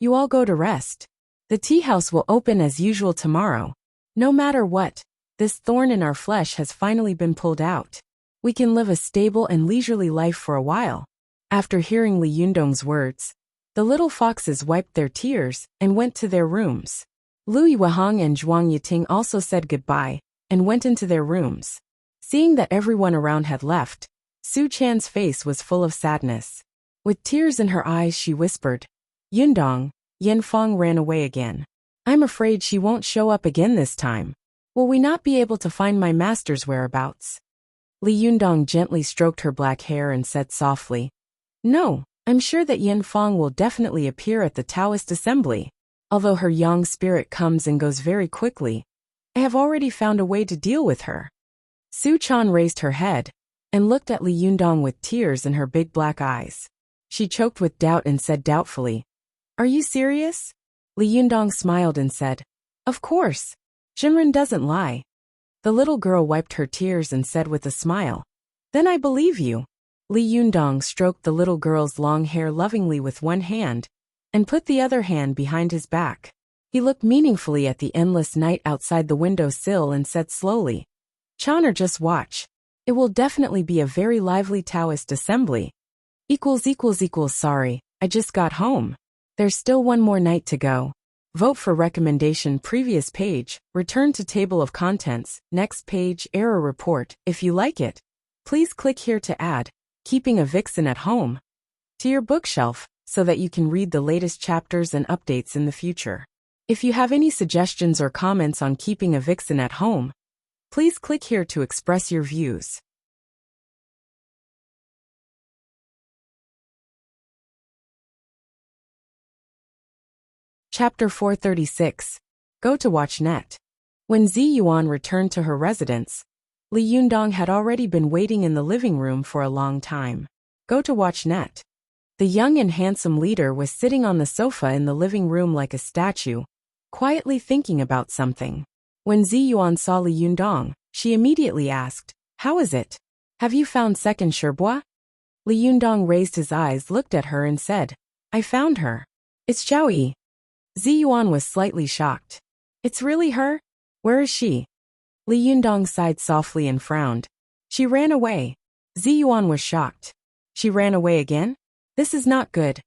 A: "You all go to rest. The tea house will open as usual tomorrow. No matter what, this thorn in our flesh has finally been pulled out. We can live a stable and leisurely life for a while." After hearing Li Yundong's words, the little foxes wiped their tears and went to their rooms. Lu Yueheng and Zhuang Yuting also said goodbye and went into their rooms. Seeing that everyone around had left, Su Chan's face was full of sadness. With tears in her eyes, she whispered, "Yundong, Yin Fang ran away again. I'm afraid she won't show up again this time. Will we not be able to find my master's whereabouts?" Li Yundong gently stroked her black hair and said softly, "No, I'm sure that Yin Fang will definitely appear at the Taoist assembly. Although her young spirit comes and goes very quickly, I have already found a way to deal with her." Su Chan raised her head and looked at Li Yundong with tears in her big black eyes. She choked with doubt and said doubtfully, "Are you serious?" Li Yundong smiled and said, "Of course. Jinren doesn't lie." The little girl wiped her tears and said with a smile, "Then I believe you." Li Yundong stroked the little girl's long hair lovingly with one hand and put the other hand behind his back. He looked meaningfully at the endless night outside the window sill and said slowly, "Chaner, just watch. It will definitely be a very lively Taoist assembly. Sorry, I just got home. There's still one more night to go. Vote for recommendation previous page, return to table of contents, next page error report. If you like it, please click here to add Keeping a Vixen at Home to your bookshelf so that you can read the latest chapters and updates in the future. If you have any suggestions or comments on Keeping a Vixen at Home, please click here to express your views. Chapter 436. Go to watch net. When Zi Yuan returned to her residence, Li Yundong had already been waiting in the living room for a long time. Go to watch net. The young and handsome leader was sitting on the sofa in the living room like a statue, quietly thinking about something. When Zi Yuan saw Li Yundong, she immediately asked, "How is it? Have you found second Sherbois?" Li Yundong raised his eyes, looked at her and said, "I found her. It's Zhao Yi." Zi Yuan was slightly shocked. "It's really her? Where is she?" Li Yundong sighed softly and frowned. "She ran away." Zi Yuan was shocked. "She ran away again? This is not good."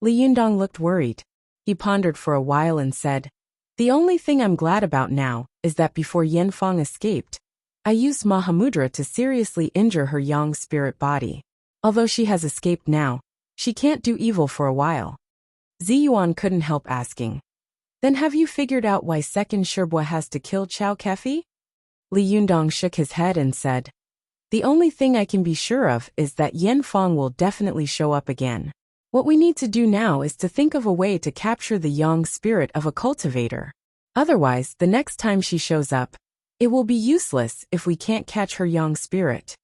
A: Li Yundong looked worried. He pondered for a while and said, "The only thing I'm glad about now is that before Yin Fang escaped, I used Mahamudra to seriously injure her yang spirit body. Although she has escaped now, she can't do evil for a while. Ziyuan couldn't help asking. Then have you figured out why Second Sherbua has to kill Chao Kefi? Li Yundong shook his head and said, the only thing I can be sure of is that Yen Fong will definitely show up again. What we need to do now is to think of a way to capture the yang spirit of a cultivator. Otherwise, the next time she shows up, it will be useless if we can't catch her yang spirit.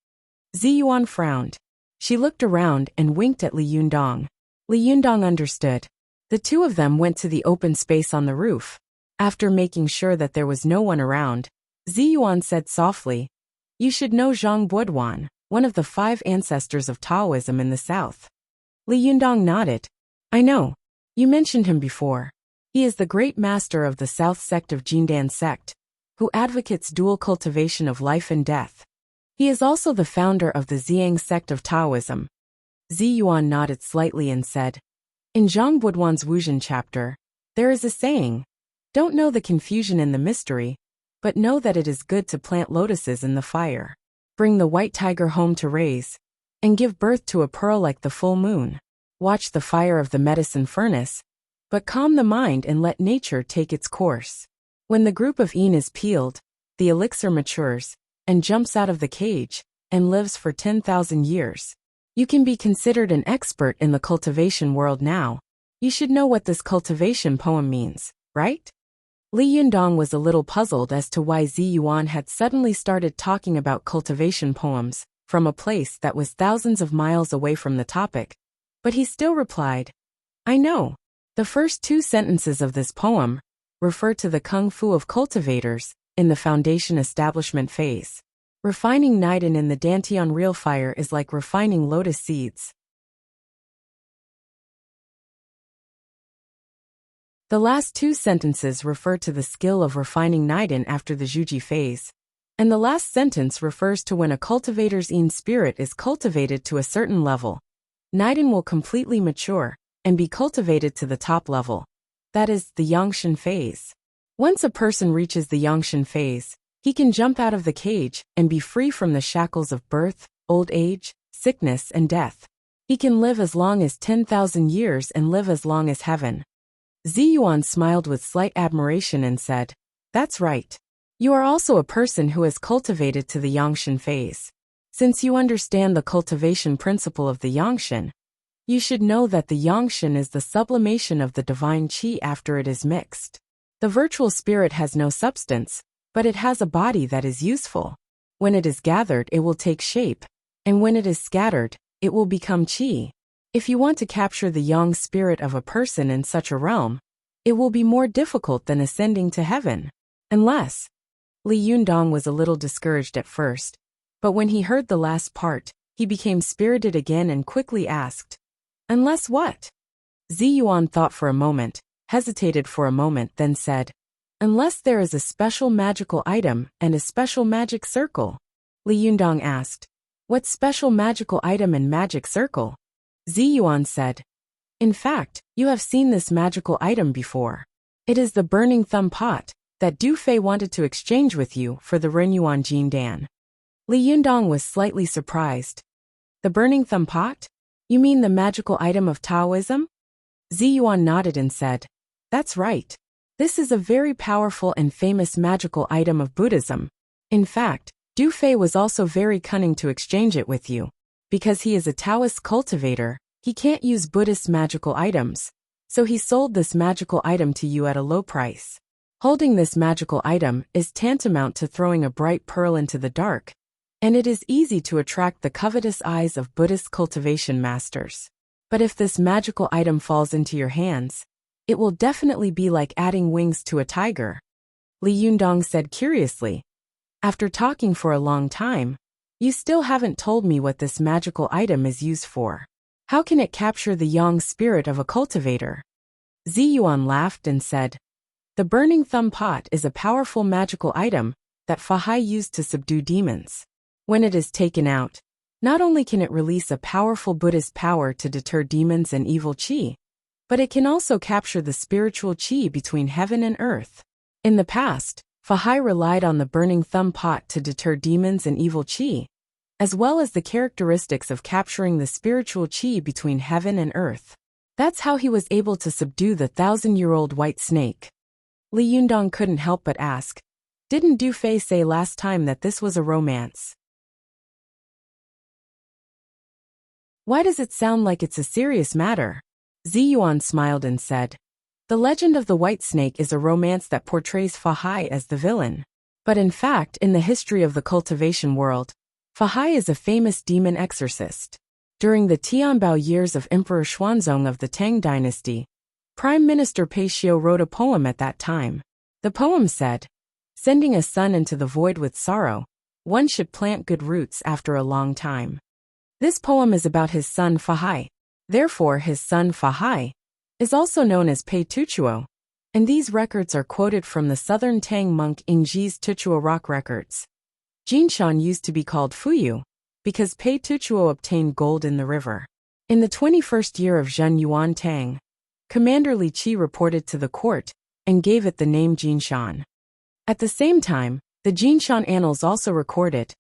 A: Ziyuan frowned. She looked around and winked at Li Yundong. Li Yundong understood. The two of them went to the open space on the roof. After making sure that there was no one around, Ziyuan said softly, you should know Zhang Buoduan, one of the 5 ancestors of Taoism in the south. Li Yundong nodded. I know. You mentioned him before. He is the great master of the south sect of Jindan sect, who advocates dual cultivation of life and death. He is also the founder of the Ziyang sect of Taoism. Ziyuan nodded slightly and said, in Zhang Buoduan's Wuzhen chapter, there is a saying, don't know the confusion in the mystery, but know that it is good to plant lotuses in the fire. Bring the white tiger home to raise, and give birth to a pearl like the full moon. Watch the fire of the medicine furnace, but calm the mind and let nature take its course. When the group of Yin is peeled, the elixir matures, and jumps out of the cage, and lives for 10,000 years. You can be considered an expert in the cultivation world now. You should know what this cultivation poem means, right? Li Yundong was a little puzzled as to why Ziyuan had suddenly started talking about cultivation poems, from a place that was thousands of miles away from the topic. But he still replied, I know. The first 2 sentences of this poem refer to the kung fu of cultivators in the foundation establishment phase. Refining Niden in the Dantian real fire is like refining lotus seeds. The last 2 sentences refer to the skill of refining Niden after the Zhuji phase, and the last sentence refers to when a cultivator's Yin spirit is cultivated to a certain level. Niden will completely mature and be cultivated to the top level. That is, the Yangshan phase. Once a person reaches the Yangshan phase, he can jump out of the cage and be free from the shackles of birth, old age, sickness, and death. He can live as long as 10,000 years and live as long as heaven. Ziyuan smiled with slight admiration and said, that's right. You are also a person who has cultivated to the Yangshan phase. Since you understand the cultivation principle of the Yangshan, you should know that the Yangshan is the sublimation of the divine qi after it is mixed. The virtual spirit has no substance, but it has a body that is useful. When it is gathered, it will take shape, and when it is scattered, it will become qi. If you want to capture the yang spirit of a person in such a realm, it will be more difficult than ascending to heaven. Unless. Li Yundong was a little discouraged at first, but when he heard the last part, he became spirited again and quickly asked, unless what? Ziyuan thought for a moment, hesitated for a moment, then said, unless there is a special magical item and a special magic circle. Li Yundong asked, what special magical item and magic circle? Ziyuan said, in fact, you have seen this magical item before. It is the burning thumb pot that Du Fei wanted to exchange with you for the Renyuan Jindan. Li Yundong was slightly surprised. The burning thumb pot? You mean the magical item of Taoism? Ziyuan nodded and said, that's right. This is a very powerful and famous magical item of Buddhism. In fact, Du Fei was also very cunning to exchange it with you. Because he is a Taoist cultivator, he can't use Buddhist magical items, so he sold this magical item to you at a low price. Holding this magical item is tantamount to throwing a bright pearl into the dark, and it is easy to attract the covetous eyes of Buddhist cultivation masters. But if this magical item falls into your hands, it will definitely be like adding wings to a tiger. Li Yundong said curiously, after talking for a long time, you still haven't told me what this magical item is used for. How can it capture the yang spirit of a cultivator? Ziyuan laughed and said, the burning thumb pot is a powerful magical item that Fahai used to subdue demons. When it is taken out, not only can it release a powerful Buddhist power to deter demons and evil qi, but it can also capture the spiritual qi between heaven and earth. In the past, Fahai relied on the burning thumb pot to deter demons and evil qi, as well as the characteristics of capturing the spiritual qi between heaven and earth. That's how he was able to subdue the 1,000-year-old white snake. Li Yundong couldn't help but ask, didn't Du Fei say last time that this was a romance? Why does it sound like it's a serious matter? Zi Yuan smiled and said, the legend of the white snake is a romance that portrays Fahai as the villain. But in fact, in the history of the cultivation world, Fahai is a famous demon exorcist. During the Tianbao years of Emperor Xuanzong of the Tang dynasty, Prime Minister Pei Xiu wrote a poem at that time. The poem said, sending a son into the void with sorrow, one should plant good roots after a long time. This poem is about his son Fahai. Therefore, his son Fahai is also known as Pei Tuchuo, and these records are quoted from the southern Tang monk Ingji's Tuchuo rock records. Jinshan used to be called Fuyu, because Pei Tuchuo obtained gold in the river. In the 21st year of Zhen Yuan Tang, Commander Li Qi reported to the court and gave it the name Jinshan. At the same time, the Jinshan annals also recorded,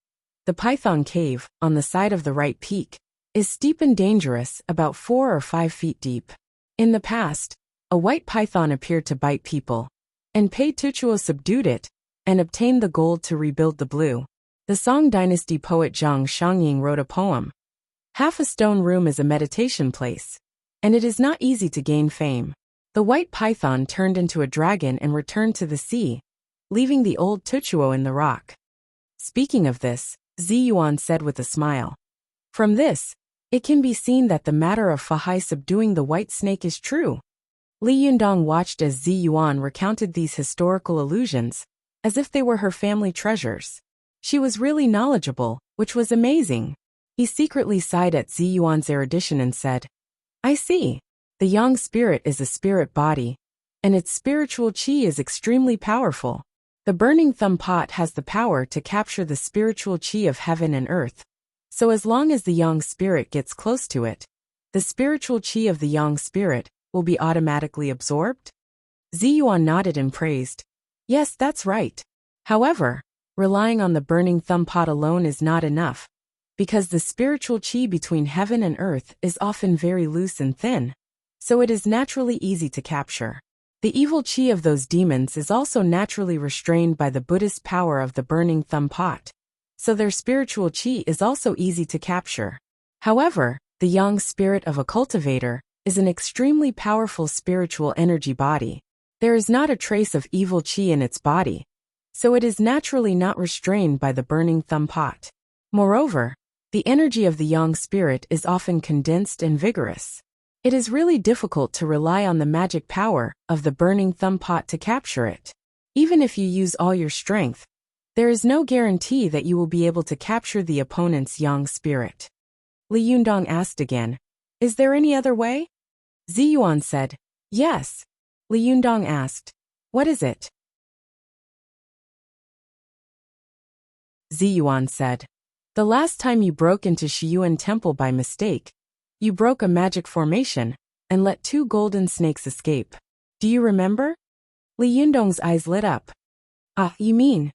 A: the Python Cave, on the side of the right peak, is steep and dangerous, about 4 or 5 feet deep. In the past, a white python appeared to bite people, and Pei Tuchuo subdued it and obtained the gold to rebuild the blue. The Song dynasty poet Zhang Xiangying wrote a poem. Half a stone room is a meditation place, and it is not easy to gain fame. The white python turned into a dragon and returned to the sea, leaving the old Tuchuo in the rock. Speaking of this, Zi Yuan said with a smile, from this, it can be seen that the matter of Fahai subduing the white snake is true. Li Yundong watched as Zi Yuan recounted these historical allusions, as if they were her family treasures. She was really knowledgeable, which was amazing. He secretly sighed at Zi Yuan's erudition and said, I see. The yang spirit is a spirit body, and its spiritual qi is extremely powerful. The burning thumb pot has the power to capture the spiritual qi of heaven and earth. So as long as the yang spirit gets close to it, the spiritual qi of the yang spirit will be automatically absorbed? Zi Yuan nodded and praised. Yes, that's right. However, relying on the burning thumb pot alone is not enough, because the spiritual qi between heaven and earth is often very loose and thin, so it is naturally easy to capture. The evil qi of those demons is also naturally restrained by the Buddhist power of the burning thumb pot, so their spiritual qi is also easy to capture. However, the yang spirit of a cultivator is an extremely powerful spiritual energy body. There is not a trace of evil qi in its body, so it is naturally not restrained by the burning thumb pot. Moreover, the energy of the yang spirit is often condensed and vigorous. It is really difficult to rely on the magic power of the burning thumb pot to capture it. Even if you use all your strength, there is no guarantee that you will be able to capture the opponent's yang spirit. Li Yundong asked again, is there any other way? Zi Yuan said, yes. Li Yundong asked, what is it? Zi Yuan said, the last time you broke into Shiyuan Temple by mistake, you broke a magic formation and let 2 golden snakes escape. Do you remember? Li Yundong's eyes lit up. Ah, you mean?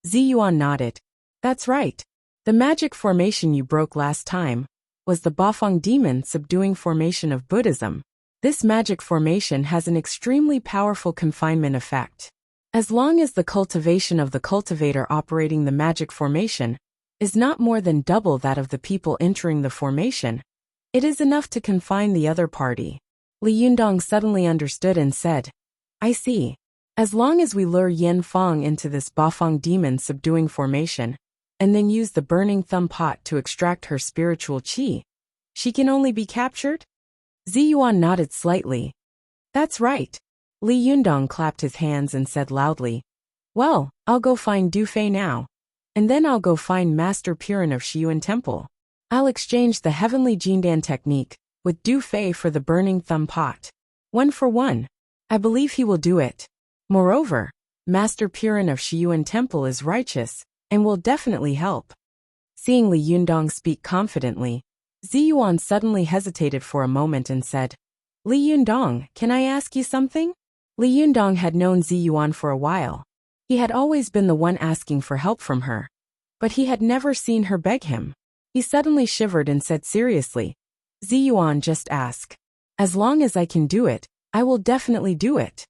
A: Zi Yuan nodded. That's right. The magic formation you broke last time was the Bafang demon subduing formation of Buddhism. This magic formation has an extremely powerful confinement effect. As long as the cultivation of the cultivator operating the magic formation is not more than double that of the people entering the formation, it is enough to confine the other party. Li Yundong suddenly understood and said, I see. As long as we lure Yin Fang into this Bafang demon subduing formation, and then use the burning thumb pot to extract her spiritual qi, she can only be captured? Zi Yuan nodded slightly. That's right. Li Yundong clapped his hands and said loudly, well, I'll go find Du Fei now. And then I'll go find Master Purin of Shiyuan Temple. I'll exchange the heavenly Jindan technique with Du Fei for the burning thumb pot. 1 for 1. I believe he will do it. Moreover, Master Purin of Shiyuan Temple is righteous and will definitely help. Seeing Li Yundong speak confidently, Zi Yuan suddenly hesitated for a moment and said, Li Yundong, can I ask you something? Li Yundong had known Zi Yuan for a while. He had always been the one asking for help from her, but he had never seen her beg him. He suddenly shivered and said seriously, "Ziyuan, just ask. As long as I can do it, I will definitely do it."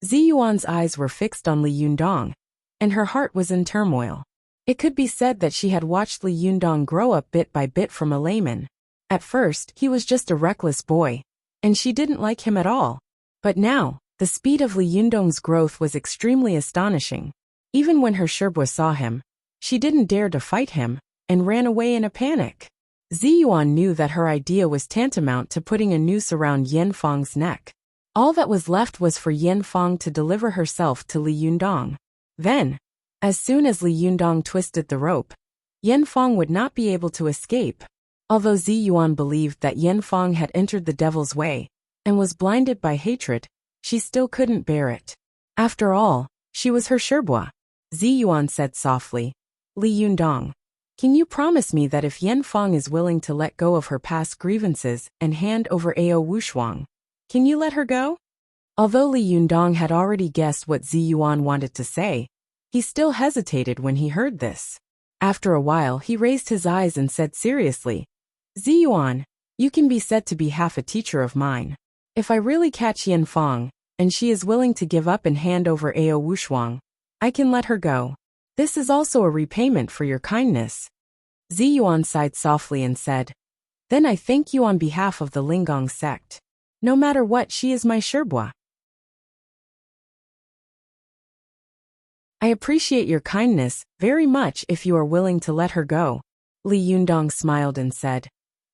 A: Ziyuan's eyes were fixed on Li Yundong, and her heart was in turmoil. It could be said that she had watched Li Yundong grow up bit by bit from a layman. At first, he was just a reckless boy, and she didn't like him at all. But now, the speed of Li Yundong's growth was extremely astonishing. Even when her Sherbwa saw him, she didn't dare to fight him, and ran away in a panic. Ziyuan knew that her idea was tantamount to putting a noose around Yanfang's neck. All that was left was for Yanfang to deliver herself to Li Yundong. Then, as soon as Li Yundong twisted the rope, Yanfang would not be able to escape. Although Ziyuan believed that Yanfang had entered the devil's way and was blinded by hatred, she still couldn't bear it. After all, she was her Sherbwa. Ziyuan said softly, "Li Yundong, can you promise me that if Yanfang is willing to let go of her past grievances and hand over Ao Wushuang, can you let her go?" Although Li Yundong had already guessed what Ziyuan wanted to say, he still hesitated when he heard this. After a while he raised his eyes and said seriously, "Ziyuan, you can be said to be half a teacher of mine. If I really catch Yanfang, and she is willing to give up and hand over Ao Wushuang, I can let her go. This is also a repayment for your kindness." Ziyuan sighed softly and said, "Then I thank you on behalf of the Linggong sect. No matter what, she is my Sherbwa." "I appreciate your kindness very much if you are willing to let her go," Li Yundong smiled and said.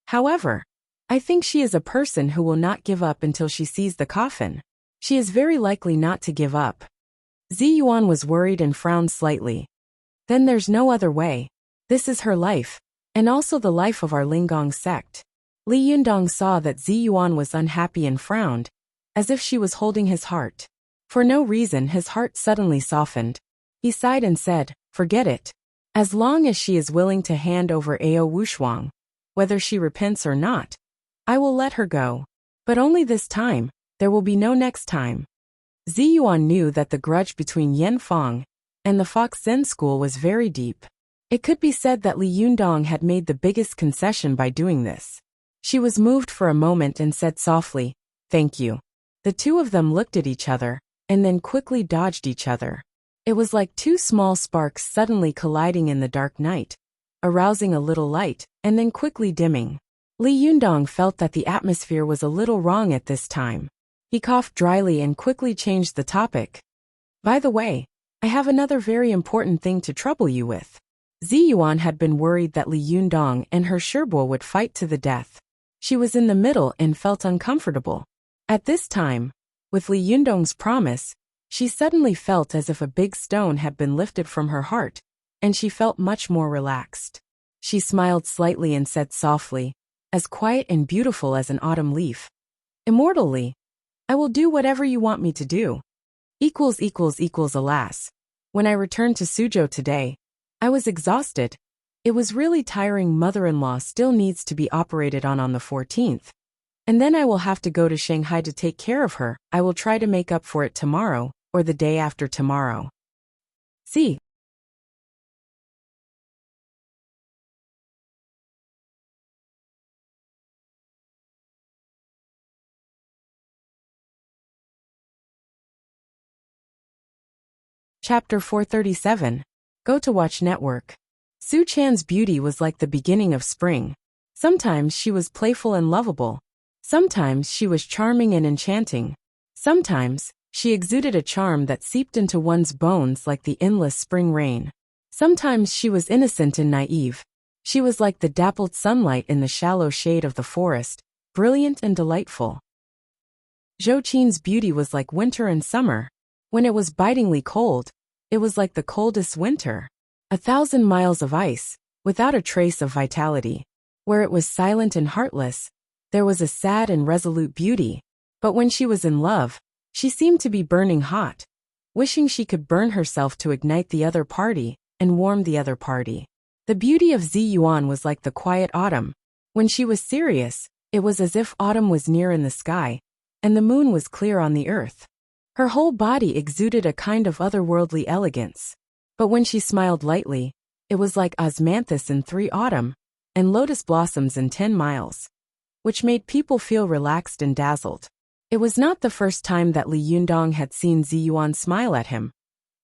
A: "However, I think she is a person who will not give up until she sees the coffin. She is very likely not to give up." Ziyuan was worried and frowned slightly. "Then there's no other way. This is her life, and also the life of our Linggong sect." Li Yundong saw that Ziyuan was unhappy and frowned, as if she was holding his heart. For no reason his heart suddenly softened. He sighed and said, "Forget it. As long as she is willing to hand over Ao Wushuang, whether she repents or not, I will let her go. But only this time, there will be no next time." Ziyuan knew that the grudge between Yanfang and the Fox Zen school was very deep. It could be said that Li Yundong had made the biggest concession by doing this. She was moved for a moment and said softly, "Thank you." The two of them looked at each other, and then quickly dodged each other. It was like two small sparks suddenly colliding in the dark night, arousing a little light, and then quickly dimming. Li Yundong felt that the atmosphere was a little wrong at this time. He coughed dryly and quickly changed the topic. "By the way, I have another very important thing to trouble you with." Ziyuan had been worried that Li Yundong and her Sherbwa would fight to the death. She was in the middle and felt uncomfortable. At this time, with Li Yundong's promise, she suddenly felt as if a big stone had been lifted from her heart, and she felt much more relaxed. She smiled slightly and said softly, as quiet and beautiful as an autumn leaf, "Immortally, I will do whatever you want me to do." Alas. When I returned to Suzhou today, I was exhausted. It was really tiring. Mother-in-law still needs to be operated on the 14th. And then I will have to go to Shanghai to take care of her. I will try to make up for it tomorrow, or the day after tomorrow. See. Chapter 437. Go to Watch Network. Su Chan's beauty was like the beginning of spring. Sometimes she was playful and lovable. Sometimes she was charming and enchanting. Sometimes she exuded a charm that seeped into one's bones like the endless spring rain. Sometimes she was innocent and naive. She was like the dappled sunlight in the shallow shade of the forest, brilliant and delightful. Zhou Qin's beauty was like winter and summer. When it was bitingly cold, it was like the coldest winter. 1,000 miles of ice, without a trace of vitality. Where it was silent and heartless, there was a sad and resolute beauty. But when she was in love, she seemed to be burning hot, wishing she could burn herself to ignite the other party and warm the other party. The beauty of Ziyuan was like the quiet autumn. When she was serious, it was as if autumn was near in the sky, and the moon was clear on the earth. Her whole body exuded a kind of otherworldly elegance. But when she smiled lightly, it was like osmanthus in 3 autumn, and lotus blossoms in 10 miles, which made people feel relaxed and dazzled. It was not the first time that Li Yundong had seen Ziyuan smile at him.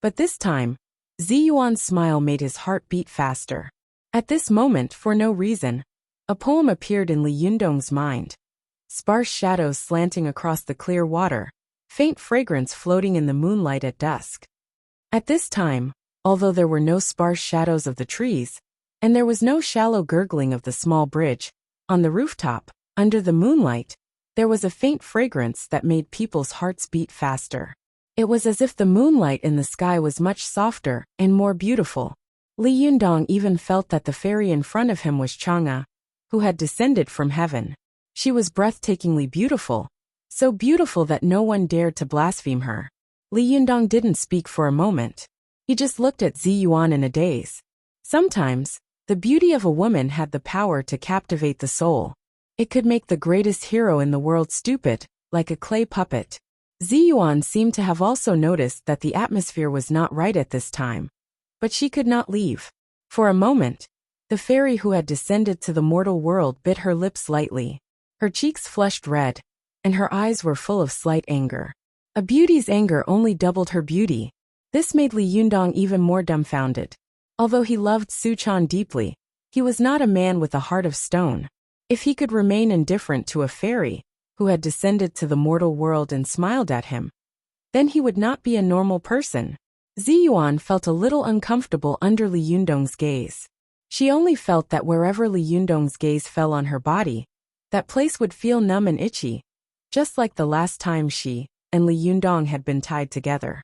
A: But this time, Ziyuan's smile made his heart beat faster. At this moment, for no reason, a poem appeared in Li Yundong's mind. Sparse shadows slanting across the clear water, faint fragrance floating in the moonlight at dusk. At this time, although there were no sparse shadows of the trees, and there was no shallow gurgling of the small bridge, on the rooftop, under the moonlight, there was a faint fragrance that made people's hearts beat faster. It was as if the moonlight in the sky was much softer and more beautiful. Li Yundong even felt that the fairy in front of him was Chang'e, who had descended from heaven. She was breathtakingly beautiful, so beautiful that no one dared to blaspheme her. Li Yundong didn't speak for a moment. He just looked at Ziyuan in a daze. Sometimes, the beauty of a woman had the power to captivate the soul. It could make the greatest hero in the world stupid, like a clay puppet. Ziyuan seemed to have also noticed that the atmosphere was not right at this time. But she could not leave. For a moment, the fairy who had descended to the mortal world bit her lips lightly. Her cheeks flushed red, and her eyes were full of slight anger. A beauty's anger only doubled her beauty. This made Li Yundong even more dumbfounded. Although he loved Su Chan deeply, he was not a man with a heart of stone. If he could remain indifferent to a fairy, who had descended to the mortal world and smiled at him, then he would not be a normal person. Ziyuan felt a little uncomfortable under Li Yundong's gaze. She only felt that wherever Li Yundong's gaze fell on her body, that place would feel numb and itchy, just like the last time she and Li Yundong had been tied together.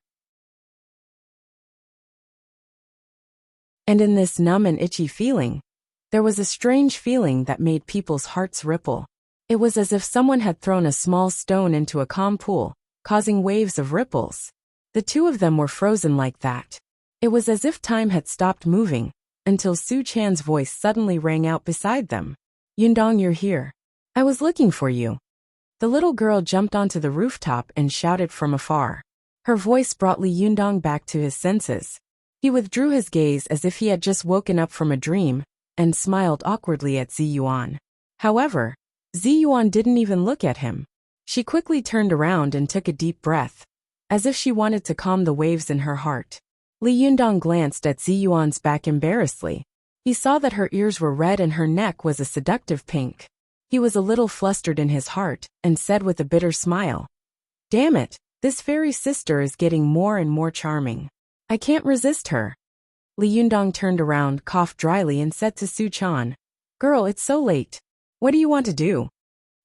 A: And in this numb and itchy feeling, there was a strange feeling that made people's hearts ripple. It was as if someone had thrown a small stone into a calm pool, causing waves of ripples. The two of them were frozen like that. It was as if time had stopped moving, until Su Chan's voice suddenly rang out beside them. "Yundong, you're here. I was looking for you." The little girl jumped onto the rooftop and shouted from afar. Her voice brought Li Yundong back to his senses. He withdrew his gaze as if he had just woken up from a dream, and smiled awkwardly at Ziyuan. However, Ziyuan didn't even look at him. She quickly turned around and took a deep breath, as if she wanted to calm the waves in her heart. Li Yundong glanced at Ziyuan's back embarrassedly. He saw that her ears were red and her neck was a seductive pink. He was a little flustered in his heart, and said with a bitter smile, "Damn it, this fairy sister is getting more and more charming. I can't resist her." Li Yundong turned around, coughed dryly and said to Su Chan, "Girl, it's so late. What do you want to do?"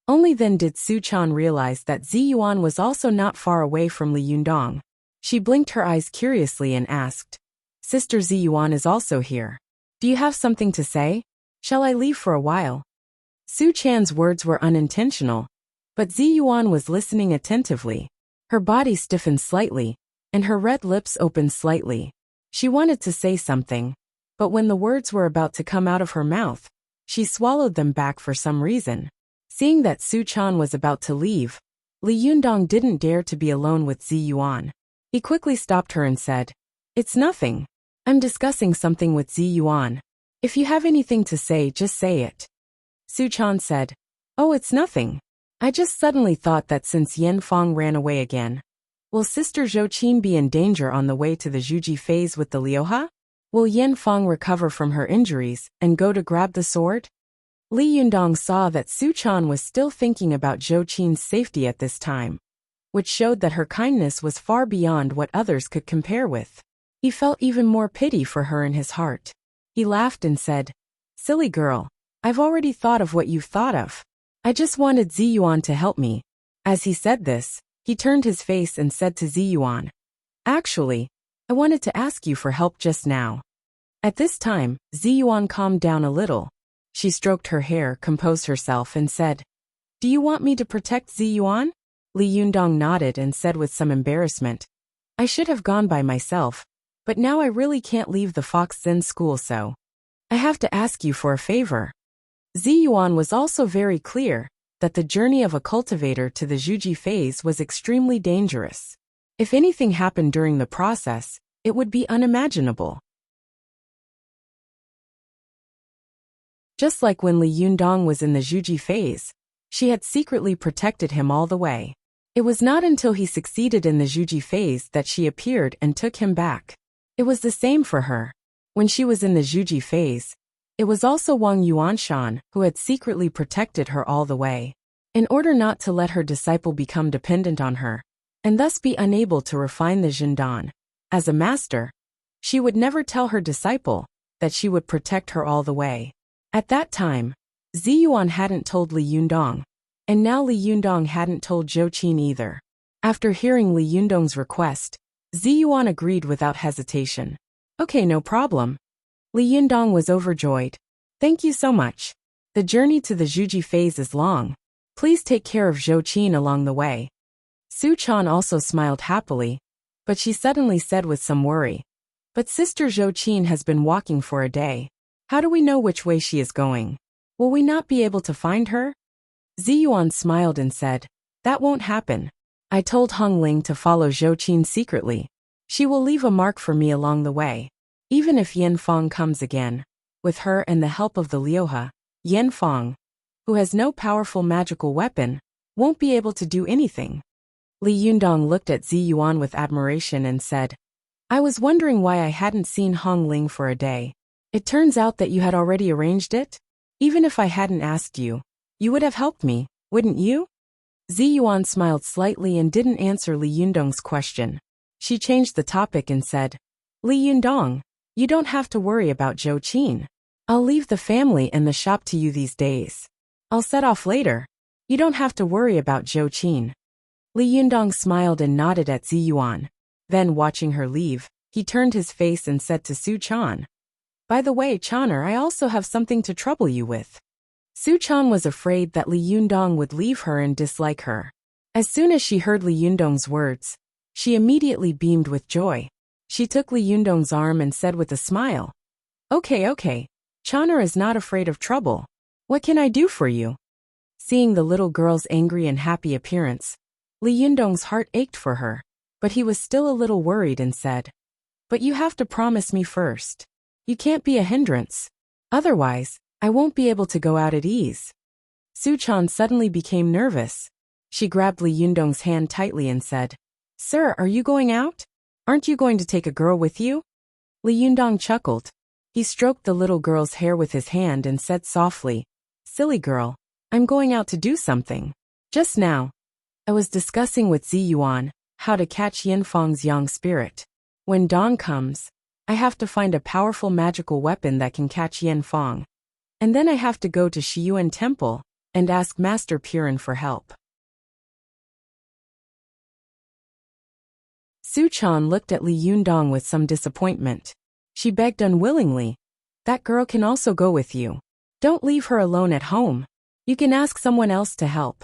A: Only then did Su Chan realize that Ziyuan was also not far away from Li Yundong. She blinked her eyes curiously and asked, "Sister Ziyuan is also here. Do you have something to say? Shall I leave for a while?" Su Chan's words were unintentional, but Ziyuan was listening attentively. Her body stiffened slightly, and her red lips opened slightly. She wanted to say something, but when the words were about to come out of her mouth, she swallowed them back for some reason. Seeing that Su Chan was about to leave, Li Yundong didn't dare to be alone with Ziyuan. He quickly stopped her and said, "It's nothing. I'm discussing something with Ziyuan. If you have anything to say, just say it." Su Chan said, "Oh, it's nothing. I just suddenly thought that since Yan Fong ran away again, will Sister Zhou Qin be in danger on the way to the Zhuji phase with the Liuha? Will Yan Fong recover from her injuries and go to grab the sword?" Li Yundong saw that Su Chan was still thinking about Zhou Qin's safety at this time, which showed that her kindness was far beyond what others could compare with. He felt even more pity for her in his heart. He laughed and said, "Silly girl, I've already thought of what you've thought of. I just wanted Ziyuan to help me." As he said this, he turned his face and said to Ziyuan, "Actually, I wanted to ask you for help just now." At this time, Ziyuan calmed down a little. She stroked her hair, composed herself, and said, "Do you want me to protect Ziyuan?" Li Yundong nodded and said with some embarrassment, "I should have gone by myself, but now I really can't leave the Fox Zen school, so I have to ask you for a favor." Ziyuan was also very clear that the journey of a cultivator to the Zhuji phase was extremely dangerous. If anything happened during the process, it would be unimaginable. Just like when Li Yundong was in the Zhuji phase, she had secretly protected him all the way. It was not until he succeeded in the Zhuji phase that she appeared and took him back. It was the same for her. When she was in the Zhuji phase, it was also Wang Yuanshan who had secretly protected her all the way, in order not to let her disciple become dependent on her, and thus be unable to refine the Zhendan. As a master, she would never tell her disciple that she would protect her all the way. At that time, Ziyuan hadn't told Li Yundong, and now Li Yundong hadn't told Zhou Qin either. After hearing Li Yundong's request, Ziyuan agreed without hesitation. Okay, no problem. Li Yundong was overjoyed. Thank you so much. The journey to the Zhuji phase is long. Please take care of Zhou Qin along the way. Su Chan also smiled happily, but she suddenly said with some worry, but Sister Zhou Qin has been walking for a day. How do we know which way she is going? Will we not be able to find her? Ziyuan smiled and said, that won't happen. I told Hong Ling to follow Zhou Qin secretly. She will leave a mark for me along the way. Even if Yan Fong comes again, with her and the help of the Liuhe, Yan Fong, who has no powerful magical weapon, won't be able to do anything. Li Yundong looked at Ziyuan with admiration and said, I was wondering why I hadn't seen Hong Ling for a day. It turns out that you had already arranged it? Even if I hadn't asked you, you would have helped me, wouldn't you? Ziyuan smiled slightly and didn't answer Li Yundong's question. She changed the topic and said, Li Yundong, you don't have to worry about Zhou Qin. I'll leave the family and the shop to you these days. I'll set off later. You don't have to worry about Zhou Qin. Li Yundong smiled and nodded at Ziyuan. Then, watching her leave, he turned his face and said to Su Chan, By the way, Chaner, I also have something to trouble you with. Su Chan was afraid that Li Yundong would leave her and dislike her. As soon as she heard Li Yundong's words, she immediately beamed with joy. She took Li Yundong's arm and said with a smile, Okay, Chaner is not afraid of trouble. What can I do for you? Seeing the little girl's angry and happy appearance, Li Yundong's heart ached for her, but he was still a little worried and said, But you have to promise me first. You can't be a hindrance. Otherwise, I won't be able to go out at ease. Su Chan suddenly became nervous. She grabbed Li Yundong's hand tightly and said, Sir, are you going out? Aren't you going to take a girl with you? Li Yundong chuckled. He stroked the little girl's hair with his hand and said softly, Silly girl, I'm going out to do something. Just now, I was discussing with Ziyuan how to catch Yan Fong's yang spirit. When dawn comes, I have to find a powerful magical weapon that can catch Yan Fong. And then I have to go to Shiyuan Temple and ask Master Purin for help. Su Chan looked at Li Yundong with some disappointment. She begged unwillingly, That girl can also go with you. Don't leave her alone at home. You can ask someone else to help.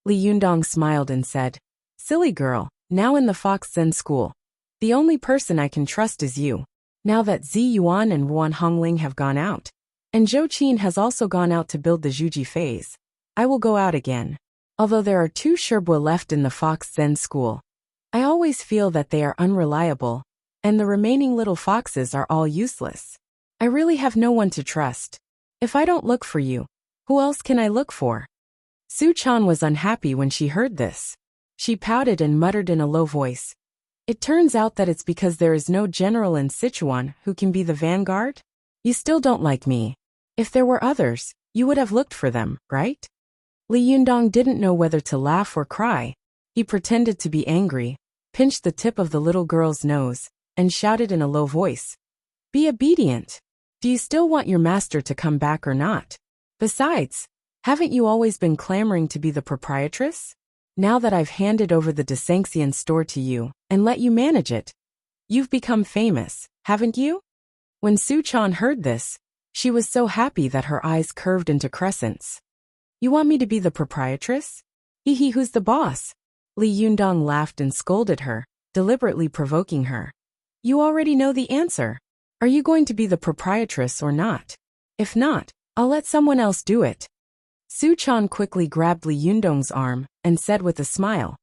A: Li Yundong smiled and said, Silly girl, now in the Fox Zen school, the only person I can trust is you. Now that Ziyuan and Ruan Hongling have gone out, and Zhou Qin has also gone out to build the Zhuji phase, I will go out again. Although there are 2 Sherbua left in the Fox Zen school, I always feel that they are unreliable, and the remaining little foxes are all useless. I really have no one to trust. If I don't look for you, who else can I look for? Su Chan was unhappy when she heard this. She pouted and muttered in a low voice, It turns out that it's because there is no general in Sichuan who can be the vanguard? You still don't like me. If there were others, you would have looked for them, right? Li Yundong didn't know whether to laugh or cry. He pretended to be angry, pinched the tip of the little girl's nose, and shouted in a low voice, Be obedient. Do you still want your master to come back or not? Besides, haven't you always been clamoring to be the proprietress? Now that I've handed over the Desanxian store to you and let you manage it, you've become famous, haven't you? When Su Chan heard this, she was so happy that her eyes curved into crescents. You want me to be the proprietress? Hee, who's the boss? Li Yundong laughed and scolded her, deliberately provoking her. You already know the answer. Are you going to be the proprietress or not? If not, I'll let someone else do it. Su Chan quickly grabbed Li Yundong's arm and said with a smile,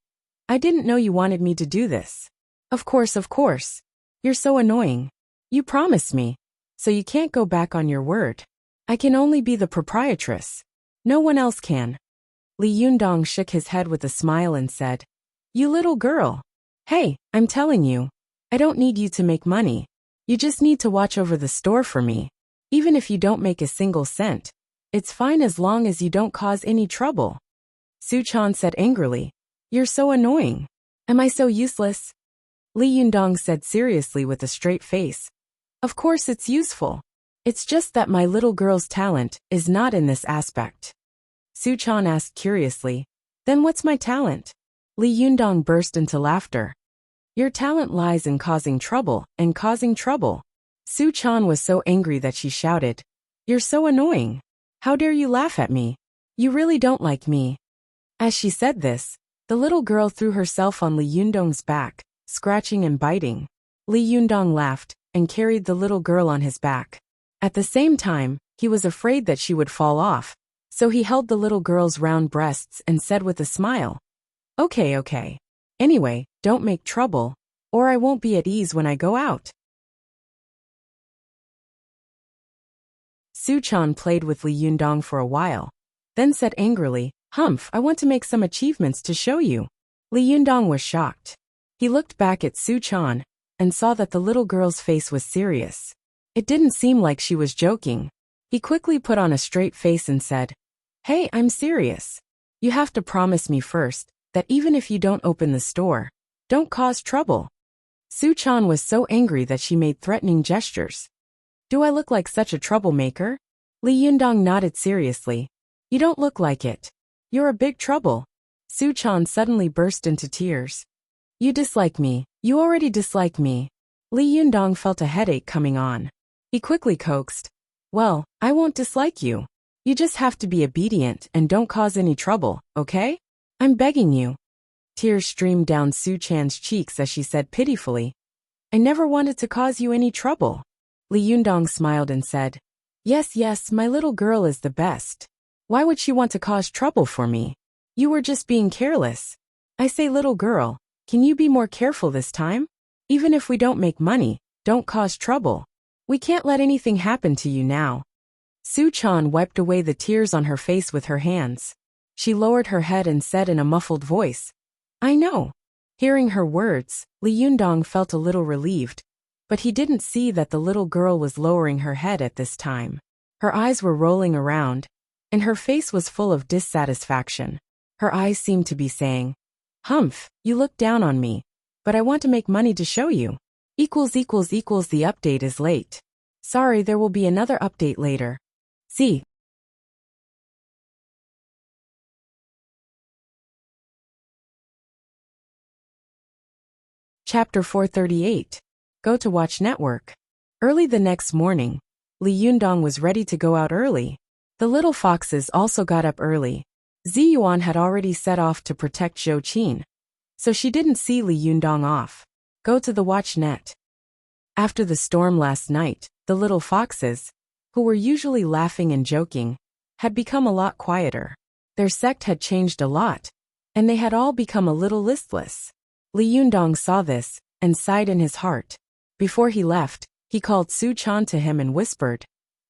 A: I didn't know you wanted me to do this. Of course, of course. You're so annoying. You promised me, so you can't go back on your word. I can only be the proprietress. No one else can. Li Yundong shook his head with a smile and said, You little girl. Hey, I'm telling you, I don't need you to make money. You just need to watch over the store for me. Even if you don't make a single cent, it's fine as long as you don't cause any trouble. Su Chan said angrily, You're so annoying. Am I so useless? Li Yundong said seriously with a straight face, Of course it's useful. It's just that my little girl's talent is not in this aspect. Su Chan asked curiously, Then what's my talent? Li Yundong burst into laughter. Your talent lies in causing trouble and causing trouble. Su Chan was so angry that she shouted, You're so annoying. How dare you laugh at me? You really don't like me. As she said this, the little girl threw herself on Li Yundong's back, scratching and biting. Li Yundong laughed and carried the little girl on his back. At the same time, he was afraid that she would fall off, so he held the little girl's round breasts and said with a smile, Okay, okay. Anyway, don't make trouble, or I won't be at ease when I go out. Su Chan played with Li Yundong for a while, then said angrily, Humph, I want to make some achievements to show you. Li Yundong was shocked. He looked back at Su Chan and saw that the little girl's face was serious. It didn't seem like she was joking. He quickly put on a straight face and said, Hey, I'm serious. You have to promise me first that even if you don't open the store, don't cause trouble. Su Chan was so angry that she made threatening gestures. Do I look like such a troublemaker? Li Yundong nodded seriously. You don't look like it. You're a big trouble. Su Chan suddenly burst into tears. You dislike me. You already dislike me. Li Yundong felt a headache coming on. He quickly coaxed. Well, I won't dislike you. You just have to be obedient and don't cause any trouble, okay? I'm begging you. Tears streamed down Su Chan's cheeks as she said pitifully, I never wanted to cause you any trouble. Li Yundong smiled and said, Yes, yes, my little girl is the best. Why would she want to cause trouble for me? You were just being careless. I say, little girl, can you be more careful this time? Even if we don't make money, don't cause trouble. We can't let anything happen to you now. Su Chan wiped away the tears on her face with her hands. She lowered her head and said in a muffled voice, I know. Hearing her words, Li Yundong felt a little relieved, but he didn't see that the little girl was lowering her head at this time. Her eyes were rolling around, and her face was full of dissatisfaction. Her eyes seemed to be saying, Humph, you look down on me, but I want to make money to show you. The update is late. Sorry, there will be another update later. See. Chapter 438. Go to Watch Network. Early the next morning, Li Yundong was ready to go out early. The little foxes also got up early. Ziyuan had already set off to protect Zhou Qin, so she didn't see Li Yundong off. Go to the Watch Net. After the storm last night, the little foxes, who were usually laughing and joking, had become a lot quieter. Their sect had changed a lot, and they had all become a little listless. Li Yundong saw this and sighed in his heart. Before he left, he called Su Chan to him and whispered,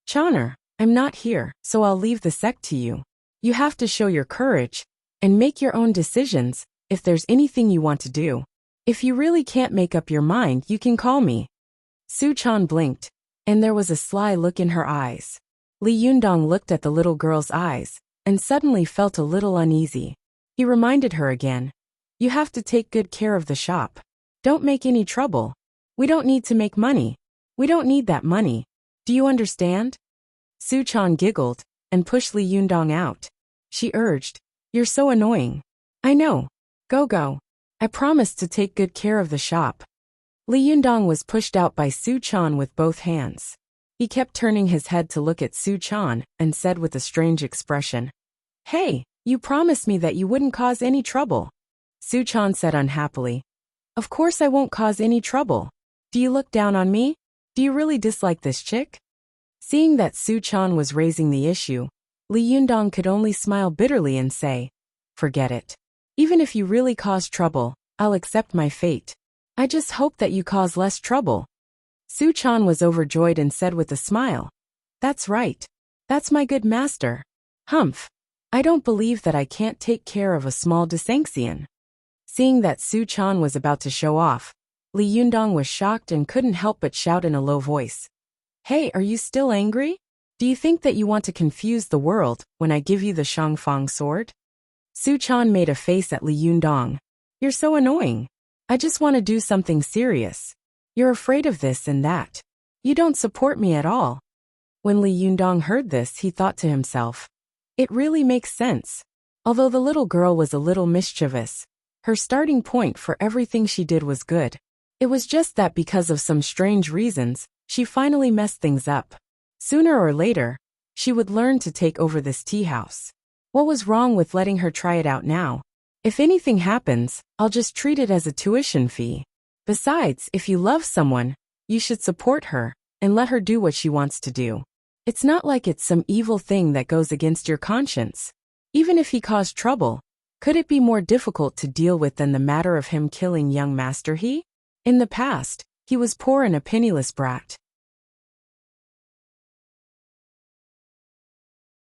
A: Channer, I'm not here, so I'll leave the sect to you. You have to show your courage and make your own decisions if there's anything you want to do. If you really can't make up your mind, you can call me. Su Chan blinked, and there was a sly look in her eyes. Li Yundong looked at the little girl's eyes and suddenly felt a little uneasy. He reminded her again, You have to take good care of the shop. Don't make any trouble. We don't need to make money. We don't need that money. Do you understand? Su Chan giggled and pushed Li Yundong out. She urged, You're so annoying. I know. Go. I promised to take good care of the shop. Li Yundong was pushed out by Su Chan with both hands. He kept turning his head to look at Su Chan and said with a strange expression, Hey, you promised me that you wouldn't cause any trouble. Su Chan said unhappily, Of course I won't cause any trouble. Do you look down on me? Do you really dislike this chick? Seeing that Su Chan was raising the issue, Li Yundong could only smile bitterly and say, Forget it. Even if you really cause trouble, I'll accept my fate. I just hope that you cause less trouble. Su-chan was overjoyed and said with a smile, "That's right. That's my good master. Humph. I don't believe that I can't take care of a small Desanxian." Seeing that Su-chan was about to show off, Li Yundong was shocked and couldn't help but shout in a low voice, "Hey, are you still angry? Do you think that you want to confuse the world when I give you the Shangfang sword?" Su-chan made a face at Li Yundong. "You're so annoying. I just want to do something serious. You're afraid of this and that. You don't support me at all." When Li Yundong heard this, he thought to himself, "It really makes sense." Although the little girl was a little mischievous, her starting point for everything she did was good. It was just that because of some strange reasons, she finally messed things up. Sooner or later, she would learn to take over this tea house. What was wrong with letting her try it out now? If anything happens, I'll just treat it as a tuition fee. Besides, if you love someone, you should support her and let her do what she wants to do. It's not like it's some evil thing that goes against your conscience. Even if he caused trouble, could it be more difficult to deal with than the matter of him killing young Master He? In the past, he was poor and a penniless brat.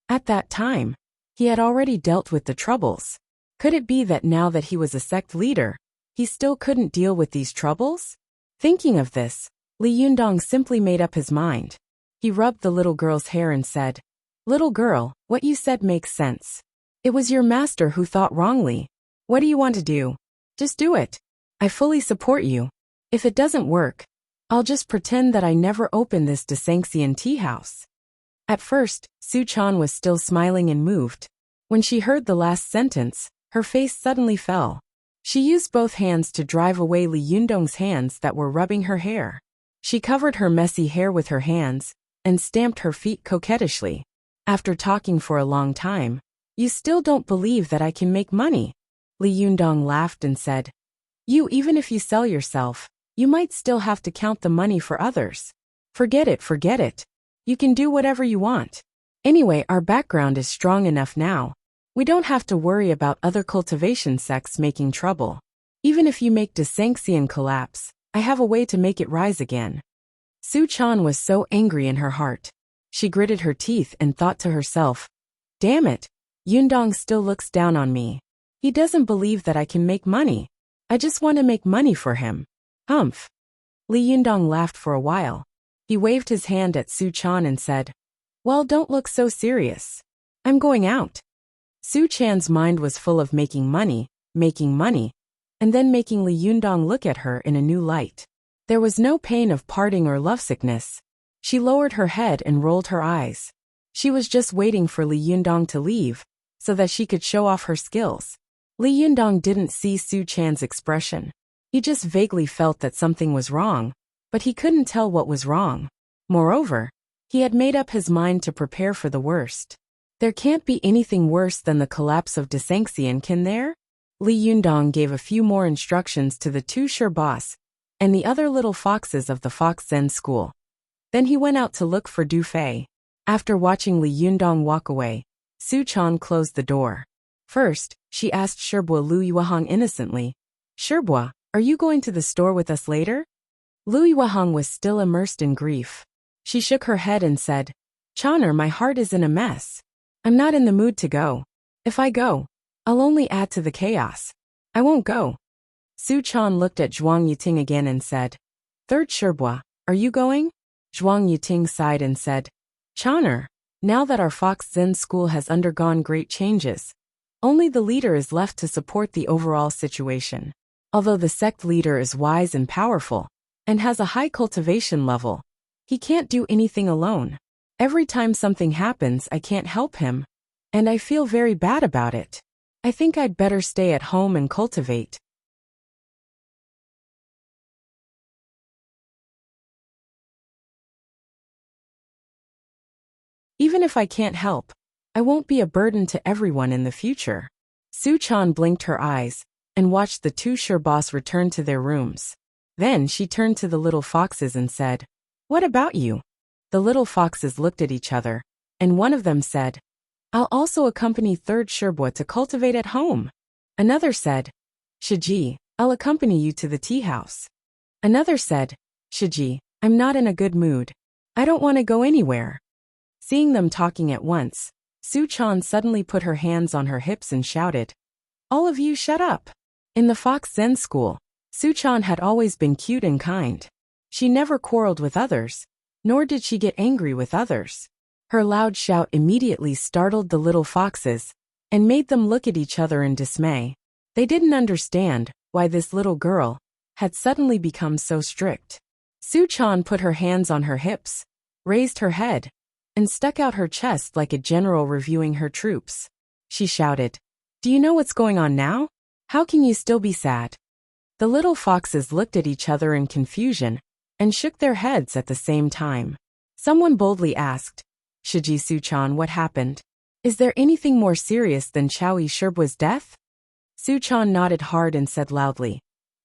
A: At that time, he had already dealt with the troubles. Could it be that now that he was a sect leader, he still couldn't deal with these troubles? Thinking of this, Li Yundong simply made up his mind. He rubbed the little girl's hair and said, "Little girl, what you said makes sense. It was your master who thought wrongly. What do you want to do? Just do it. I fully support you. If it doesn't work, I'll just pretend that I never opened this Desanxian tea house." At first, Su-chan was still smiling and moved. When she heard the last sentence, her face suddenly fell. She used both hands to drive away Li Yundong's hands that were rubbing her hair. She covered her messy hair with her hands and stamped her feet coquettishly. After talking for a long time, "You still don't believe that I can make money?" Li Yundong laughed and said, Even if you sell yourself, you might still have to count the money for others. Forget it. You can do whatever you want. Anyway, our background is strong enough now. We don't have to worry about other cultivation sects making trouble. Even if you make Desanxian collapse, I have a way to make it rise again." Su-chan was so angry in her heart. She gritted her teeth and thought to herself, "Damn it, Yundong still looks down on me. He doesn't believe that I can make money. I just want to make money for him. Humph." Li Yundong laughed for a while. He waved his hand at Su-chan and said, "Well, don't look so serious. I'm going out." Su-chan's mind was full of making money, and then making Li Yundong look at her in a new light. There was no pain of parting or lovesickness. She lowered her head and rolled her eyes. She was just waiting for Li Yundong to leave, so that she could show off her skills. Li Yundong didn't see Su-chan's expression. He just vaguely felt that something was wrong, but he couldn't tell what was wrong. Moreover, he had made up his mind to prepare for the worst. There can't be anything worse than the collapse of Desanxian, can there? Li Yundong gave a few more instructions to the two Sherbas and the other little foxes of the Fox Zen school. Then he went out to look for Du Fei. After watching Li Yundong walk away, Su-chan closed the door. First, she asked Sherbua Lu Yuahong innocently, "Sherbua, are you going to the store with us later?" Lu Yuahong was still immersed in grief. She shook her head and said, "Channer, my heart is in a mess. I'm not in the mood to go. If I go, I'll only add to the chaos. I won't go." Su-chan looked at Zhuang Yiting again and said, "Third Sherbua, are you going?" Zhuang Yiting sighed and said, "Channer, now that our Fox Zen school has undergone great changes, only the leader is left to support the overall situation. Although the sect leader is wise and powerful, and has a high cultivation level, he can't do anything alone. Every time something happens, I can't help him, and I feel very bad about it. I think I'd better stay at home and cultivate." Even if I can't help, I won't be a burden to everyone in the future. Su-chan blinked her eyes and watched the two Sherbas return to their rooms. Then she turned to the little foxes and said, "What about you?" The little foxes looked at each other, and one of them said, "I'll also accompany third Sherbua to cultivate at home." Another said, Shiji, I'll accompany you to the tea house. Another said, Shiji, I'm not in a good mood. I don't want to go anywhere. Seeing them talking at once, Su-chan suddenly put her hands on her hips and shouted, All of you shut up. In the Fox Zen school, Su-chan had always been cute and kind. She never quarreled with others, nor did she get angry with others. Her loud shout immediately startled the little foxes and made them look at each other in dismay. They didn't understand why this little girl had suddenly become so strict. Su-chan put her hands on her hips, raised her head, and stuck out her chest like a general reviewing her troops. She shouted, Do you know what's going on now? How can you still be sad? The little foxes looked at each other in confusion and shook their heads at the same time. Someone boldly asked, Shiji Su-chan, what happened? Is there anything more serious than Chowie Sherbua's death? Su-chan nodded hard and said loudly,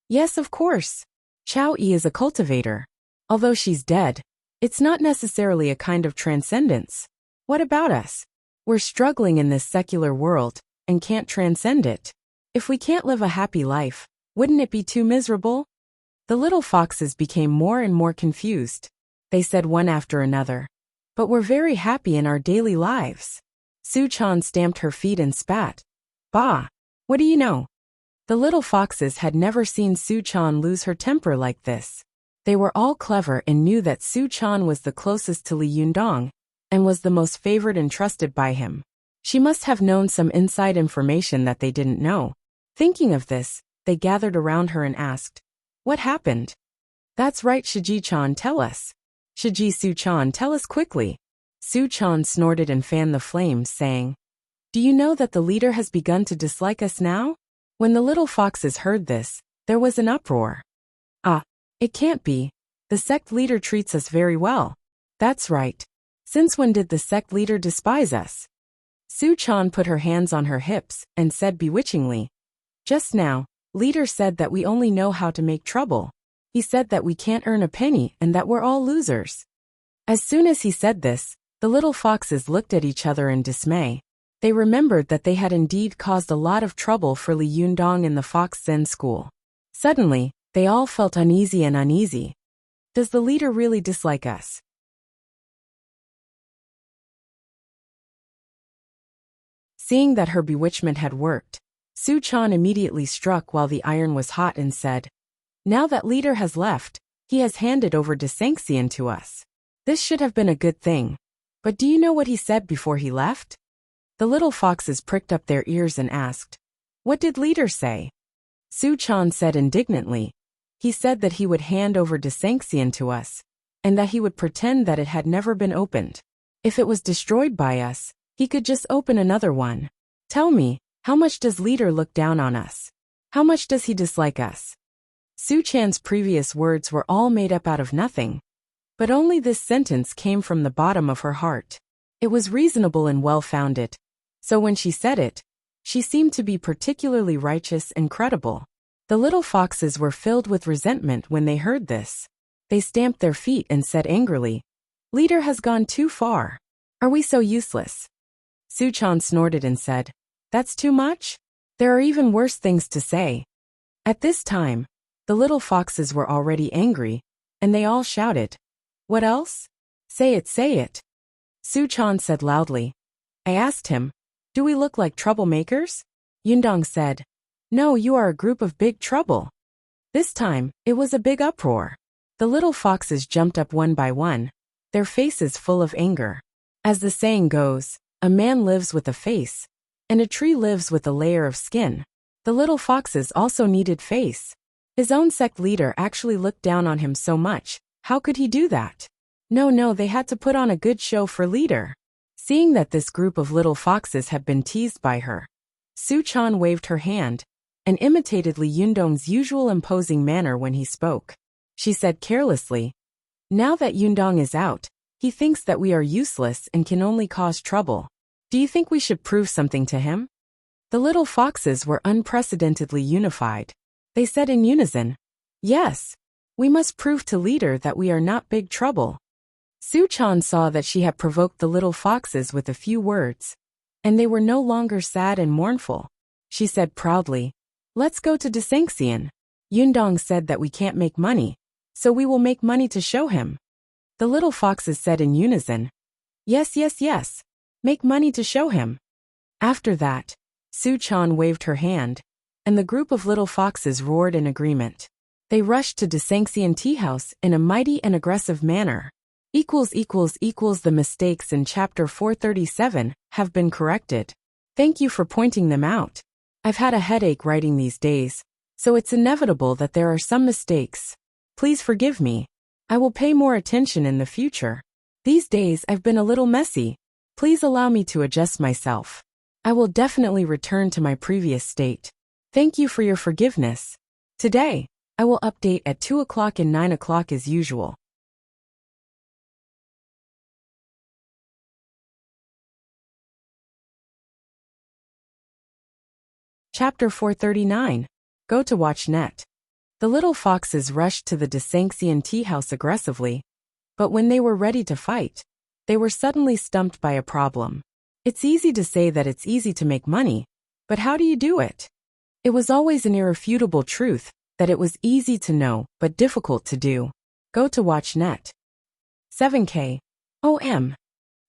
A: Yes, of course. Chowie is a cultivator. Although she's dead, it's not necessarily a kind of transcendence. What about us? We're struggling in this secular world and can't transcend it. If we can't live a happy life, wouldn't it be too miserable? The little foxes became more and more confused. They said one after another, But we're very happy in our daily lives. Su-chan stamped her feet and spat. Bah! What do you know? The little foxes had never seen Su-chan lose her temper like this. They were all clever and knew that Su-chan was the closest to Li Yundong and was the most favored and trusted by him. She must have known some inside information that they didn't know. Thinking of this, they gathered around her and asked, What happened? That's right, Shiji-chan, tell us. Shiji Su-chan, tell us quickly. Su-chan snorted and fanned the flames, saying, Do you know that the leader has begun to dislike us now? When the little foxes heard this, there was an uproar. Ah, it can't be. The sect leader treats us very well. That's right. Since when did the sect leader despise us? Su-chan put her hands on her hips and said bewitchingly, Just now, leader said that we only know how to make trouble. He said that we can't earn a penny and that we're all losers. As soon as he said this, the little foxes looked at each other in dismay. They remembered that they had indeed caused a lot of trouble for Li Yundong in the Fox Zen school. Suddenly, they all felt uneasy and uneasy. Does the leader really dislike us? Seeing that her bewitchment had worked, Su-chan immediately struck while the iron was hot and said, Now that leader has left, he has handed over Desanxian to us. This should have been a good thing. But do you know what he said before he left? The little foxes pricked up their ears and asked, What did leader say? Su-chan said indignantly, He said that he would hand over Desanxian to us, and that he would pretend that it had never been opened. If it was destroyed by us, he could just open another one. Tell me, how much does leader look down on us? How much does he dislike us? Su-chan's previous words were all made up out of nothing. But only this sentence came from the bottom of her heart. It was reasonable and well-founded. So when she said it, she seemed to be particularly righteous and credible. The little foxes were filled with resentment when they heard this. They stamped their feet and said angrily, Leader has gone too far. Are we so useless? Su-chan snorted and said, That's too much? There are even worse things to say. At this time, the little foxes were already angry, and they all shouted, What else? Say it, say it. Su-chan said loudly. I asked him, Do we look like troublemakers? Yundong said, No, you are a group of big trouble. This time, it was a big uproar. The little foxes jumped up one by one, their faces full of anger. As the saying goes, a man lives with a face, and a tree lives with a layer of skin. The little foxes also needed face. His own sect leader actually looked down on him so much. How could he do that? No, they had to put on a good show for leader. Seeing that this group of little foxes had been teased by her, Su-chan waved her hand and imitated Li Yundong's usual imposing manner when he spoke. She said carelessly, Now that Yundong is out, he thinks that we are useless and can only cause trouble. Do you think we should prove something to him? The little foxes were unprecedentedly unified. They said in unison, Yes, we must prove to leader that we are not big trouble. Su-chan saw that she had provoked the little foxes with a few words, and they were no longer sad and mournful. she said proudly. Let's go to Desanxian. Yundong said that we can't make money, so we will make money to show him. The little foxes said in unison, yes, yes, yes. Make money to show him. After that, Su-chan waved her hand, and the group of little foxes roared in agreement. They rushed to Desanxian tea house in a mighty and aggressive manner. The mistakes in chapter 437 have been corrected. Thank you for pointing them out. I've had a headache writing these days, so it's inevitable that there are some mistakes. Please forgive me. I will pay more attention in the future. These days I've been a little messy. Please allow me to adjust myself. I will definitely return to my previous state. Thank you for your forgiveness. Today, I will update at 2 o'clock and 9 o'clock as usual. Chapter 439. Go to watch net. The little foxes rushed to the Desanxian tea house aggressively, but when they were ready to fight, they were suddenly stumped by a problem. It's easy to say that it's easy to make money, but how do you do it? It was always an irrefutable truth that it was easy to know but difficult to do. Go to watch net. 7K.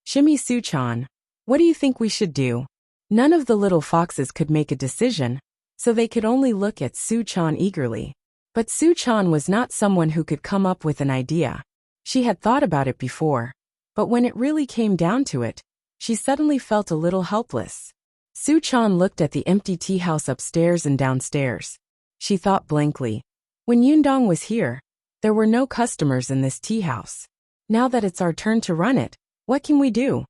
A: Shimmy Su-chan. What do you think we should do? None of the little foxes could make a decision, so they could only look at Su-chan eagerly. But Su-chan was not someone who could come up with an idea. She had thought about it before, but when it really came down to it, she suddenly felt a little helpless. Su-chan looked at the empty tea house upstairs and downstairs. She thought blankly. When Yundong was here, there were no customers in this tea house. Now that it's our turn to run it, what can we do?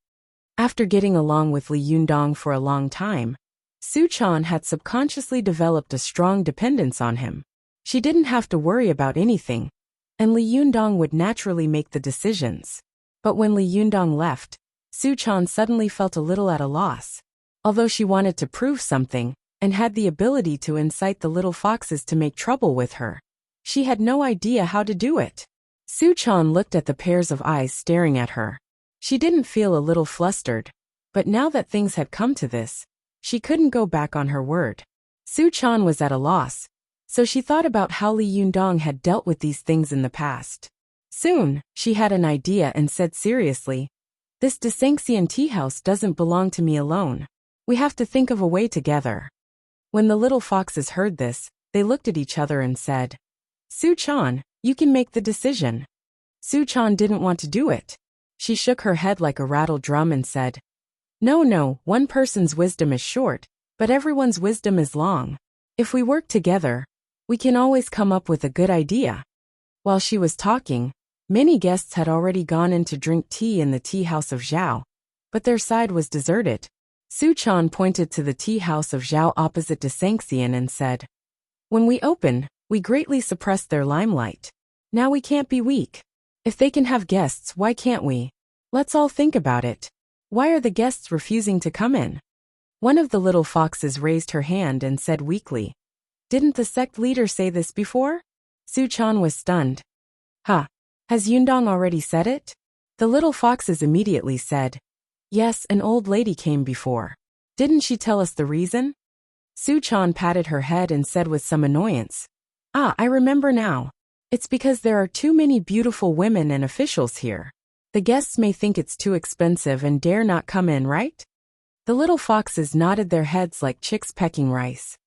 A: After getting along with Li Yundong for a long time, Su-chan had subconsciously developed a strong dependence on him. She didn't have to worry about anything, and Li Yundong would naturally make the decisions. But when Li Yundong left, Su-chan suddenly felt a little at a loss. Although she wanted to prove something, and had the ability to incite the little foxes to make trouble with her, she had no idea how to do it. Su-chan looked at the pairs of eyes staring at her. She didn't feel a little flustered, but now that things had come to this, she couldn't go back on her word. Su-chan was at a loss, so she thought about how Li Yundong had dealt with these things in the past. Soon, she had an idea and said seriously, this Desanxian tea house doesn't belong to me alone. We have to think of a way together. When the little foxes heard this, they looked at each other and said, Su-chan, you can make the decision. Su-chan didn't want to do it. She shook her head like a rattle drum and said, No, one person's wisdom is short, but everyone's wisdom is long. If we work together, we can always come up with a good idea. While she was talking, many guests had already gone in to drink tea in the tea house of Zhao, but their side was deserted. Su-chan pointed to the tea house of Zhao opposite Desanxian and said, When we open, we greatly suppressed their limelight. Now we can't be weak. If they can have guests, why can't we? Let's all think about it. Why are the guests refusing to come in? One of the little foxes raised her hand and said weakly, Didn't the sect leader say this before? Su-chan was stunned. Huh? Has Yundong already said it? The little foxes immediately said, Yes, an old lady came before. Didn't she tell us the reason? Su-chan patted her head and said with some annoyance, I remember now. It's because there are too many beautiful women and officials here. The guests may think it's too expensive and dare not come in, right? The little foxes nodded their heads like chicks pecking rice.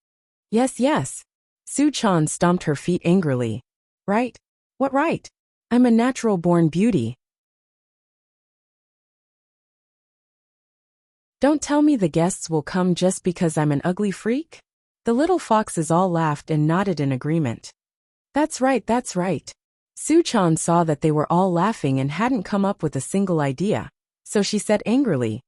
A: Yes. Su-chan stomped her feet angrily. Right? What right? I'm a natural-born beauty. Don't tell me the guests will come just because I'm an ugly freak? The little foxes all laughed and nodded in agreement. That's right. Su-chan saw that they were all laughing and hadn't come up with a single idea, so she said angrily,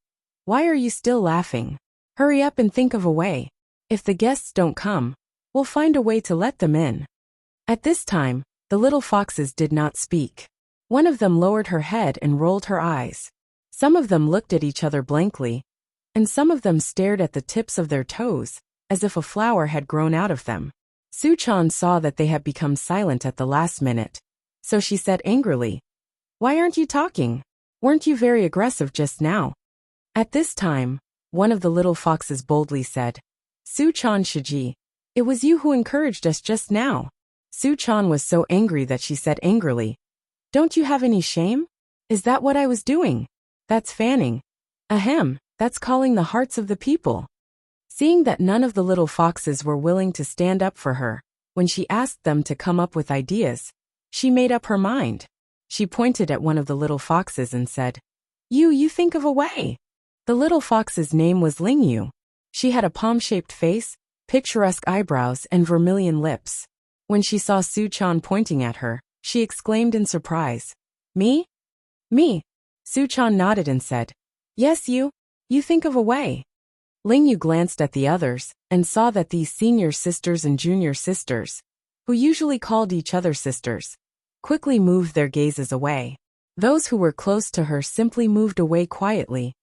A: Why are you still laughing? Hurry up and think of a way. If the guests don't come, we'll find a way to let them in. At this time, the little foxes did not speak. One of them lowered her head and rolled her eyes. Some of them looked at each other blankly, and some of them stared at the tips of their toes, as if a flower had grown out of them. Su-chan saw that they had become silent at the last minute, so she said angrily, Why aren't you talking? Weren't you very aggressive just now? At this time, one of the little foxes boldly said, Su-chan Shiji. It was you who encouraged us just now. Su-chan was so angry that she said angrily. Don't you have any shame? Is that what I was doing? That's fanning. Ahem, that's calling the hearts of the people. Seeing that none of the little foxes were willing to stand up for her, when she asked them to come up with ideas, she made up her mind. She pointed at one of the little foxes and said, You think of a way. The little fox's name was Lingyu. She had a palm-shaped face, picturesque eyebrows, and vermilion lips. When she saw Su-chan pointing at her, she exclaimed in surprise, Me? Me? Su-chan nodded and said, Yes, you think of a way. Lingyu glanced at the others and saw that these senior sisters and junior sisters, who usually called each other sisters, quickly moved their gazes away. Those who were close to her simply moved away quietly,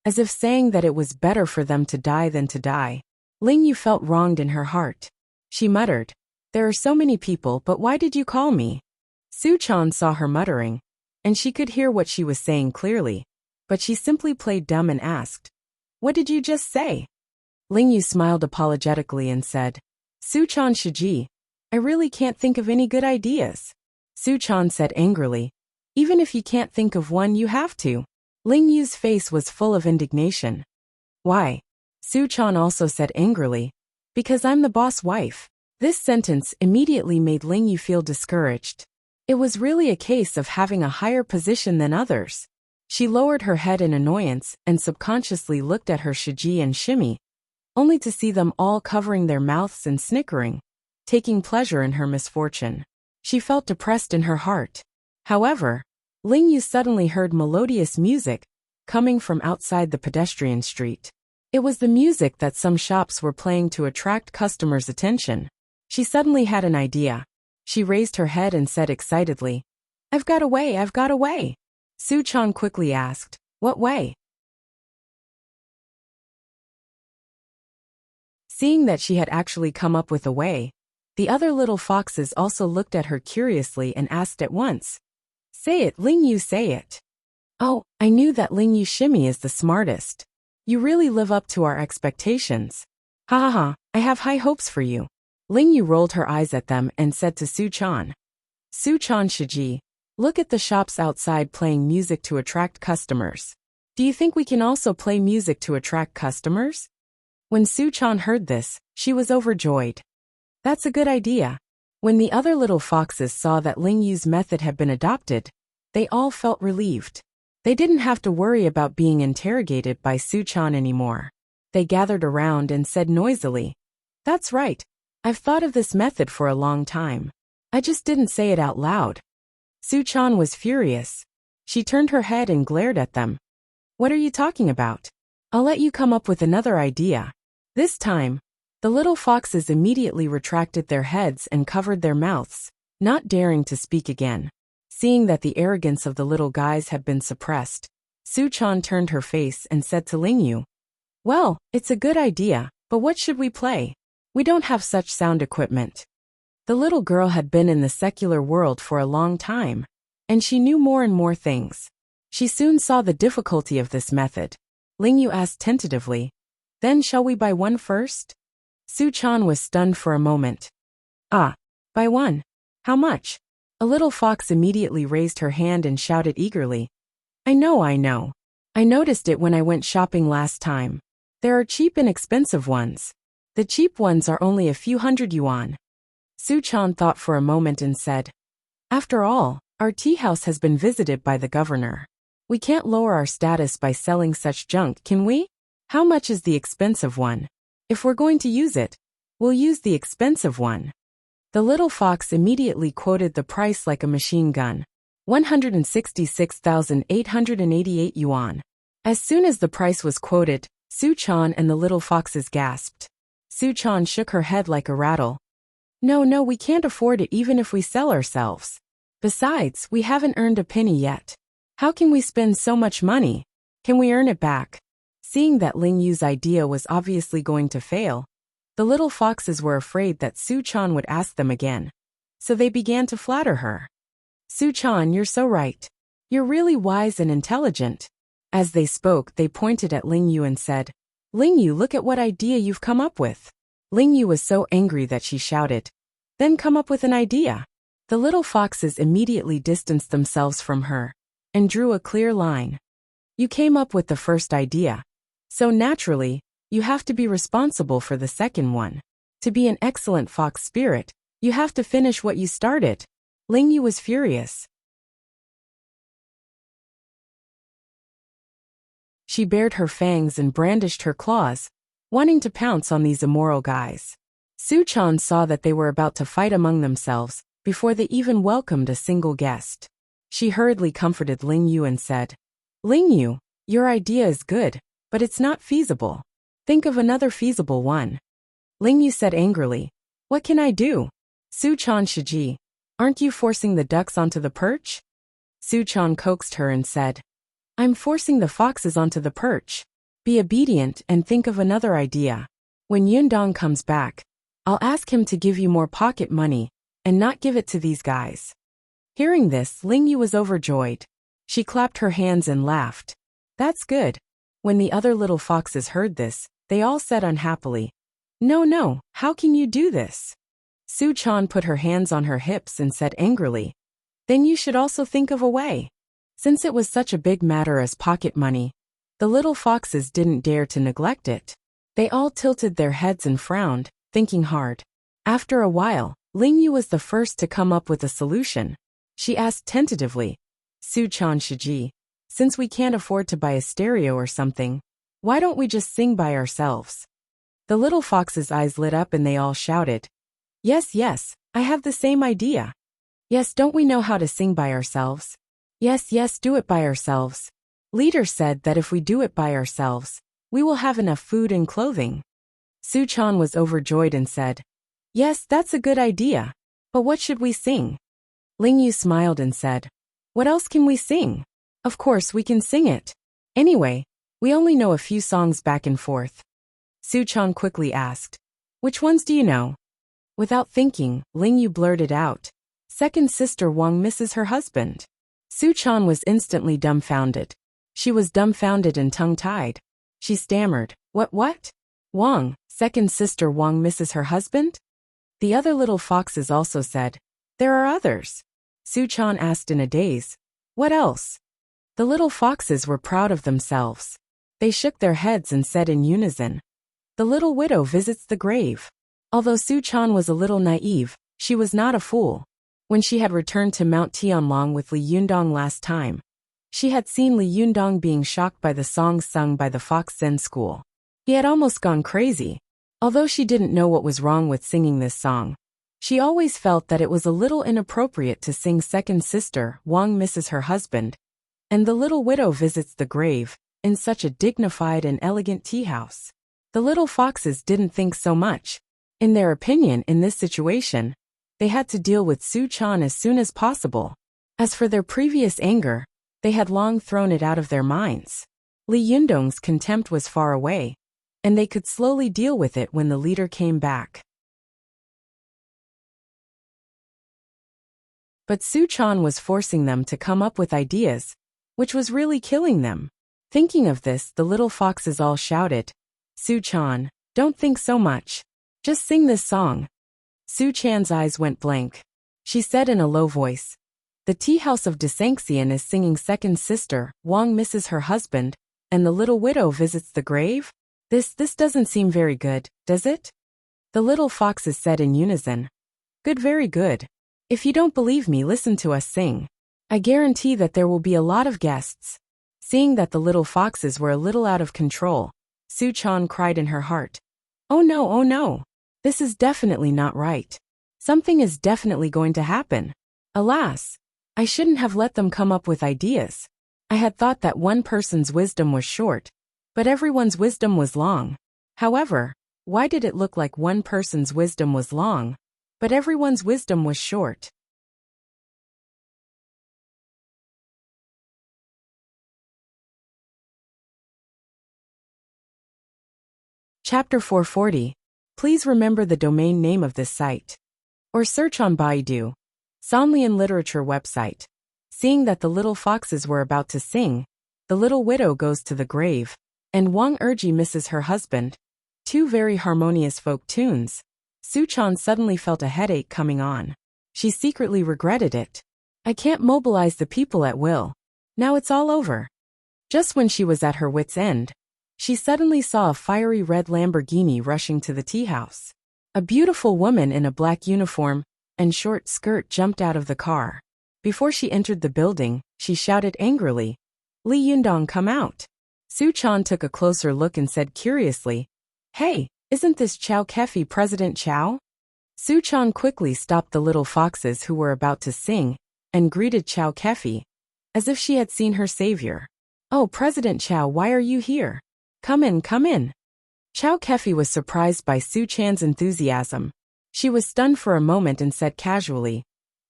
A: as if saying that it was better for them to die than to die. Lingyu felt wronged in her heart. She muttered, There are so many people, but why did you call me? Su-chan saw her muttering, and she could hear what she was saying clearly, but she simply played dumb and asked, What did you just say? Lingyu smiled apologetically and said, Su-chan Shiji, I really can't think of any good ideas. Su-chan said angrily, Even if you can't think of one, you have to. Lingyu's face was full of indignation. Why? Su-chan also said angrily, Because I'm the boss wife. This sentence immediately made Lingyu feel discouraged. It was really a case of having a higher position than others. She lowered her head in annoyance and subconsciously looked at her Shiji and Shimmy, only to see them all covering their mouths and snickering, taking pleasure in her misfortune. She felt depressed in her heart. However, Lingyu suddenly heard melodious music coming from outside the pedestrian street. It was the music that some shops were playing to attract customers' attention. She suddenly had an idea. She raised her head and said excitedly, I've got a way, I've got a way. Su-chan quickly asked, What way? Seeing that she had actually come up with a way, the other little foxes also looked at her curiously and asked at once, Say it, Lingyu, say it. Oh, I knew that Lingyu Shimmy is the smartest. You really live up to our expectations. Ha ha ha, I have high hopes for you. Lingyu rolled her eyes at them and said to Su-chan, Su-chan Shiji, look at the shops outside playing music to attract customers. Do you think we can also play music to attract customers? When Su-chan heard this, she was overjoyed. That's a good idea. When the other little foxes saw that Lingyu's method had been adopted, they all felt relieved. They didn't have to worry about being interrogated by Su-chan anymore. They gathered around and said noisily, That's right. I've thought of this method for a long time. I just didn't say it out loud. Su-chan was furious. She turned her head and glared at them. What are you talking about? I'll let you come up with another idea. This time, the little foxes immediately retracted their heads and covered their mouths, not daring to speak again. Seeing that the arrogance of the little guys had been suppressed, Su-chan turned her face and said to Lingyu, Well, it's a good idea, but what should we play? We don't have such sound equipment. The little girl had been in the secular world for a long time, and she knew more and more things. She soon saw the difficulty of this method. Lingyu asked tentatively, Then shall we buy one first? Su-chan was stunned for a moment. Ah, buy one? How much? A little fox immediately raised her hand and shouted eagerly, I know. I noticed it when I went shopping last time. There are cheap and expensive ones. The cheap ones are only a few hundred yuan. Su-chan thought for a moment and said, After all, our tea house has been visited by the governor. We can't lower our status by selling such junk, can we? How much is the expensive one? If we're going to use it, we'll use the expensive one. The little fox immediately quoted the price like a machine gun. 166,888 yuan. As soon as the price was quoted, Su-chan and the little foxes gasped. Su-chan shook her head like a rattle. No, we can't afford it even if we sell ourselves. Besides, we haven't earned a penny yet. How can we spend so much money? Can we earn it back? Seeing that Lingyu's idea was obviously going to fail, the little foxes were afraid that Su-chan would ask them again. So they began to flatter her. Su-chan, you're so right. You're really wise and intelligent. As they spoke, they pointed at Lingyu and said, Lingyu, look at what idea you've come up with. Ling Yu was so angry that she shouted, "Then come up with an idea." The little foxes immediately distanced themselves from her and drew a clear line. "You came up with the first idea. So naturally, you have to be responsible for the second one. To be an excellent fox spirit, you have to finish what you started." Ling Yu was furious. She bared her fangs and brandished her claws, wanting to pounce on these immoral guys. Su Chan saw that they were about to fight among themselves before they even welcomed a single guest. She hurriedly comforted Ling Yu and said, "Ling Yu, your idea is good, but it's not feasible. Think of another feasible one." Ling Yu said angrily, "What can I do?" "Su Chan Shiji, aren't you forcing the ducks onto the perch?" Su Chan coaxed her and said, "I'm forcing the foxes onto the perch. Be obedient and think of another idea. When Yundong comes back, I'll ask him to give you more pocket money and not give it to these guys." Hearing this, Ling Yu was overjoyed. She clapped her hands and laughed. "That's good." When the other little foxes heard this, they all said unhappily, No, how can you do this?" Su Chan put her hands on her hips and said angrily, "Then you should also think of a way." Since it was such a big matter as pocket money, the little foxes didn't dare to neglect it. They all tilted their heads and frowned, thinking hard. After a while, Ling Yu was the first to come up with a solution. She asked tentatively, "Su Chan Shiji, since we can't afford to buy a stereo or something, why don't we just sing by ourselves?" The little foxes' eyes lit up and they all shouted, Yes, I have the same idea." "Yes, don't we know how to sing by ourselves?" Yes, do it by ourselves." Leader said that if we do it by ourselves, we will have enough food and clothing. Su Chan was overjoyed and said, "Yes, that's a good idea. But what should we sing?" Ling Yu smiled and said, "What else can we sing? Of course we can sing it. Anyway, we only know a few songs back and forth." Su Chan quickly asked, "Which ones do you know?" Without thinking, Ling Yu blurted out, "Second sister Wang misses her husband." Su Chan was instantly dumbfounded. She was dumbfounded and tongue-tied. She stammered, What? Wang, second sister Wang misses her husband?" The other little foxes also said, "There are others." Su Chan asked in a daze, "What else?" The little foxes were proud of themselves. They shook their heads and said in unison, "The little widow visits the grave." Although Su Chan was a little naive, she was not a fool. When she had returned to Mount Tianlong with Li Yundong last time, she had seen Li Yundong being shocked by the songs sung by the Fox Zen school. He had almost gone crazy. Although she didn't know what was wrong with singing this song, she always felt that it was a little inappropriate to sing Second Sister Wang misses her husband, and the little widow visits the grave, in such a dignified and elegant tea house. The little foxes didn't think so much. In their opinion, in this situation, they had to deal with Su Chan as soon as possible. As for their previous anger, they had long thrown it out of their minds. Li Yundong's contempt was far away, and they could slowly deal with it when the leader came back. But Su Chan was forcing them to come up with ideas, which was really killing them. Thinking of this, the little foxes all shouted, "Su Chan, don't think so much. Just sing this song." Su Chan's eyes went blank. She said in a low voice, "The tea house of Desanxian is singing Second Sister Wang misses her husband, and the little widow visits the grave? This doesn't seem very good, does it?" The little foxes said in unison, "Good, very good. If you don't believe me, listen to us sing. I guarantee that there will be a lot of guests." Seeing that the little foxes were a little out of control, Su Chan cried in her heart, Oh no. This is definitely not right. Something is definitely going to happen. Alas, I shouldn't have let them come up with ideas. I had thought that one person's wisdom was short, but everyone's wisdom was long. However, why did it look like one person's wisdom was long, but everyone's wisdom was short? Chapter 440. Please remember the domain name of this site. Or search on Baidu. Sanlian Literature website. Seeing that the little foxes were about to sing, the little widow goes to the grave, and Wang Erji misses her husband. two very harmonious folk tunes, Suchan suddenly felt a headache coming on. She secretly regretted it. I can't mobilize the people at will. Now it's all over. Just when she was at her wit's end, she suddenly saw a fiery red Lamborghini rushing to the tea house. A beautiful woman in a black uniform and short skirt jumped out of the car. Before she entered the building, she shouted angrily, "Li Yundong, come out." Suchan took a closer look and said curiously, "Hey, isn't this Chow Kefi President Chow?" Suchan quickly stopped the little foxes who were about to sing and greeted Chow Kefi, as if she had seen her savior. "Oh, President Chow, why are you here? Come in, come in." Chow Kefi was surprised by Suchan's enthusiasm. She was stunned for a moment and said casually,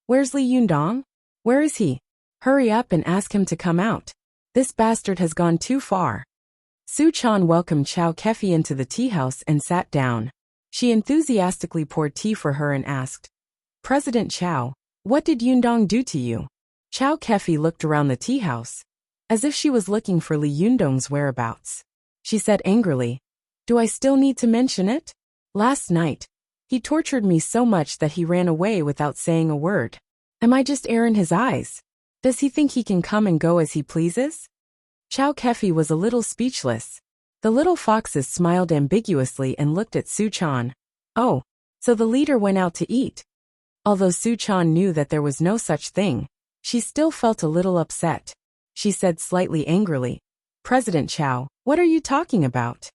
A: "Where's Li Yundong? Where is he? Hurry up and ask him to come out. This bastard has gone too far." Suchan welcomed Chow Kefi into the tea house and sat down. She enthusiastically poured tea for her and asked, "President Chow, what did Yundong do to you?" Chow Kefi looked around the tea house, as if she was looking for Li Yundong's whereabouts. She said angrily, "Do I still need to mention it? Last night, he tortured me so much that he ran away without saying a word. Am I just air in his eyes? Does he think he can come and go as he pleases?" Chow Kefi was a little speechless. The little foxes smiled ambiguously and looked at Suchan. "Oh, so the leader went out to eat." Although Suchan knew that there was no such thing, she still felt a little upset. She said slightly angrily, "President Chow, what are you talking about?"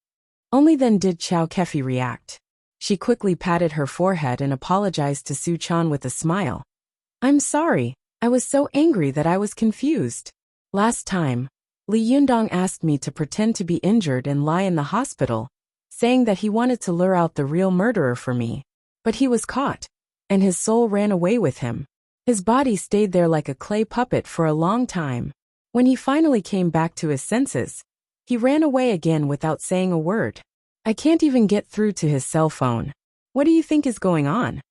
A: Only then did Chow Kefi react. She quickly patted her forehead and apologized to Suchan with a smile. "I'm sorry, I was so angry that I was confused. Last time, Li Yundong asked me to pretend to be injured and lie in the hospital, saying that he wanted to lure out the real murderer for me. But he was caught, and his soul ran away with him. His body stayed there like a clay puppet for a long time. When he finally came back to his senses, he ran away again without saying a word. I can't even get through to his cell phone. What do you think is going on?"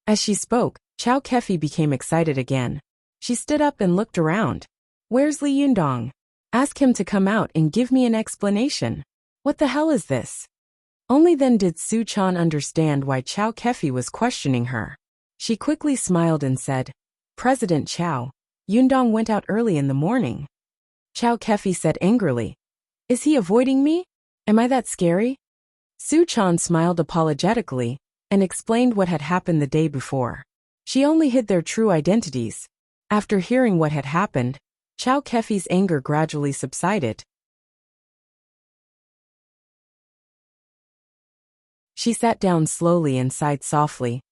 A: As she spoke, Chow Kefi became excited again. She stood up and looked around. "Where's Li Yundong? Ask him to come out and give me an explanation. What the hell is this?" Only then did Suchan understand why Chow Kefi was questioning her. She quickly smiled and said, "President Chow, Yundong went out early in the morning." Chow Kefi said angrily, "Is he avoiding me? Am I that scary?" Suchan smiled apologetically and explained what had happened the day before. She only hid their true identities. After hearing what had happened, Chow Kefi's anger gradually subsided. She sat down slowly and sighed softly.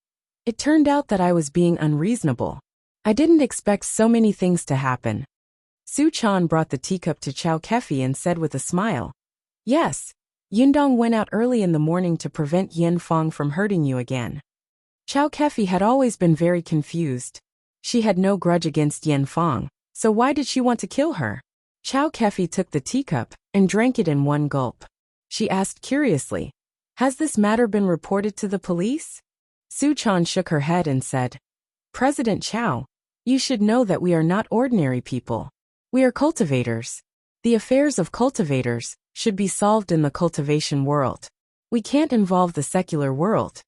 A: "It turned out that I was being unreasonable. I didn't expect so many things to happen." Suchan brought the teacup to Chow Kefi and said with a smile, "Yes, Yundong went out early in the morning to prevent Yen Fong from hurting you again." Chow Kefi had always been very confused. She had no grudge against Yen Fong, so why did she want to kill her? Chow Kefi took the teacup and drank it in one gulp. She asked curiously, "Has this matter been reported to the police?" Suchan shook her head and said, "President Chow, you should know that we are not ordinary people. We are cultivators. The affairs of cultivators should be solved in the cultivation world. We can't involve the secular world."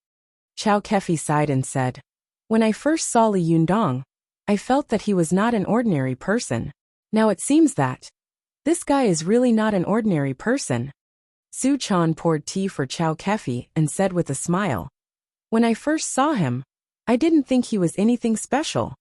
A: Chow Kefi sighed and said, "When I first saw Li Yundong, I felt that he was not an ordinary person. Now it seems that this guy is really not an ordinary person." Suchan poured tea for Chow Kefi and said with a smile, "When I first saw him, I didn't think he was anything special."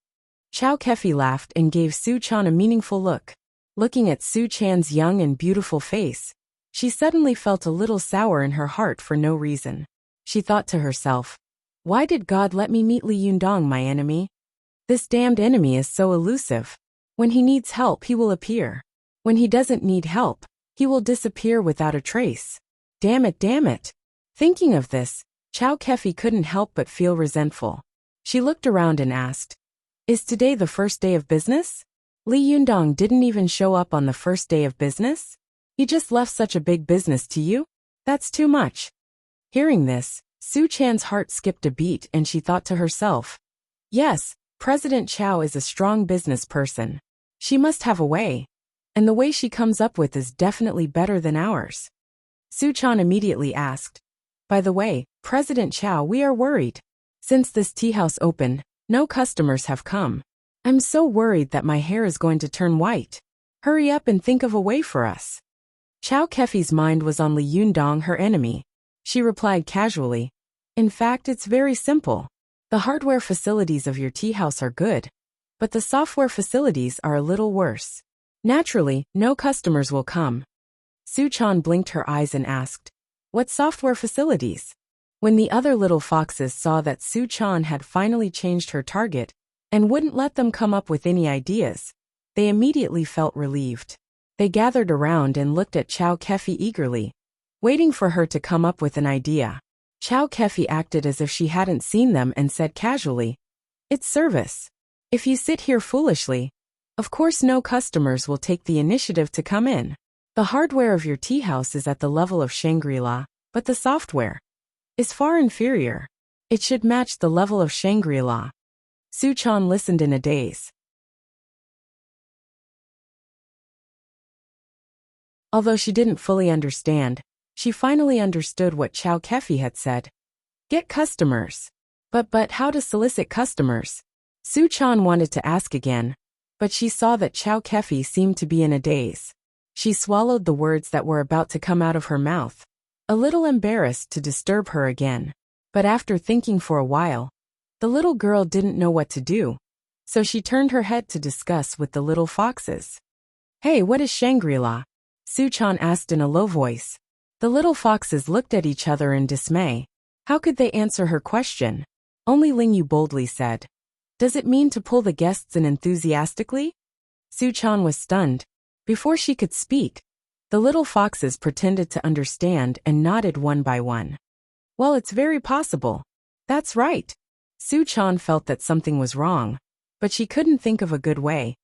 A: Chow Kefi laughed and gave Suchan a meaningful look. Looking at Suchan's young and beautiful face, she suddenly felt a little sour in her heart for no reason. She thought to herself, "Why did God let me meet Li Yundong, my enemy? This damned enemy is so elusive. When he needs help, he will appear. When he doesn't need help, he will disappear without a trace. Damn it, damn it." Thinking of this, Chow Kefi couldn't help but feel resentful. She looked around and asked, "Is today the first day of business? Li Yundong didn't even show up on the first day of business? He just left such a big business to you? That's too much." Hearing this, Suchan's heart skipped a beat and she thought to herself, "Yes, President Chow is a strong business person. She must have a way, and the way she comes up with is definitely better than ours." Suchan immediately asked, By the way, President Chow, we are worried. Since this tea house opened, no customers have come. I'm so worried that my hair is going to turn white. Hurry up and think of a way for us. Chow Kefi's mind was on Li Yundong, her enemy. She replied casually, in fact, it's very simple. The hardware facilities of your tea house are good, but the software facilities are a little worse. Naturally, no customers will come. Su Chan blinked her eyes and asked, what software facilities? When the other little foxes saw that Su Chan had finally changed her target and wouldn't let them come up with any ideas, they immediately felt relieved. They gathered around and looked at Chow Kefi eagerly, waiting for her to come up with an idea. Chow Kefi acted as if she hadn't seen them and said casually, it's service. If you sit here foolishly, of course no customers will take the initiative to come in. The hardware of your tea house is at the level of Shangri-La, but the software is far inferior. It should match the level of Shangri-La. Su Chan listened in a daze. Although she didn't fully understand, she finally understood what Chow Kefi had said. Get customers. But how to solicit customers? Su Chan wanted to ask again, but she saw that Chow Kefi seemed to be in a daze. She swallowed the words that were about to come out of her mouth, a little embarrassed to disturb her again. But after thinking for a while, the little girl didn't know what to do, so she turned her head to discuss with the little foxes. Hey, what is Shangri-La? Su Chan asked in a low voice. The little foxes looked at each other in dismay. How could they answer her question? Only Ling Yu boldly said, does it mean to pull the guests in enthusiastically? Su Chan was stunned. Before she could speak, the little foxes pretended to understand and nodded one by one. Well, it's very possible. That's right. Su Chan felt that something was wrong, but she couldn't think of a good way.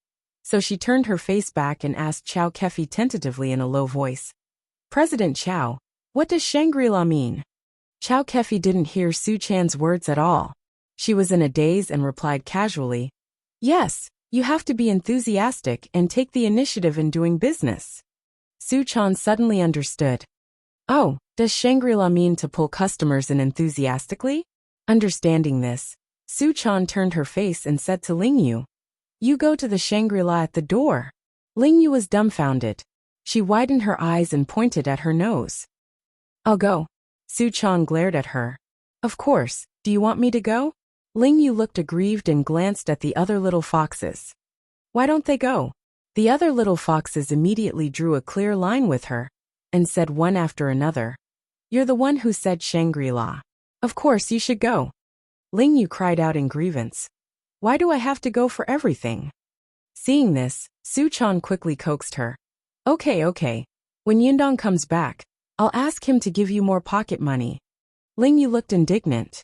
A: So she turned her face back and asked Chow Kefi tentatively in a low voice. President Chow, what does Shangri-La mean? Chow Kefi didn't hear Su Chan's words at all. She was in a daze and replied casually, yes, you have to be enthusiastic and take the initiative in doing business. Su Chan suddenly understood. Oh, does Shangri-La mean to pull customers in enthusiastically? Understanding this, Su Chan turned her face and said to Ling Yu, you go to the Shangri-La at the door. Ling Yu was dumbfounded. She widened her eyes and pointed at her nose. I'll go. Su Chan glared at her. Of course, do you want me to go? Ling Yu looked aggrieved and glanced at the other little foxes. Why don't they go? The other little foxes immediately drew a clear line with her and said one after another, you're the one who said Shangri-La. Of course you should go. Ling Yu cried out in grievance. Why do I have to go for everything? Seeing this, Su Chan quickly coaxed her. Okay. When Yundong comes back, I'll ask him to give you more pocket money. Ling Yu looked indignant.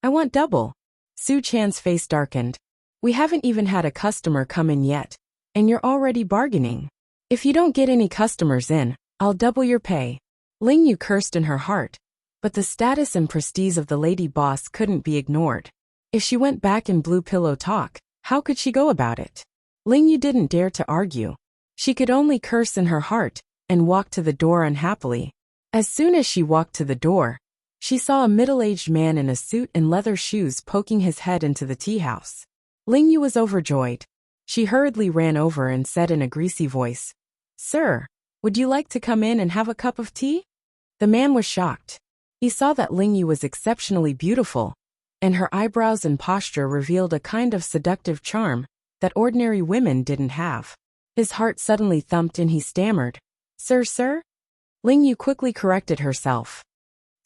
A: I want double. Su Chan's face darkened. We haven't even had a customer come in yet, and you're already bargaining. If you don't get any customers in, I'll double your pay. Ling Yu cursed in her heart, but the status and prestige of the lady boss couldn't be ignored. If she went back in blue pillow talk, how could she go about it? Ling Yu didn't dare to argue. She could only curse in her heart and walk to the door unhappily. As soon as she walked to the door, she saw a middle-aged man in a suit and leather shoes poking his head into the tea house. Ling Yu was overjoyed. She hurriedly ran over and said in a greasy voice, Sir, would you like to come in and have a cup of tea? The man was shocked. He saw that Ling Yu was exceptionally beautiful, and her eyebrows and posture revealed a kind of seductive charm that ordinary women didn't have. His heart suddenly thumped and he stammered, Sir? Ling Yu quickly corrected herself.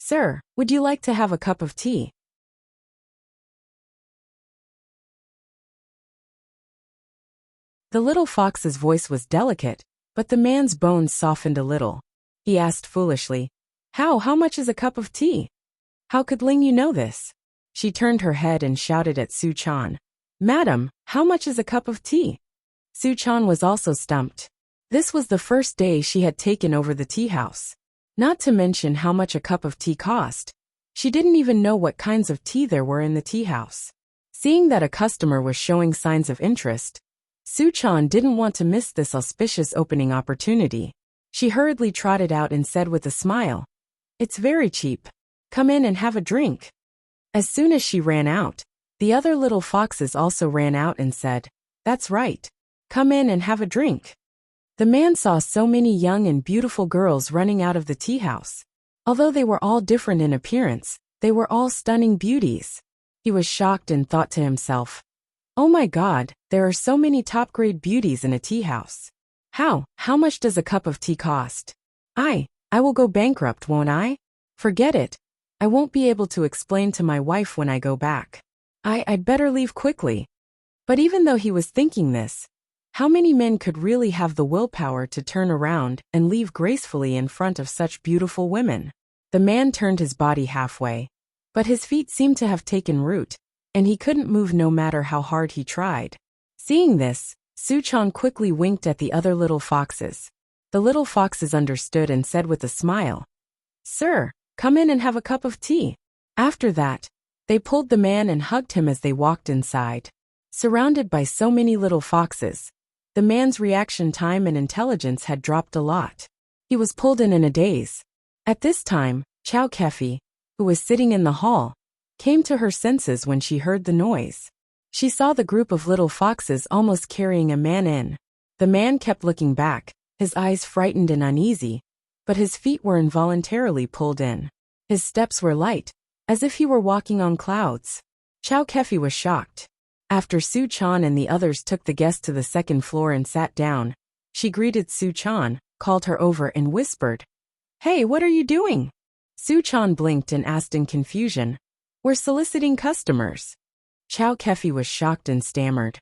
A: Sir, would you like to have a cup of tea? The little fox's voice was delicate, but the man's bones softened a little. He asked foolishly, How much is a cup of tea? How could Ling Yu know this? She turned her head and shouted at Su Chan, Madam, how much is a cup of tea? Su Chan was also stumped. This was the first day she had taken over the tea house. Not to mention how much a cup of tea cost. She didn't even know what kinds of tea there were in the tea house. Seeing that a customer was showing signs of interest, Su Chan didn't want to miss this auspicious opening opportunity. She hurriedly trotted out and said with a smile, It's very cheap. Come in and have a drink." As soon as she ran out, the other little foxes also ran out and said, "That's right. Come in and have a drink." The man saw so many young and beautiful girls running out of the tea house. Although they were all different in appearance, they were all stunning beauties. He was shocked and thought to himself, "Oh my God, there are so many top-grade beauties in a tea house. How much does a cup of tea cost? I will go bankrupt, won't I? Forget it. I won't be able to explain to my wife when I go back. I'd better leave quickly." But even though he was thinking this, how many men could really have the willpower to turn around and leave gracefully in front of such beautiful women? The man turned his body halfway, but his feet seemed to have taken root, and he couldn't move no matter how hard he tried. Seeing this, Suchan quickly winked at the other little foxes. The little foxes understood and said with a smile, "Sir, come in and have a cup of tea." After that, they pulled the man and hugged him as they walked inside. Surrounded by so many little foxes, the man's reaction time and intelligence had dropped a lot. He was pulled in a daze. At this time, Chow Kefi, who was sitting in the hall, came to her senses when she heard the noise. She saw the group of little foxes almost carrying a man in. The man kept looking back, his eyes frightened and uneasy, but his feet were involuntarily pulled in. His steps were light, as if he were walking on clouds. Chow Kefi was shocked. After Suchan and the others took the guest to the second floor and sat down, she greeted Suchan, called her over and whispered, "Hey, what are you doing?" Suchan blinked and asked in confusion, "We're soliciting customers." Chow Kefi was shocked and stammered,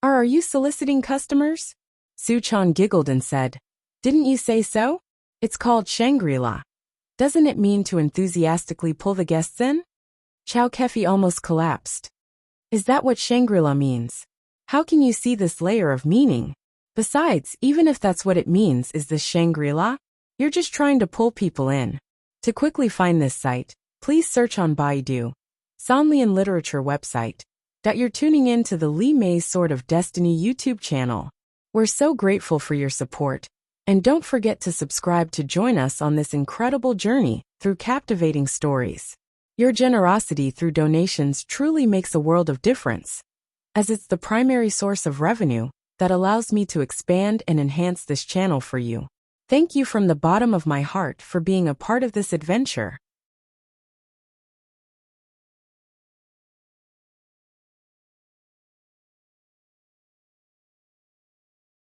A: Are you soliciting customers?" Suchan giggled and said, "Didn't you say so? It's called Shangri-La. Doesn't it mean to enthusiastically pull the guests in?" Chow Kefi almost collapsed. "Is that what Shangri-La means? How can you see this layer of meaning? Besides, even if that's what it means, is this Shangri-La? You're just trying to pull people in." To quickly find this site, please search on Baidu, Sanlian Literature website, that you're tuning in to the Li Mei's Sword of Destiny YouTube channel. We're so grateful for your support, and don't forget to subscribe to join us on this incredible journey through captivating stories. Your generosity through donations truly makes a world of difference, as it's the primary source of revenue that allows me to expand and enhance this channel for you. Thank you from the bottom of my heart for being a part of this adventure.